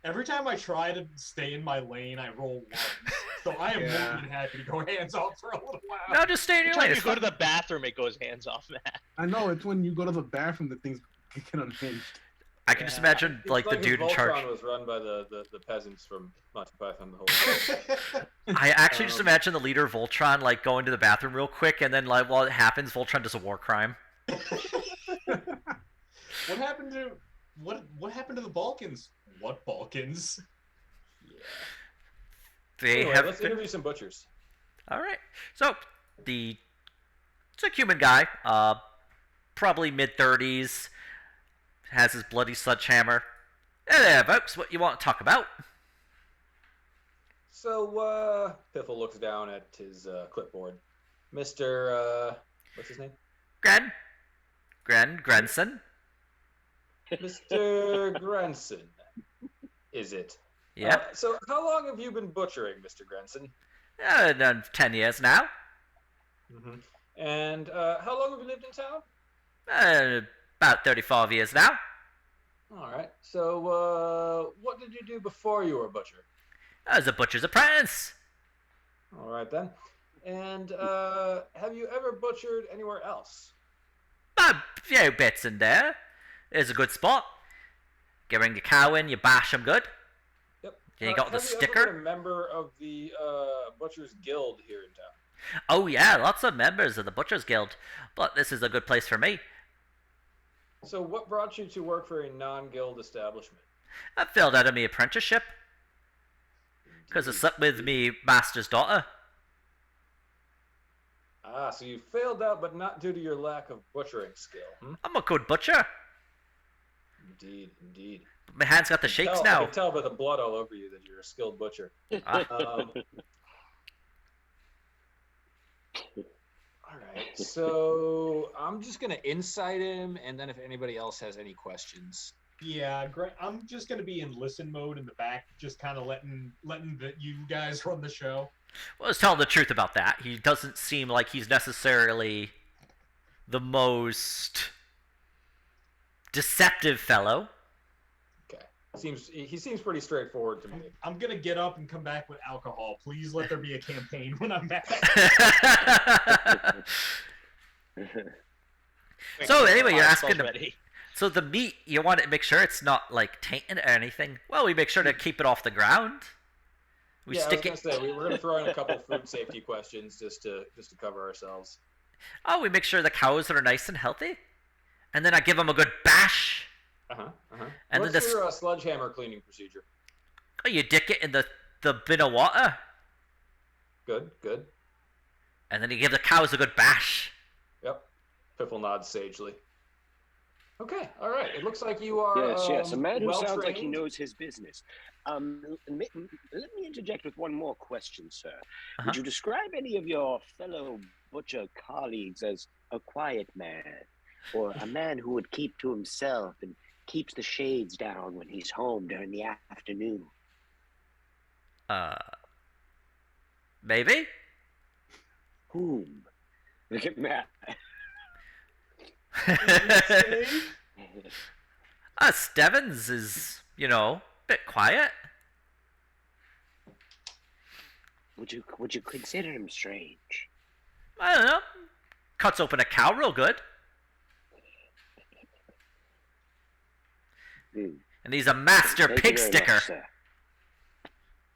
[SPEAKER 4] Every time I try to stay in my lane, I roll one. So I am more than happy to go hands off for a little while.
[SPEAKER 1] No, just stay in your
[SPEAKER 3] Every time
[SPEAKER 1] lane.
[SPEAKER 3] you
[SPEAKER 1] It's
[SPEAKER 3] go to
[SPEAKER 1] fine.
[SPEAKER 3] the bathroom, it goes hands off, Matt.
[SPEAKER 6] I know it's when you go to the bathroom that things get unhinged.
[SPEAKER 1] I can just imagine like the
[SPEAKER 5] his
[SPEAKER 1] dude in
[SPEAKER 5] Voltron
[SPEAKER 1] charge.
[SPEAKER 5] was run by the peasants from Monty Python the whole world.
[SPEAKER 1] I actually just imagine the leader of Voltron like going to the bathroom real quick, and then like while it happens, Voltron does a war crime.
[SPEAKER 4] What happened to the Balkans? What Balkans?
[SPEAKER 1] They
[SPEAKER 5] Anyway,
[SPEAKER 1] have
[SPEAKER 5] let's
[SPEAKER 1] been...
[SPEAKER 5] interview some butchers.
[SPEAKER 1] All right. So it's a human guy, probably mid-30s, has his bloody sledgehammer. Hey there, folks. What you want to talk about?
[SPEAKER 5] So Piffle looks down at his clipboard. Mr. What's his name?
[SPEAKER 1] Grenson.
[SPEAKER 5] Mr. Grenson. Is it?
[SPEAKER 1] Yeah.
[SPEAKER 5] So how long have you been butchering, Mr. Grenson?
[SPEAKER 1] Done 10 years now.
[SPEAKER 5] Mm-hmm. And how long have you lived in town?
[SPEAKER 1] About 35 years now.
[SPEAKER 5] All right. So, what did you do before you were a butcher?
[SPEAKER 1] As a butcher's apprentice.
[SPEAKER 5] All right then. And have you ever butchered anywhere else?
[SPEAKER 1] A few bits in there. It's a good spot. You bring the cow in, you bash them good.
[SPEAKER 5] Yep.
[SPEAKER 1] Then you got the
[SPEAKER 5] have you ever
[SPEAKER 1] sticker.
[SPEAKER 5] been a member of the Butchers Guild here in town?
[SPEAKER 1] Oh yeah, lots of members of the Butchers Guild. But this is a good place for me.
[SPEAKER 5] So, what brought you to work for a non-guild establishment?
[SPEAKER 1] I filled out of me apprenticeship. Because I slept with me master's daughter.
[SPEAKER 5] Ah, so you failed out, but not due to your lack of butchering skill.
[SPEAKER 1] I'm a good butcher.
[SPEAKER 5] Indeed, indeed.
[SPEAKER 1] My hand's got the shakes
[SPEAKER 5] I
[SPEAKER 1] now.
[SPEAKER 5] can tell by the blood all over you that you're a skilled butcher.
[SPEAKER 1] Ah.
[SPEAKER 5] All right, so I'm just gonna insight him, and then if anybody else has any questions.
[SPEAKER 4] Yeah, great. I'm just gonna be in listen mode in the back, just kind of letting you guys run the show.
[SPEAKER 1] Well, let's tell him the truth about that. He doesn't seem like he's necessarily the most deceptive fellow.
[SPEAKER 5] Okay, he seems pretty straightforward to me.
[SPEAKER 4] I'm gonna get up and come back with alcohol. Please let there be a campaign when I'm back.
[SPEAKER 1] So anyway, you're asking him.
[SPEAKER 3] Ready.
[SPEAKER 1] So the meat, you want to make sure it's not like tainted or anything. Well, we make sure to keep it off the ground. We stick
[SPEAKER 5] I was gonna say we're gonna throw in a couple food safety questions just to cover ourselves.
[SPEAKER 1] Oh, we make sure the cows are nice and healthy, and then I give them a good bash. And
[SPEAKER 5] What's
[SPEAKER 1] then
[SPEAKER 5] your sledgehammer cleaning procedure?
[SPEAKER 1] Oh, you dick it in the bin of water.
[SPEAKER 5] Good.
[SPEAKER 1] And then you give the cows a good bash.
[SPEAKER 5] Yep. Piffle nods sagely. Okay, all right. It looks like you are.
[SPEAKER 7] Yes. A man who
[SPEAKER 5] well
[SPEAKER 7] sounds like he
[SPEAKER 5] trained.
[SPEAKER 7] knows his business. Let me interject with one more question, sir.
[SPEAKER 1] Uh-huh.
[SPEAKER 7] Would you describe any of your fellow butcher colleagues as a quiet man, or a man who would keep to himself and keeps the shades down when he's home during the afternoon?
[SPEAKER 1] Maybe?
[SPEAKER 7] Whom? Look at Matt.
[SPEAKER 1] Stevens is, a bit quiet.
[SPEAKER 7] Would you consider him strange?
[SPEAKER 1] I don't know. Cuts open a cow real good. And he's a master
[SPEAKER 7] Thank you
[SPEAKER 1] pig
[SPEAKER 7] very
[SPEAKER 1] sticker.
[SPEAKER 7] much, sir.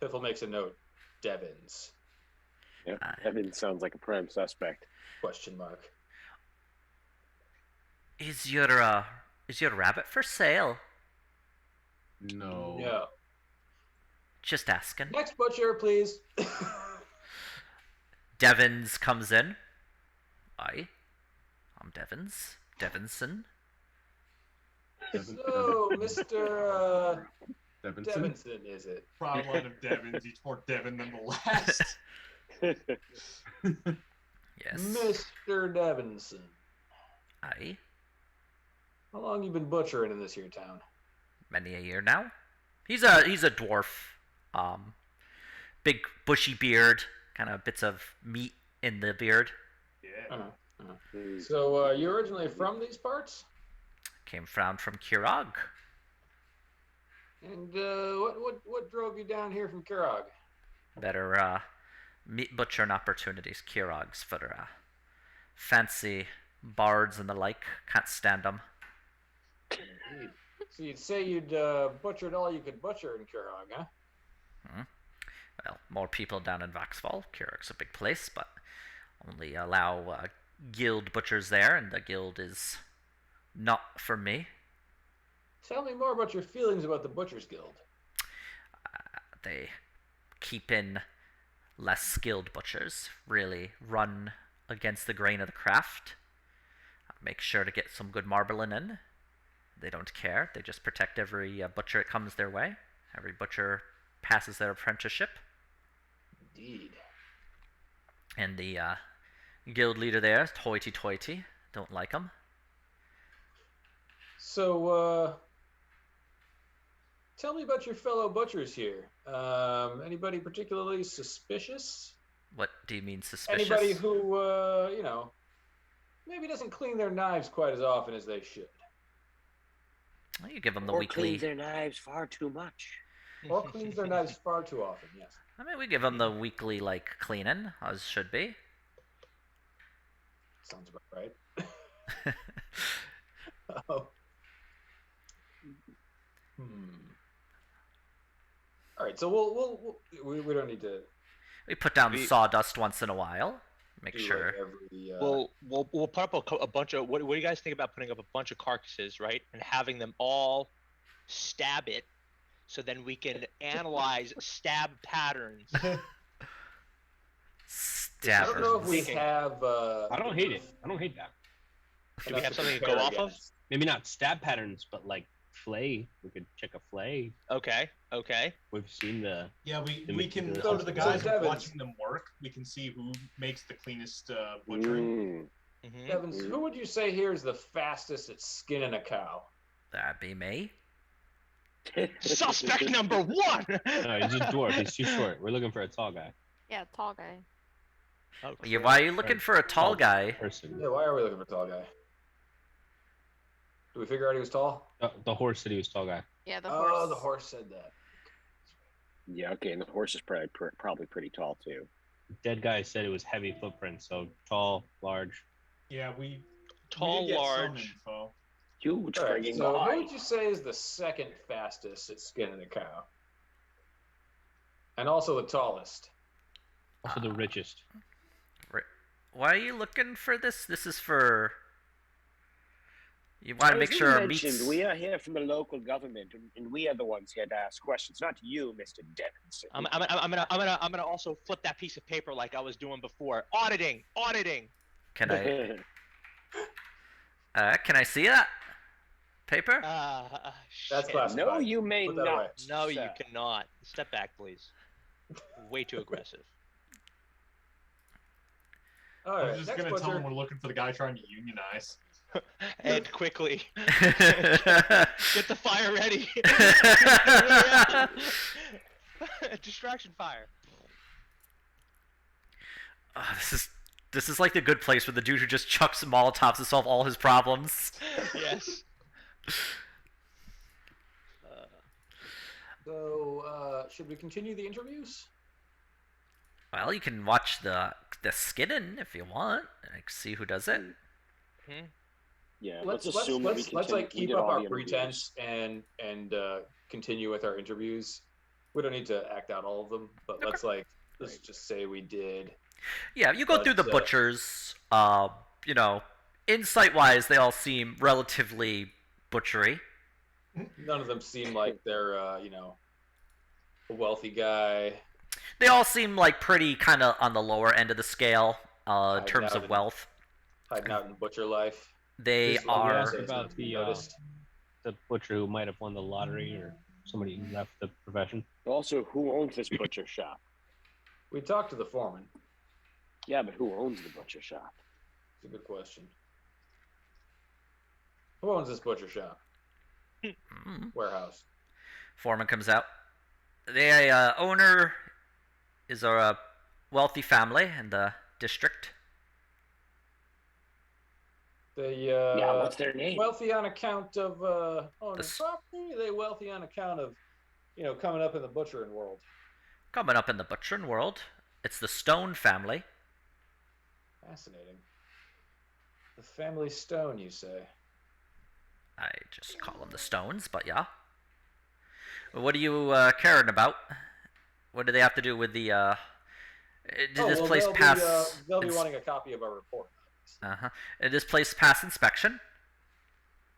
[SPEAKER 5] Piffle makes a note. Devins?
[SPEAKER 7] Yep. Devin sounds like a prime suspect.
[SPEAKER 5] Question mark.
[SPEAKER 1] Is your rabbit for sale?
[SPEAKER 6] No.
[SPEAKER 5] No.
[SPEAKER 1] Just asking.
[SPEAKER 5] Next butcher, please.
[SPEAKER 1] Devins comes in. Aye. I'm Devins. Devinson.
[SPEAKER 5] So, Mr.
[SPEAKER 6] Devinson?
[SPEAKER 5] Devinson, is it?
[SPEAKER 4] Proud line of Devons, each more Devon than the last.
[SPEAKER 1] Yes.
[SPEAKER 5] Mr. Devinson.
[SPEAKER 1] Aye.
[SPEAKER 5] How long you been butchering in this here town?
[SPEAKER 1] Many a year now. He's a dwarf. Big bushy beard, kind of bits of meat in the beard.
[SPEAKER 4] Yeah.
[SPEAKER 5] So, you originally from these parts?
[SPEAKER 1] Came from Kirog.
[SPEAKER 5] And what drove you down here from Kirog?
[SPEAKER 1] Better meat butchering opportunities. Kirog's for fancy bards and the like. Can't stand them.
[SPEAKER 5] So you'd say you'd butchered all you could butcher in Kirog, huh?
[SPEAKER 1] Well, more people down in Vaxfall. Kirog's a big place, but only allow guild butchers there, and the guild is not for me.
[SPEAKER 5] Tell me more about your feelings about the Butchers Guild.
[SPEAKER 1] They keep in less skilled butchers, really run against the grain of the craft. Make sure to get some good marbling in. They don't care. They just protect every butcher that comes their way. Every butcher passes their apprenticeship.
[SPEAKER 5] Indeed.
[SPEAKER 1] And the guild leader there, hoity-toity, don't like him.
[SPEAKER 5] So, tell me about your fellow butchers here. Anybody particularly suspicious?
[SPEAKER 1] What do you mean suspicious?
[SPEAKER 5] Anybody who, maybe doesn't clean their knives quite as often as they should?
[SPEAKER 1] Well, you give them the
[SPEAKER 7] Or
[SPEAKER 1] weekly.
[SPEAKER 7] cleans their knives far too much.
[SPEAKER 5] Or cleans their knives far too often. Yes.
[SPEAKER 1] I mean, we give them the weekly like cleaning, as should be.
[SPEAKER 5] Sounds about right. Oh. All right, so we don't need to
[SPEAKER 1] We put down sawdust once in a while. Make
[SPEAKER 5] do
[SPEAKER 1] sure.
[SPEAKER 5] like every.
[SPEAKER 3] We'll put up a bunch of what do you guys think about putting up a bunch of carcasses, right, and having them all stab it, so then we can analyze stab patterns.
[SPEAKER 5] I
[SPEAKER 1] Stab.
[SPEAKER 5] don't know if we
[SPEAKER 3] Thinking.
[SPEAKER 5] have.
[SPEAKER 10] I don't hate it. I don't hate that.
[SPEAKER 3] Do we have
[SPEAKER 5] enough to
[SPEAKER 3] something to go
[SPEAKER 5] compare
[SPEAKER 3] off of?
[SPEAKER 5] against.
[SPEAKER 10] Maybe not stab patterns, but like flay. We could check a flay.
[SPEAKER 3] Okay.
[SPEAKER 10] We've seen the.
[SPEAKER 4] Yeah,
[SPEAKER 10] They
[SPEAKER 4] we
[SPEAKER 10] make
[SPEAKER 4] can
[SPEAKER 10] the-
[SPEAKER 4] go to the
[SPEAKER 10] So
[SPEAKER 4] guys
[SPEAKER 5] Devin-
[SPEAKER 4] watching them work. We can see who makes the cleanest butchering.
[SPEAKER 3] Mhm.
[SPEAKER 5] Evans, who would you say here is the fastest at skinning a cow?
[SPEAKER 1] That'd be me.
[SPEAKER 3] Suspect number one.
[SPEAKER 10] No, he's a dwarf. He's too short. We're looking for a tall guy.
[SPEAKER 9] Yeah, tall guy.
[SPEAKER 1] Yeah, why are you looking for a tall guy?
[SPEAKER 10] Person.
[SPEAKER 5] Yeah, why are we looking for a tall guy? Did we figure out he was tall?
[SPEAKER 10] The horse said he was tall guy.
[SPEAKER 9] Yeah, the horse.
[SPEAKER 5] Oh, the horse said that.
[SPEAKER 7] Yeah, okay, and the horse is probably pretty tall too.
[SPEAKER 10] Dead guy said it was heavy footprints, so tall, large.
[SPEAKER 4] Yeah, we
[SPEAKER 3] Tall,
[SPEAKER 4] need to get some
[SPEAKER 3] large.
[SPEAKER 4] info.
[SPEAKER 7] Huge
[SPEAKER 5] All right,
[SPEAKER 7] friggin'
[SPEAKER 5] so
[SPEAKER 7] guy.
[SPEAKER 5] who would you say is the second fastest at skinning a cow? And also the tallest.
[SPEAKER 10] Also the richest.
[SPEAKER 1] Why are you looking for this? This is for. You want to make
[SPEAKER 7] As
[SPEAKER 1] sure
[SPEAKER 7] you
[SPEAKER 1] our
[SPEAKER 7] mentioned,
[SPEAKER 1] meats.
[SPEAKER 7] we are here from the local government, and we are the ones here to ask questions, not you, Mr. Devinson.
[SPEAKER 3] I'm gonna also flip that piece of paper like I was doing before. Auditing.
[SPEAKER 1] Can I? Can I see that paper?
[SPEAKER 5] That's
[SPEAKER 3] Shit.
[SPEAKER 5] classified.
[SPEAKER 7] No, you may
[SPEAKER 5] Put that away.
[SPEAKER 7] not.
[SPEAKER 3] No, you
[SPEAKER 7] sir.
[SPEAKER 3] cannot. Step back, please. Way too aggressive.
[SPEAKER 5] All
[SPEAKER 4] I
[SPEAKER 5] right,
[SPEAKER 4] was just
[SPEAKER 5] next
[SPEAKER 4] gonna tell
[SPEAKER 5] butcher.
[SPEAKER 4] them we're looking for the guy trying to unionize.
[SPEAKER 3] And quickly.
[SPEAKER 1] Get
[SPEAKER 3] Get the fire ready. Distraction fire.
[SPEAKER 1] This is like the good place where the dude who just chucks molotovs to solve all his problems.
[SPEAKER 3] Yes.
[SPEAKER 5] So, should we continue the interviews?
[SPEAKER 1] Well, you can watch the skinning if you want. Like, see who does it.
[SPEAKER 7] Yeah,
[SPEAKER 5] Let's
[SPEAKER 7] assume that we
[SPEAKER 5] let's like
[SPEAKER 7] continue- we
[SPEAKER 5] keep
[SPEAKER 7] did
[SPEAKER 5] up
[SPEAKER 7] all
[SPEAKER 5] our
[SPEAKER 7] the interviews.
[SPEAKER 5] pretense and continue with our interviews. We don't need to act out all of them, but let's just say we did.
[SPEAKER 1] Yeah, you go through the
[SPEAKER 5] But,
[SPEAKER 1] butchers. You know, insight-wise, they all seem relatively butchery.
[SPEAKER 5] None of them seem like they're a wealthy guy.
[SPEAKER 1] They all seem like pretty kind of on the lower end of the scale in
[SPEAKER 5] Hiding
[SPEAKER 1] terms
[SPEAKER 5] out
[SPEAKER 1] of
[SPEAKER 5] in-
[SPEAKER 1] wealth.
[SPEAKER 5] hiding out in butcher life.
[SPEAKER 1] They
[SPEAKER 5] This one,
[SPEAKER 10] You
[SPEAKER 1] are.
[SPEAKER 10] asked
[SPEAKER 5] it's
[SPEAKER 10] about
[SPEAKER 5] not to be
[SPEAKER 10] the
[SPEAKER 5] noticed.
[SPEAKER 10] butcher who might have won the lottery or somebody who left the profession.
[SPEAKER 7] Also, who owns this butcher shop?
[SPEAKER 5] We talked to the foreman.
[SPEAKER 7] Yeah, but who owns the butcher shop?
[SPEAKER 5] It's a good question. Who owns this butcher shop?
[SPEAKER 1] Mm.
[SPEAKER 5] Warehouse.
[SPEAKER 1] Foreman comes out. The owner is a wealthy family in the district.
[SPEAKER 5] They
[SPEAKER 7] What's their name?
[SPEAKER 5] wealthy on account of owning
[SPEAKER 1] This-
[SPEAKER 5] property. Are they wealthy on account of coming up in the butchering world?
[SPEAKER 1] Coming up in the butchering world, it's the Stone family.
[SPEAKER 5] Fascinating. The family Stone, you say?
[SPEAKER 1] I just call them the Stones, but yeah. What are you caring about? What do they have to do with the? Did this place
[SPEAKER 5] they'll
[SPEAKER 1] pass?
[SPEAKER 5] They'll be wanting a copy of our report.
[SPEAKER 1] Uh-huh. Did this place pass inspection?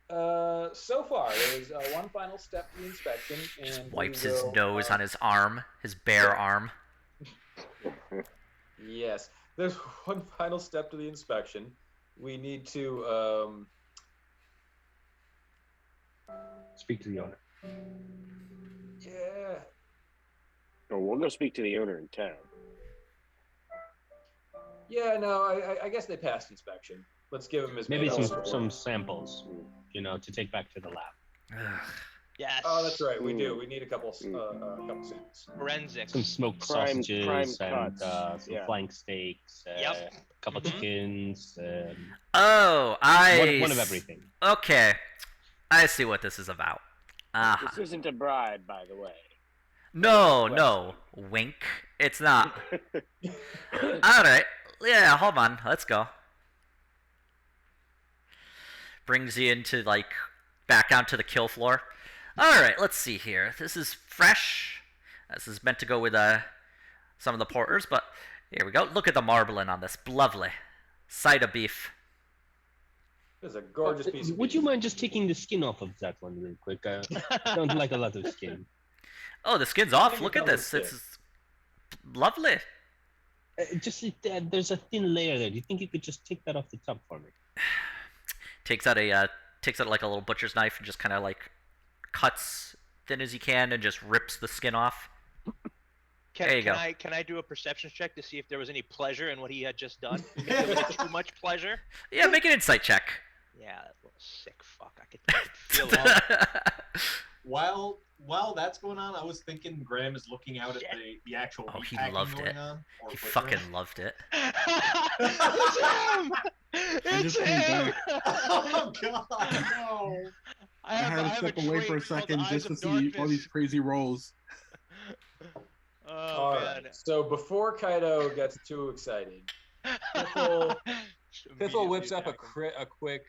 [SPEAKER 5] So far, there's one final step to the inspection, and
[SPEAKER 1] Just
[SPEAKER 5] we
[SPEAKER 1] wipes his
[SPEAKER 5] will,
[SPEAKER 1] nose on his arm, his bare arm.
[SPEAKER 5] Yes, there's one final step to the inspection. We need to
[SPEAKER 10] Speak to the owner.
[SPEAKER 5] yeah.
[SPEAKER 7] Oh, we'll go speak to the owner in town.
[SPEAKER 5] Yeah, no, I guess they passed inspection. Let's give them his
[SPEAKER 10] Maybe
[SPEAKER 5] medical
[SPEAKER 10] some
[SPEAKER 5] report.
[SPEAKER 10] samples, to take back to the lab.
[SPEAKER 1] Ugh.
[SPEAKER 3] Yes.
[SPEAKER 5] Oh, that's right. We do. We need a couple samples.
[SPEAKER 3] Forensics.
[SPEAKER 10] Some smoked
[SPEAKER 7] Crime
[SPEAKER 10] sausages and
[SPEAKER 7] cuts.
[SPEAKER 10] some
[SPEAKER 7] Yeah.
[SPEAKER 10] flank steaks.
[SPEAKER 3] Yep.
[SPEAKER 10] A couple
[SPEAKER 3] Mhm.
[SPEAKER 10] chickens.
[SPEAKER 1] Oh,
[SPEAKER 10] One of everything.
[SPEAKER 1] Okay. I see what this is about. Uh-huh.
[SPEAKER 7] This isn't a bribe, by the way.
[SPEAKER 1] No, no. Wink. It's not. Alright. Yeah, hold on. Let's go. Brings you into, like, back down to the kill floor. Alright, let's see here. This is fresh. This is meant to go with some of the porters, but here we go. Look at the marbling on this. Lovely. Side of beef.
[SPEAKER 5] It's a gorgeous piece of
[SPEAKER 10] Would
[SPEAKER 5] beef.
[SPEAKER 10] you mind just taking the skin off of that one real quick? I don't like a lot of skin.
[SPEAKER 1] Oh, the skin's off.
[SPEAKER 5] think
[SPEAKER 1] Look
[SPEAKER 5] it
[SPEAKER 1] at
[SPEAKER 5] covers
[SPEAKER 1] this.
[SPEAKER 5] it.
[SPEAKER 1] It's lovely.
[SPEAKER 10] There's a thin layer there. Do you think you could just take that off the top for me?
[SPEAKER 1] Takes out like a little butcher's knife and just kind of like cuts thin as he can and just rips the skin off.
[SPEAKER 3] Can,
[SPEAKER 1] There you
[SPEAKER 3] can
[SPEAKER 1] go.
[SPEAKER 3] I do a perception check to see if there was any pleasure in what he had just done? Maybe there was too much pleasure.
[SPEAKER 1] Yeah, make an insight check.
[SPEAKER 3] Yeah, that little sick fuck. I could feel it.
[SPEAKER 4] While that's going on, I was thinking Graham is looking out at the actual
[SPEAKER 1] Oh,
[SPEAKER 4] meat
[SPEAKER 1] he
[SPEAKER 4] packing
[SPEAKER 1] loved
[SPEAKER 4] going
[SPEAKER 1] it.
[SPEAKER 4] on. Or
[SPEAKER 1] He
[SPEAKER 4] butchering.
[SPEAKER 1] fucking loved it.
[SPEAKER 3] It's him! It's
[SPEAKER 6] just came
[SPEAKER 3] him!
[SPEAKER 4] Oh god, no!
[SPEAKER 6] I had to step away for a second just to see all these crazy rolls.
[SPEAKER 3] Oh
[SPEAKER 5] All
[SPEAKER 3] man.
[SPEAKER 5] right. So before Kaido gets too excited, Piffle whips up a quick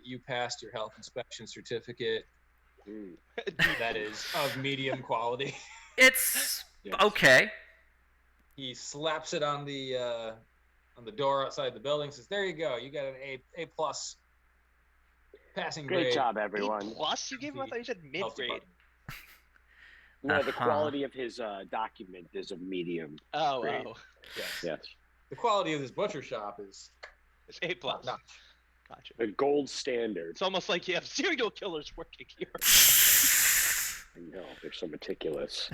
[SPEAKER 5] you passed your health inspection certificate that is of medium quality.
[SPEAKER 1] It's
[SPEAKER 7] Yes.
[SPEAKER 1] okay.
[SPEAKER 5] He slaps it on the door outside the building. Says, "There you go. You got an A plus passing grade."
[SPEAKER 7] Great job,
[SPEAKER 3] B
[SPEAKER 7] everyone.
[SPEAKER 3] plus? You gave him? I thought you said mid
[SPEAKER 5] Health
[SPEAKER 3] grade.
[SPEAKER 5] department.
[SPEAKER 7] No, the
[SPEAKER 1] Uh-huh.
[SPEAKER 7] quality of his document is a medium.
[SPEAKER 3] Oh,
[SPEAKER 7] Great.
[SPEAKER 3] oh.
[SPEAKER 5] Yes.
[SPEAKER 7] Yes.
[SPEAKER 5] The quality of this butcher shop is
[SPEAKER 3] It's A plus.
[SPEAKER 5] top-notch.
[SPEAKER 3] Gotcha.
[SPEAKER 7] The gold standard.
[SPEAKER 3] It's almost like you have serial killers working here.
[SPEAKER 7] I know, they're so meticulous.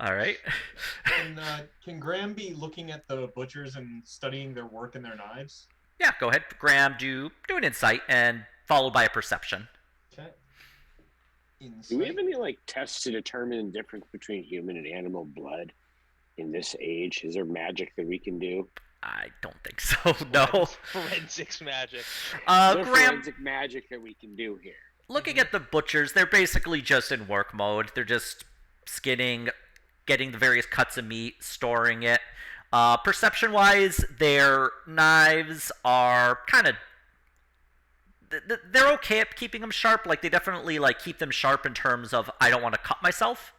[SPEAKER 1] All right.
[SPEAKER 4] Can Graham be looking at the butchers and studying their work and their knives?
[SPEAKER 1] Yeah, go ahead, Graham. Do an insight and followed by a perception.
[SPEAKER 4] Okay.
[SPEAKER 7] Do we have any like tests to determine the difference between human and animal blood in this age? Is there magic that we can do?
[SPEAKER 1] I don't think so. No.
[SPEAKER 3] Forensics magic.
[SPEAKER 7] Is there
[SPEAKER 1] Graham,
[SPEAKER 7] forensic magic that we can do here?
[SPEAKER 1] looking at the butchers, they're basically just in work mode. They're just skinning, getting the various cuts of meat, storing it. Perception-wise, their knives are kind of they're okay at keeping them sharp. Like, they definitely like keep them sharp in terms of I don't want to cut myself.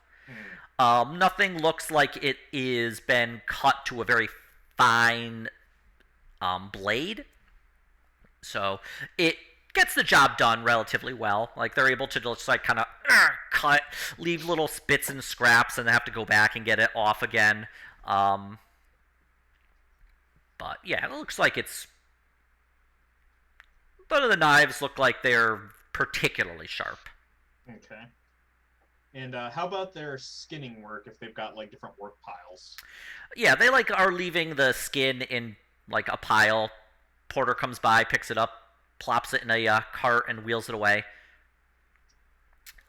[SPEAKER 1] Nothing looks like it is been cut to a very fine blade. So it gets the job done relatively well. Like, they're able to just like kind of cut, leave little spits and scraps, and have to go back and get it off again. But yeah, it looks like it's. None of the knives look like they're particularly sharp.
[SPEAKER 4] Okay. And how about their skinning work? If they've got like different work piles.
[SPEAKER 1] Yeah, they like are leaving the skin in like a pile. Porter comes by, picks it up, plops it in a cart, and wheels it away.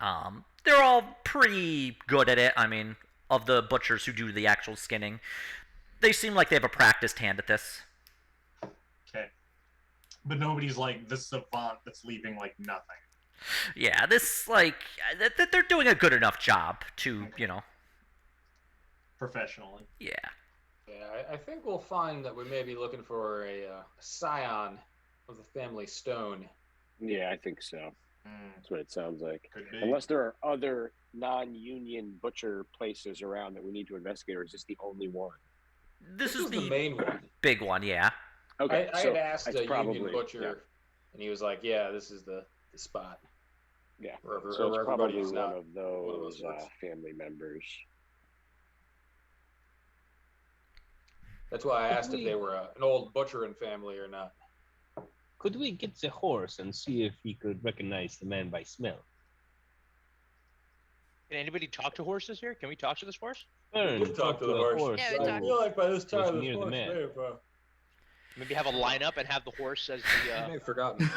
[SPEAKER 1] They're all pretty good at it. I mean, of the butchers who do the actual skinning, they seem like they have a practiced hand at this.
[SPEAKER 4] Okay. But nobody's like the savant that's leaving like nothing.
[SPEAKER 1] Yeah, this like they're doing a good enough job to, you know.
[SPEAKER 4] Professionally.
[SPEAKER 1] Yeah.
[SPEAKER 5] Yeah, I think we'll find that we may be looking for a scion of the family stone.
[SPEAKER 7] Yeah, I think so. That's what it sounds like.
[SPEAKER 4] Could be.
[SPEAKER 7] Unless there are other non-union butcher places around that we need to investigate, or is this the only one?
[SPEAKER 1] This is
[SPEAKER 5] was the main one.
[SPEAKER 1] big one, yeah.
[SPEAKER 7] Okay,
[SPEAKER 5] I
[SPEAKER 7] so
[SPEAKER 5] had asked
[SPEAKER 7] it's
[SPEAKER 5] a
[SPEAKER 7] probably
[SPEAKER 5] union butcher, and he was like, "Yeah, this is the spot."
[SPEAKER 7] Yeah,
[SPEAKER 5] Wherever,
[SPEAKER 7] so it's
[SPEAKER 5] where
[SPEAKER 7] probably
[SPEAKER 5] everybody's
[SPEAKER 7] one
[SPEAKER 5] not.
[SPEAKER 7] of those
[SPEAKER 5] works.
[SPEAKER 7] family members.
[SPEAKER 5] That's why I asked if they were an old butchering family or not.
[SPEAKER 10] Could we get the horse and see if we could recognize the man by smell?
[SPEAKER 3] Can anybody talk to horses here? Can we talk to this horse?
[SPEAKER 5] We can talk to the horse.
[SPEAKER 9] Yeah, we
[SPEAKER 5] I
[SPEAKER 9] talk.
[SPEAKER 5] feel like by this
[SPEAKER 10] Was
[SPEAKER 5] time
[SPEAKER 10] near
[SPEAKER 5] this
[SPEAKER 10] the
[SPEAKER 5] horse
[SPEAKER 10] man.
[SPEAKER 5] may have,
[SPEAKER 3] Maybe have a lineup and have the horse as
[SPEAKER 5] may
[SPEAKER 3] the
[SPEAKER 5] have forgotten.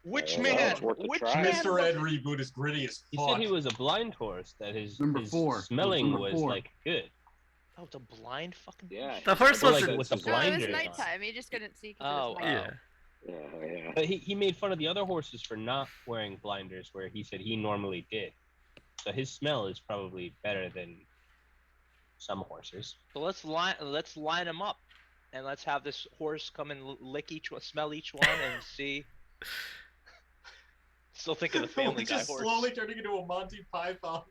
[SPEAKER 3] which
[SPEAKER 7] Well,
[SPEAKER 3] man?
[SPEAKER 7] it's worth a
[SPEAKER 3] Which
[SPEAKER 7] try.
[SPEAKER 3] man?
[SPEAKER 4] Mr. Ed reboot is gritty as
[SPEAKER 10] He
[SPEAKER 4] fuck.
[SPEAKER 10] said he was a blind horse, that his
[SPEAKER 6] Number
[SPEAKER 10] his
[SPEAKER 6] 4.
[SPEAKER 10] smelling
[SPEAKER 6] Number
[SPEAKER 10] was
[SPEAKER 6] 4.
[SPEAKER 10] like good.
[SPEAKER 3] Oh, it's a blind fucking.
[SPEAKER 7] Yeah.
[SPEAKER 1] The horse
[SPEAKER 10] Well,
[SPEAKER 1] was
[SPEAKER 10] like with the
[SPEAKER 9] No, it was
[SPEAKER 10] blinders.
[SPEAKER 9] nighttime. He just couldn't see. 'Cause
[SPEAKER 3] Oh,
[SPEAKER 9] it was night.
[SPEAKER 1] yeah.
[SPEAKER 7] Yeah.
[SPEAKER 10] But he made fun of the other horses for not wearing blinders, where he said he normally did. So his smell is probably better than some horses.
[SPEAKER 3] So let's line them up, and let's have this horse come and lick each one, smell each one, and see. Still think of the Family Guy
[SPEAKER 4] just
[SPEAKER 3] horse.
[SPEAKER 4] slowly turning into a Monty Python.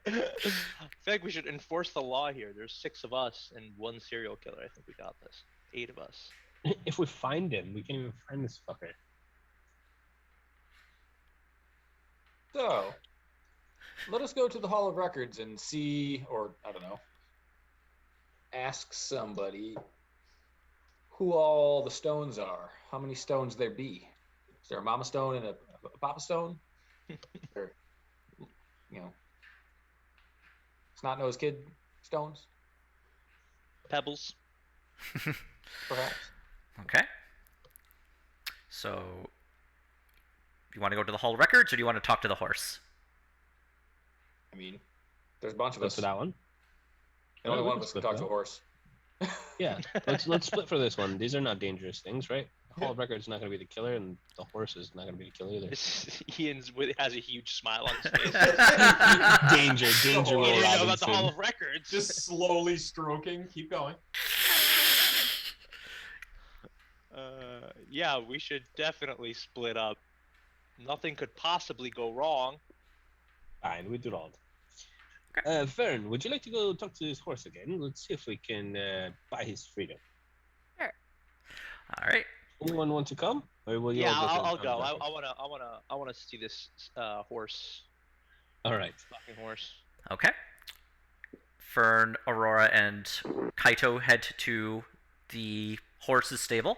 [SPEAKER 3] I feel like we should enforce the law here. There's 6 of us and 1 serial killer. I think we got this. 8 of us.
[SPEAKER 10] If we find him, we can't even find this fucker.
[SPEAKER 5] So, let us go to the Hall of Records and see, or I don't know, ask somebody who all the stones are. How many stones there be? Is there a Mama Stone and a Papa Stone? Or, snot-nosed kid stones,
[SPEAKER 3] Pebbles.
[SPEAKER 5] perhaps?
[SPEAKER 1] Okay. So, you want to go to the Hall of Records, or do you want to talk to the horse?
[SPEAKER 5] I mean, there's a bunch of
[SPEAKER 10] That's
[SPEAKER 5] us.
[SPEAKER 10] for that one.
[SPEAKER 5] And only
[SPEAKER 10] we
[SPEAKER 5] one
[SPEAKER 10] can
[SPEAKER 5] of us can
[SPEAKER 10] split
[SPEAKER 5] talk to
[SPEAKER 10] that.
[SPEAKER 5] a horse.
[SPEAKER 10] Yeah, let's split for this one. These are not dangerous things, right? The Hall of Records is not going to be the killer, and the horse is not going to be the killer either.
[SPEAKER 3] Ian's has a huge smile on his face.
[SPEAKER 10] Danger,
[SPEAKER 3] You
[SPEAKER 10] Will
[SPEAKER 3] didn't know about the
[SPEAKER 10] Robinson.
[SPEAKER 3] Hall of Records.
[SPEAKER 4] Just slowly stroking. Keep going.
[SPEAKER 3] Yeah, we should definitely split up. Nothing could possibly go wrong.
[SPEAKER 10] Fine, we do all. Fern, would you like to go talk to this horse again? Let's see if we can buy his freedom.
[SPEAKER 1] All right.
[SPEAKER 10] Anyone want to come, or will you?
[SPEAKER 3] Yeah,
[SPEAKER 10] all
[SPEAKER 3] I'll
[SPEAKER 10] to
[SPEAKER 3] go.
[SPEAKER 10] the
[SPEAKER 3] I wanna see this horse.
[SPEAKER 10] All right.
[SPEAKER 3] Fucking horse.
[SPEAKER 1] Okay. Fern, Aurora, and Kaito head to the horse's stable.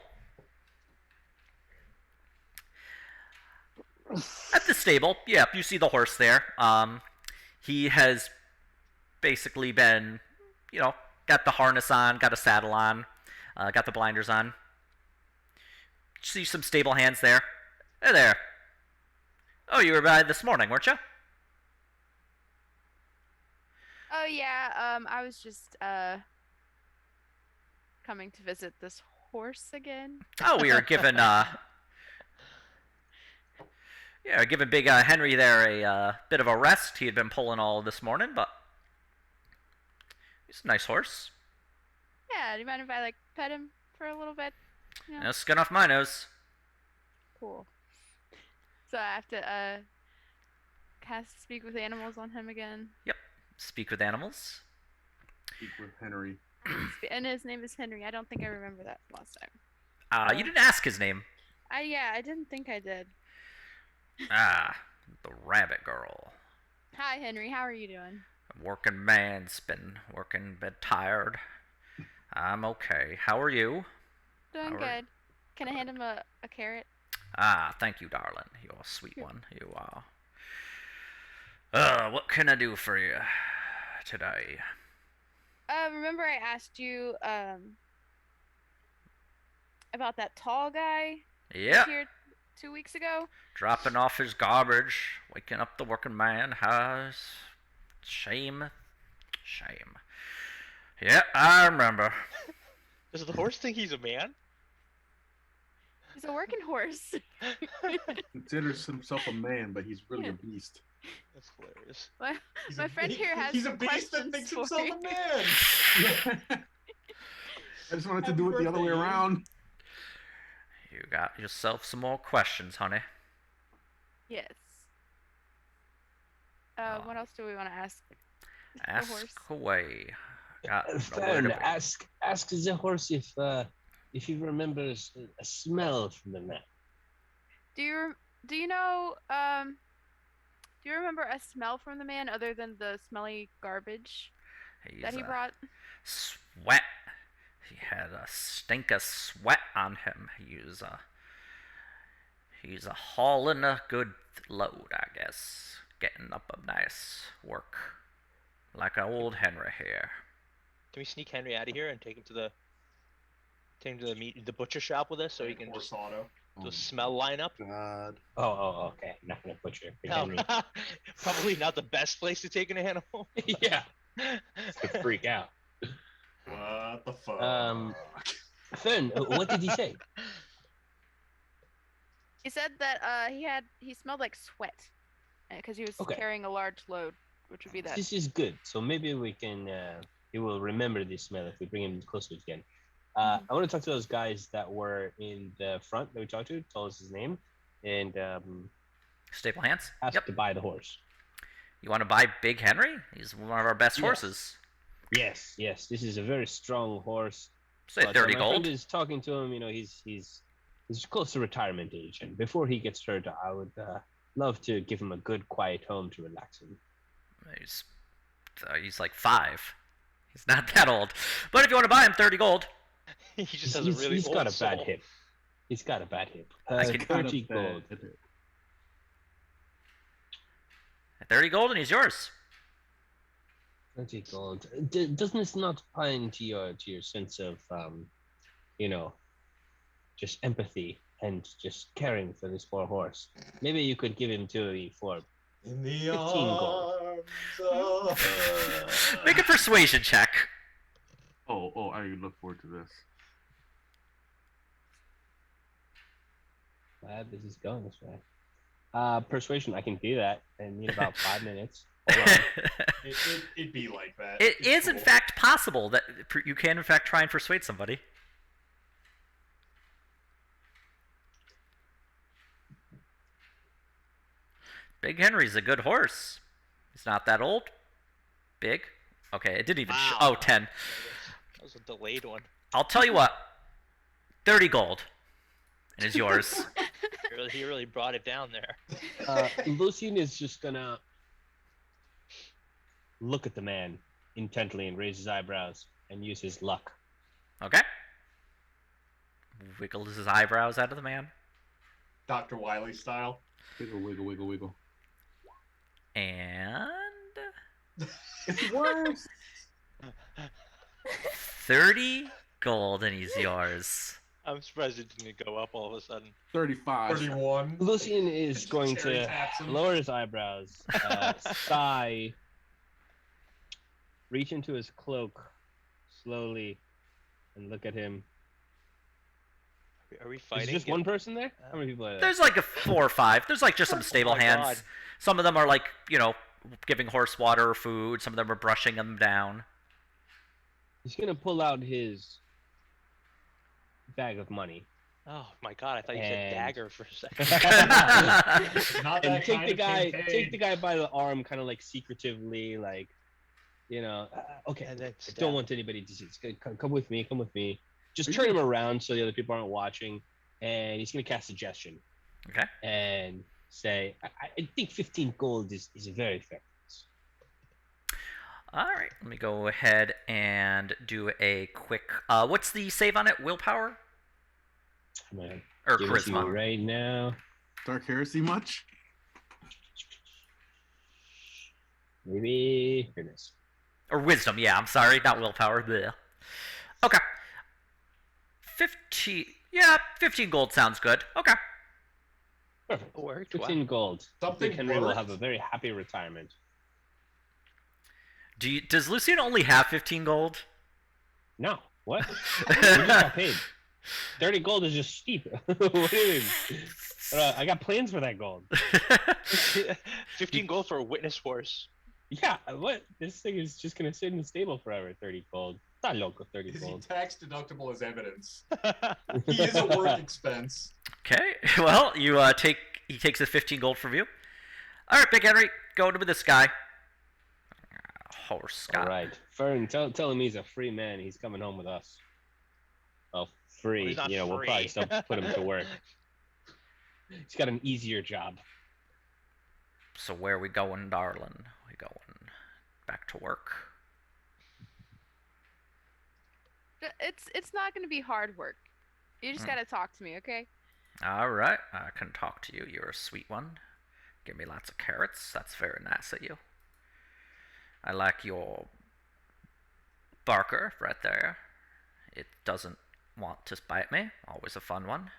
[SPEAKER 1] At the stable, yeah, you see the horse there. He has basically been, got the harness on, got a saddle on, got the blinders on. See some stable hands there. Hey there. Oh, you were by this morning, weren't you?
[SPEAKER 9] Oh yeah, I was just coming to visit this horse again.
[SPEAKER 1] Oh, we were given giving big Henry there a bit of a rest. He had been pulling all this morning, but he's a nice horse.
[SPEAKER 9] Yeah, do you mind if I pet him for a little bit?
[SPEAKER 1] No skin off my nose.
[SPEAKER 9] Cool. So I have to cast Speak with Animals on him again.
[SPEAKER 1] Yep. Speak with animals.
[SPEAKER 6] Speak with Henry.
[SPEAKER 9] And his name is Henry. I don't think I remember that last time.
[SPEAKER 1] You didn't ask his name.
[SPEAKER 9] I didn't think I did.
[SPEAKER 1] The rabbit girl.
[SPEAKER 9] Hi Henry, how are you doing?
[SPEAKER 1] A working man's been working, a bit tired. I'm okay. How are you?
[SPEAKER 9] Doing good. Can I hand him a carrot?
[SPEAKER 1] Thank you, darling. You're a sweet one. You are. What can I do for you today?
[SPEAKER 9] Remember I asked you about that tall guy?
[SPEAKER 1] Yeah.
[SPEAKER 9] Here 2 weeks ago?
[SPEAKER 1] Dropping off his garbage, waking up the working man. Shame. Yeah, I remember.
[SPEAKER 3] Does the horse think he's a man?
[SPEAKER 9] He's a working horse.
[SPEAKER 6] Considers himself a man, but he's really a beast.
[SPEAKER 3] That's hilarious.
[SPEAKER 9] My friend here has
[SPEAKER 4] He's a
[SPEAKER 9] some
[SPEAKER 4] beast that
[SPEAKER 9] questions
[SPEAKER 4] thinks
[SPEAKER 9] for
[SPEAKER 4] himself
[SPEAKER 9] you.
[SPEAKER 4] a man.
[SPEAKER 6] I just wanted to do it the other way around.
[SPEAKER 1] You got yourself some more questions, honey.
[SPEAKER 9] Yes. What else do we want to ask? The
[SPEAKER 1] Ask
[SPEAKER 9] horse.
[SPEAKER 1] away. Got nowhere
[SPEAKER 10] Fern,
[SPEAKER 1] to be.
[SPEAKER 10] ask the horse if he remembers a smell from the man.
[SPEAKER 9] Do you remember a smell from the man other than the smelly garbage that he brought?
[SPEAKER 1] Sweat. He had a stink of sweat on him. He's a hauling a good load, I guess. Getting up a nice work. Like an old Henry here.
[SPEAKER 3] Can we sneak Henry out of here and take him to the butcher shop with us so he can
[SPEAKER 4] Horse
[SPEAKER 3] just
[SPEAKER 4] auto.
[SPEAKER 3] the smell line up?
[SPEAKER 6] God.
[SPEAKER 10] Oh, okay. Not gonna butcher.
[SPEAKER 3] No, probably not the best place to take an animal.
[SPEAKER 10] Yeah. Could freak out.
[SPEAKER 4] What the fuck?
[SPEAKER 10] Fern, what did he say?
[SPEAKER 9] He said that he smelled like sweat because he was
[SPEAKER 10] Okay.
[SPEAKER 9] carrying a large load, which would be that.
[SPEAKER 10] This is good. So maybe we can. He will remember this smell if we bring him closer again. I want to talk to those guys that were in the front that we talked to. Told us his name, and
[SPEAKER 1] Staple hands.
[SPEAKER 10] ask to buy the horse.
[SPEAKER 1] You want to buy Big Henry? He's one of our best
[SPEAKER 10] Yes.
[SPEAKER 1] horses.
[SPEAKER 10] Yes. This is a very strong horse.
[SPEAKER 1] Say
[SPEAKER 10] But,
[SPEAKER 1] 30
[SPEAKER 10] my
[SPEAKER 1] gold.
[SPEAKER 10] friend is talking to him. He's close to retirement age, and before he gets hurt, I would love to give him a good, quiet home to relax in.
[SPEAKER 1] He's like 5. He's not that old. But if you want to buy him, 30 gold.
[SPEAKER 3] He just has a really
[SPEAKER 10] He's
[SPEAKER 3] old
[SPEAKER 10] got a
[SPEAKER 3] soul.
[SPEAKER 10] bad hip. He's got a bad hip.
[SPEAKER 1] I can-
[SPEAKER 10] 30 gold.
[SPEAKER 1] 30 gold and he's yours.
[SPEAKER 10] 30 gold. Doesn't this not apply to your sense of, just empathy and just caring for this poor horse? Maybe you could give him to me for
[SPEAKER 4] In the
[SPEAKER 10] 15 gold.
[SPEAKER 4] arms of
[SPEAKER 1] Make a persuasion check.
[SPEAKER 6] Oh, I look forward to this.
[SPEAKER 10] Glad this is going this way. Persuasion, I can do that in about 5 minutes. Hold on.
[SPEAKER 4] It'd be like that.
[SPEAKER 1] It
[SPEAKER 4] It's
[SPEAKER 1] is, in
[SPEAKER 4] cool.
[SPEAKER 1] fact, possible that you can, in fact, try and persuade somebody. Big Henry's a good horse. He's not that old. Big. Okay, it didn't even
[SPEAKER 3] Wow.
[SPEAKER 1] Oh, 10.
[SPEAKER 3] That was a delayed one.
[SPEAKER 1] I'll tell you what. 30 gold. And is yours.
[SPEAKER 3] He really brought it down there.
[SPEAKER 10] Lucian is just gonna look at the man intently and raise his eyebrows and use his luck.
[SPEAKER 1] Okay. Wiggles his eyebrows out of the man.
[SPEAKER 4] Dr. Wily style.
[SPEAKER 6] Wiggle, wiggle, wiggle, wiggle.
[SPEAKER 1] And
[SPEAKER 6] It's worse.
[SPEAKER 1] 30 gold and he's yours.
[SPEAKER 3] I'm surprised it didn't go up all of a sudden.
[SPEAKER 6] 35.
[SPEAKER 4] 31.
[SPEAKER 10] Lucian is going
[SPEAKER 4] Cherry
[SPEAKER 10] to
[SPEAKER 4] taps him.
[SPEAKER 10] lower his eyebrows, sigh, reach into his cloak slowly, and look at him.
[SPEAKER 3] Are we
[SPEAKER 10] Is
[SPEAKER 3] fighting?
[SPEAKER 10] just one person there? How many people are there?
[SPEAKER 1] There's like a 4 or 5. There's like just some stable
[SPEAKER 3] Oh my
[SPEAKER 1] hands.
[SPEAKER 3] God.
[SPEAKER 1] Some of them are like, giving horse water or food. Some of them are brushing them down.
[SPEAKER 10] He's gonna pull out his bag of money
[SPEAKER 3] Oh my god! I thought you said
[SPEAKER 10] And-
[SPEAKER 3] dagger for a second.
[SPEAKER 4] Not
[SPEAKER 10] and
[SPEAKER 4] that
[SPEAKER 10] take
[SPEAKER 4] kind
[SPEAKER 10] the
[SPEAKER 4] of
[SPEAKER 10] guy,
[SPEAKER 4] campaign.
[SPEAKER 10] take the guy by the arm, kind of like secretively, like, okay.
[SPEAKER 3] And then
[SPEAKER 10] I
[SPEAKER 3] stab
[SPEAKER 10] don't
[SPEAKER 3] him.
[SPEAKER 10] want anybody to see. Come with me. Come with me. Just turn him around so the other people aren't watching, and he's gonna cast suggestion
[SPEAKER 1] Okay.
[SPEAKER 10] and say, I think 15 gold is a very fair price.
[SPEAKER 1] All right. Let me go ahead and do a quick. What's the save on it? Willpower
[SPEAKER 10] I'm gonna
[SPEAKER 1] or
[SPEAKER 10] give it to you
[SPEAKER 1] charisma?
[SPEAKER 10] right now.
[SPEAKER 6] Dark heresy much?
[SPEAKER 10] Maybe here it is.
[SPEAKER 1] Or wisdom? Yeah. I'm sorry, not willpower. Bleh. Okay. 15. Yeah, 15 gold sounds good. Okay.
[SPEAKER 10] Perfect.
[SPEAKER 3] Worked.
[SPEAKER 10] 15 gold.
[SPEAKER 4] Something
[SPEAKER 10] Big Henry will
[SPEAKER 4] worked.
[SPEAKER 10] have a very happy retirement.
[SPEAKER 1] Does Lucian only have 15 gold?
[SPEAKER 10] No. What? We just got paid. 30 gold is just steep. What do you mean? I got plans for that gold.
[SPEAKER 3] 15 gold for a witness horse.
[SPEAKER 10] Yeah, what? This thing is just gonna sit in the stable forever. 30 gold. Not local 30
[SPEAKER 4] Is he
[SPEAKER 10] gold.
[SPEAKER 4] tax deductible as evidence? He is a work expense.
[SPEAKER 1] Okay. Well, he takes the 15 gold from you. All right, Big Henry, go to this guy. Horse
[SPEAKER 10] All
[SPEAKER 1] guy.
[SPEAKER 10] right, Fern, tell him he's a free man. He's coming home with us. Well, free.
[SPEAKER 3] Well, he's not
[SPEAKER 10] We'll
[SPEAKER 3] free.
[SPEAKER 10] probably still put him to work. He's got an easier job.
[SPEAKER 1] So where are we going, darling? We going back to work?
[SPEAKER 9] It's not gonna be hard work. You just gotta talk to me, okay?
[SPEAKER 1] All right, I can talk to you. You're a sweet one. Give me lots of carrots. That's very nice of you. I like your barker right there. It doesn't want to bite me. Always a fun one.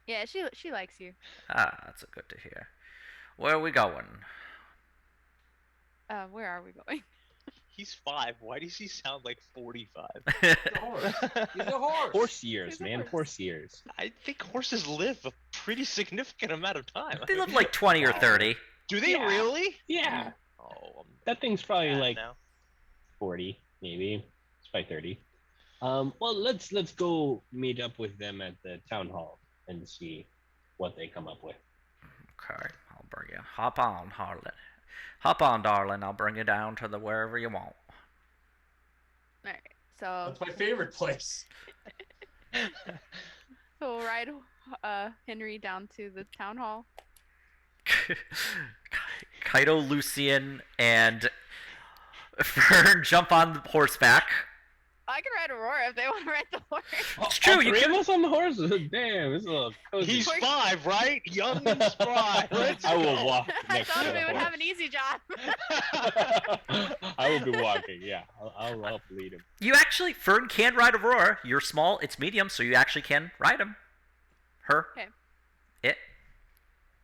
[SPEAKER 9] Yeah, she likes you.
[SPEAKER 1] Ah, that's good to hear. Where are we going?
[SPEAKER 9] Where are we going?
[SPEAKER 3] He's 5. Why does he sound like 45?
[SPEAKER 5] He's a horse.
[SPEAKER 10] Horse years,
[SPEAKER 9] He's a
[SPEAKER 10] man.
[SPEAKER 9] horse.
[SPEAKER 10] Horse years.
[SPEAKER 3] I think horses live a pretty significant amount of time.
[SPEAKER 1] They live like 20 or 30.
[SPEAKER 3] Do they really?
[SPEAKER 10] Yeah.
[SPEAKER 3] Oh,
[SPEAKER 10] That thing's probably
[SPEAKER 3] mad
[SPEAKER 10] like
[SPEAKER 3] now.
[SPEAKER 10] 40, maybe. It's probably 30. Well, let's go meet up with them at the town hall and see what they come up with.
[SPEAKER 1] Okay, I'll bring you. Hop on, Harlan. Hop on, darling. I'll bring you down to the wherever you want.
[SPEAKER 9] Alright, so
[SPEAKER 4] That's my favorite place.
[SPEAKER 9] we'll ride Henry down to the town hall.
[SPEAKER 1] Kaido, Lucian, and Fern jump on horseback.
[SPEAKER 9] I can ride Aurora if they want to ride the horse.
[SPEAKER 1] It's true.
[SPEAKER 10] All
[SPEAKER 1] You
[SPEAKER 10] three
[SPEAKER 1] can.
[SPEAKER 10] of us on the horses. Damn, it's a little cozy.
[SPEAKER 3] He's 5, right? Young and spry. Let's
[SPEAKER 10] I will
[SPEAKER 3] go.
[SPEAKER 10] walk
[SPEAKER 9] I
[SPEAKER 10] next
[SPEAKER 9] thought
[SPEAKER 10] to
[SPEAKER 9] we
[SPEAKER 10] the
[SPEAKER 9] would have
[SPEAKER 10] horse.
[SPEAKER 9] an easy job.
[SPEAKER 10] I will be walking. Yeah, I'll help lead him.
[SPEAKER 1] You actually, Fern can ride Aurora. You're small. It's medium, so you actually can ride him. Her.
[SPEAKER 9] Okay.
[SPEAKER 1] It.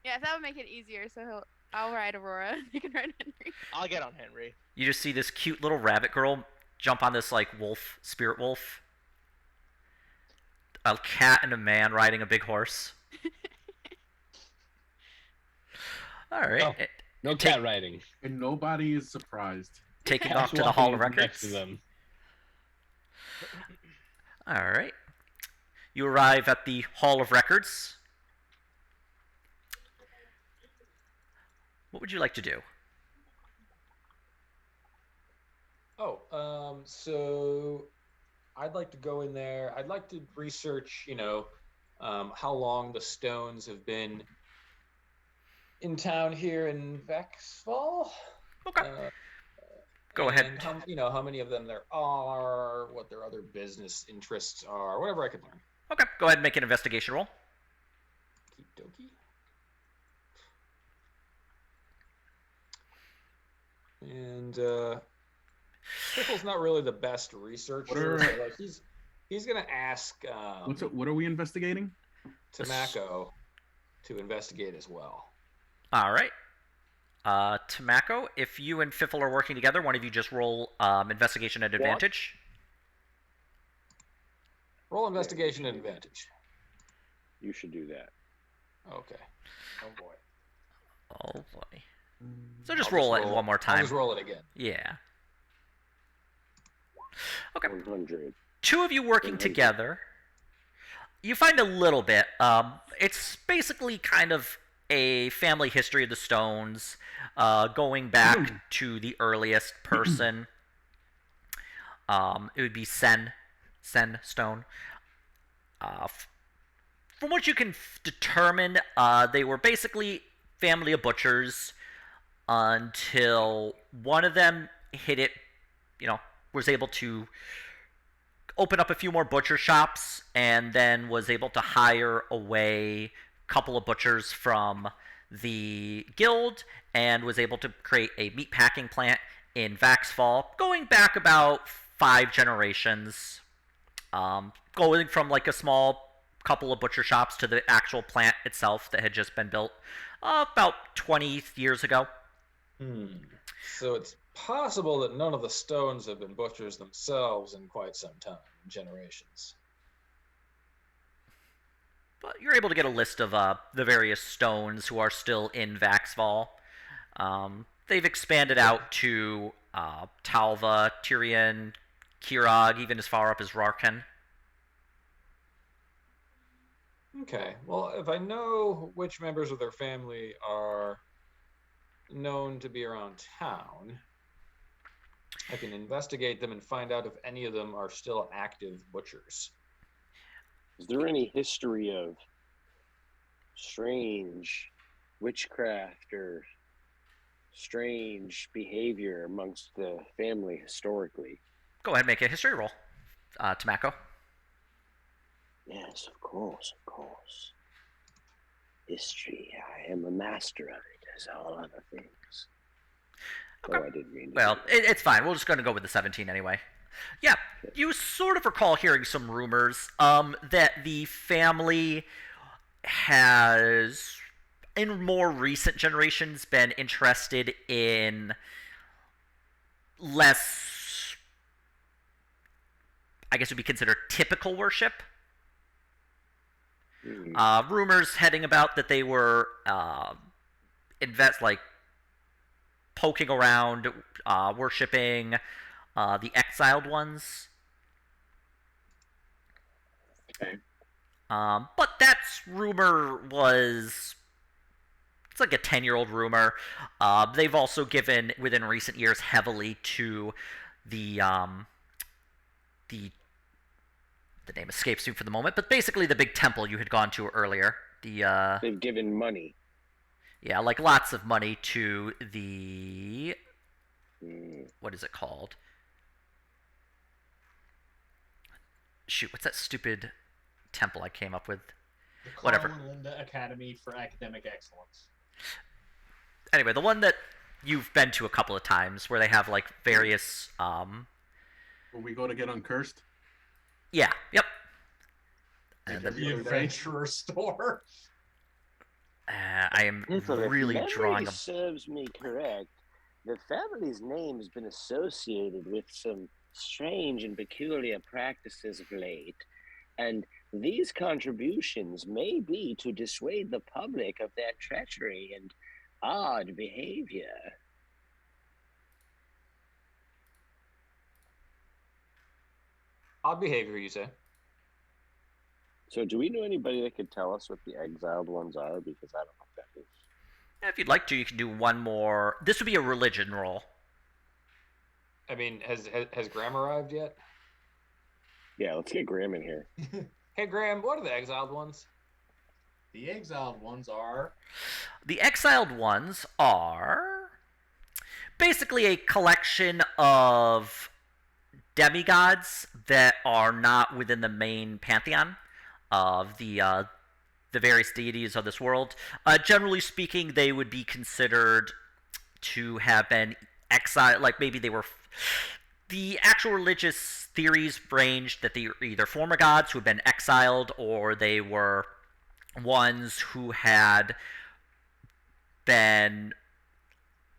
[SPEAKER 9] Yeah, that would make it easier. So I'll ride Aurora. You can ride Henry.
[SPEAKER 3] I'll get on Henry.
[SPEAKER 1] You just see this cute little rabbit girl jump on this like wolf, spirit wolf. A cat and a man riding a big horse. All right.
[SPEAKER 10] Oh. No cat riding.
[SPEAKER 6] And nobody is surprised.
[SPEAKER 1] Taking
[SPEAKER 10] Cat's
[SPEAKER 1] off to the Hall of
[SPEAKER 10] walking next
[SPEAKER 1] Records.
[SPEAKER 10] to them.
[SPEAKER 1] All right. You arrive at the Hall of Records. What would you like to do?
[SPEAKER 5] Oh, so I'd like to go in there. I'd like to research, how long the stones have been in town here in Vexval.
[SPEAKER 1] Okay. Go ahead.
[SPEAKER 5] And how many of them there are, what their other business interests are, whatever I could learn.
[SPEAKER 1] Okay. Go ahead and make an investigation roll.
[SPEAKER 5] Okie dokie. And Pickle's not really the best researcher. So, like, he's gonna ask
[SPEAKER 6] What are we investigating?
[SPEAKER 5] Tamako to investigate as well.
[SPEAKER 1] All right. Tamako, if you and Fiffle are working together, one of you just roll investigation at advantage.
[SPEAKER 5] Roll investigation at advantage.
[SPEAKER 7] You should do that.
[SPEAKER 5] Okay. Oh boy.
[SPEAKER 1] Oh boy. So just
[SPEAKER 5] I'll
[SPEAKER 1] roll it one more
[SPEAKER 5] I'll
[SPEAKER 1] time.
[SPEAKER 5] just roll it again.
[SPEAKER 1] Yeah. Okay.
[SPEAKER 7] 100.
[SPEAKER 1] Two of you working
[SPEAKER 7] 100.
[SPEAKER 1] together. You find a little bit. It's basically kind of a family history of the Stones, going back to the earliest person. It would be Sen Stone. From what you can determine, they were basically family of butchers until one of them hit it, was able to open up a few more butcher shops and then was able to hire away a couple of butchers from the guild and was able to create a meat packing plant in Vaxfall, going back about 5 generations, going from like a small couple of butcher shops to the actual plant itself that had just been built about 20 years ago.
[SPEAKER 5] So it's possible that none of the Stones have been butchers themselves in quite some time, generations.
[SPEAKER 1] But you're able to get a list of the various Stones who are still in Vaxval. They've expanded out to Talva, Tyrion, Kirog, even as far up as Rarkan.
[SPEAKER 5] Okay, well, if I know which members of their family are known to be around town, I can investigate them and find out if any of them are still active butchers.
[SPEAKER 7] Is there any history of strange witchcraft or strange behavior amongst the family historically?
[SPEAKER 1] Go ahead and make a history roll, Tamako.
[SPEAKER 7] Yes, of course, of course. History, I am a master of it, as all other things.
[SPEAKER 1] Okay.
[SPEAKER 7] Oh, I didn't mean to
[SPEAKER 1] Well,
[SPEAKER 7] do that.
[SPEAKER 1] it's fine. We're just going to go with the 17 anyway. Yeah, you sort of recall hearing some rumors that the family has, in more recent generations, been interested in less, I guess would be considered typical worship. Rumors heading about that they were poking around, worshipping the exiled ones.
[SPEAKER 7] Okay.
[SPEAKER 1] But that's rumor was. It's like a 10-year-old rumor. They've also given, within recent years, heavily to the the name escapes me for the moment, but basically the big temple you had gone to earlier.
[SPEAKER 7] They've given money.
[SPEAKER 1] Yeah, like lots of money to the what is it called? Shoot, what's that stupid temple I came up with?
[SPEAKER 4] The
[SPEAKER 1] Whatever.
[SPEAKER 4] Carl and Linda Academy for Academic Excellence.
[SPEAKER 1] Anyway, the one that you've been to a couple of times, where they have like various.
[SPEAKER 6] When we go to get uncursed.
[SPEAKER 1] Yeah. Yep.
[SPEAKER 6] And
[SPEAKER 4] The adventurer store.
[SPEAKER 1] I am
[SPEAKER 7] If
[SPEAKER 1] really
[SPEAKER 7] memory
[SPEAKER 1] drawing a.
[SPEAKER 7] serves me correct, the family's name has been associated with some strange and peculiar practices of late, and these contributions may be to dissuade the public of their treachery and odd behavior.
[SPEAKER 5] Odd behavior, you say?
[SPEAKER 7] So, do we know anybody that could tell us what the exiled ones are? Because I don't know what that is.
[SPEAKER 1] If you'd like to, you can do one more. This would be a religion roll.
[SPEAKER 5] I mean, has Graham arrived yet?
[SPEAKER 7] Yeah, let's get Graham in here.
[SPEAKER 5] Hey, Graham, what are the exiled ones?
[SPEAKER 4] The exiled ones are.
[SPEAKER 1] The exiled ones are basically a collection of demigods that are not within the main pantheon of the various deities of this world. Generally speaking, they would be considered to have been exiled, like maybe they were. The actual religious theories ranged that they were either former gods who had been exiled, or they were ones who had been.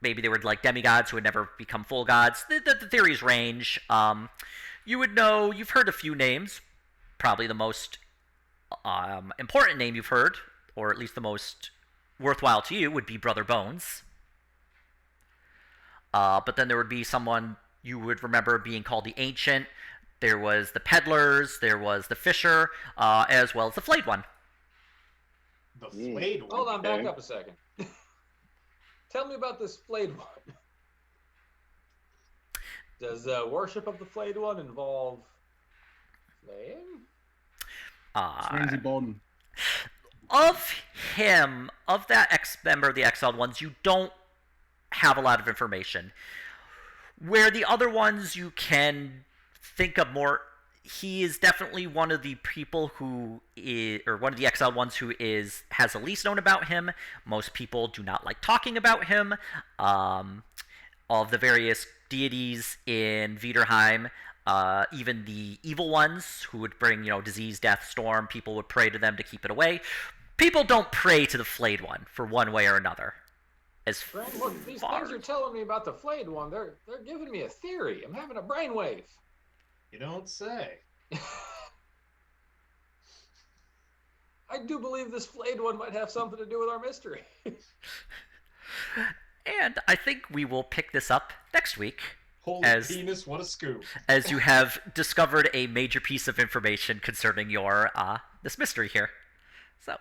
[SPEAKER 1] Maybe they were like demigods who had never become full gods. The theories range. You would know, you've heard a few names. Probably the most important name you've heard, or at least the most worthwhile to you, would be Brother Bones. But then there would be someone you would remember being called the Ancient. There was the Peddlers, there was the Fisher, as well as the Flayed One.
[SPEAKER 4] The Flayed One?
[SPEAKER 5] Hold on, back up a second. Tell me about this Flayed One. Does worship of the Flayed One involve flaying?
[SPEAKER 6] Ramsey Bolden.
[SPEAKER 1] Of him, of that member of the Exiled Ones, you don't have a lot of information. Where the other ones you can think of more, he is definitely one of the people who is, or one of the Exiled Ones who has the least known about him. Most people do not like talking about him. Of the various deities in Viderheim, even the evil ones who would bring, disease, death, storm, people would pray to them to keep it away. People don't pray to the Flayed One for one way or another.
[SPEAKER 5] Graham, look, these things you're telling me about the Flayed One, they're giving me a theory. I'm having a brainwave.
[SPEAKER 4] You don't say.
[SPEAKER 5] I do believe this Flayed One might have something to do with our mystery.
[SPEAKER 1] And I think we will pick this up next week.
[SPEAKER 4] Holy penis, what a scoop.
[SPEAKER 1] As you have discovered a major piece of information concerning your this mystery here. So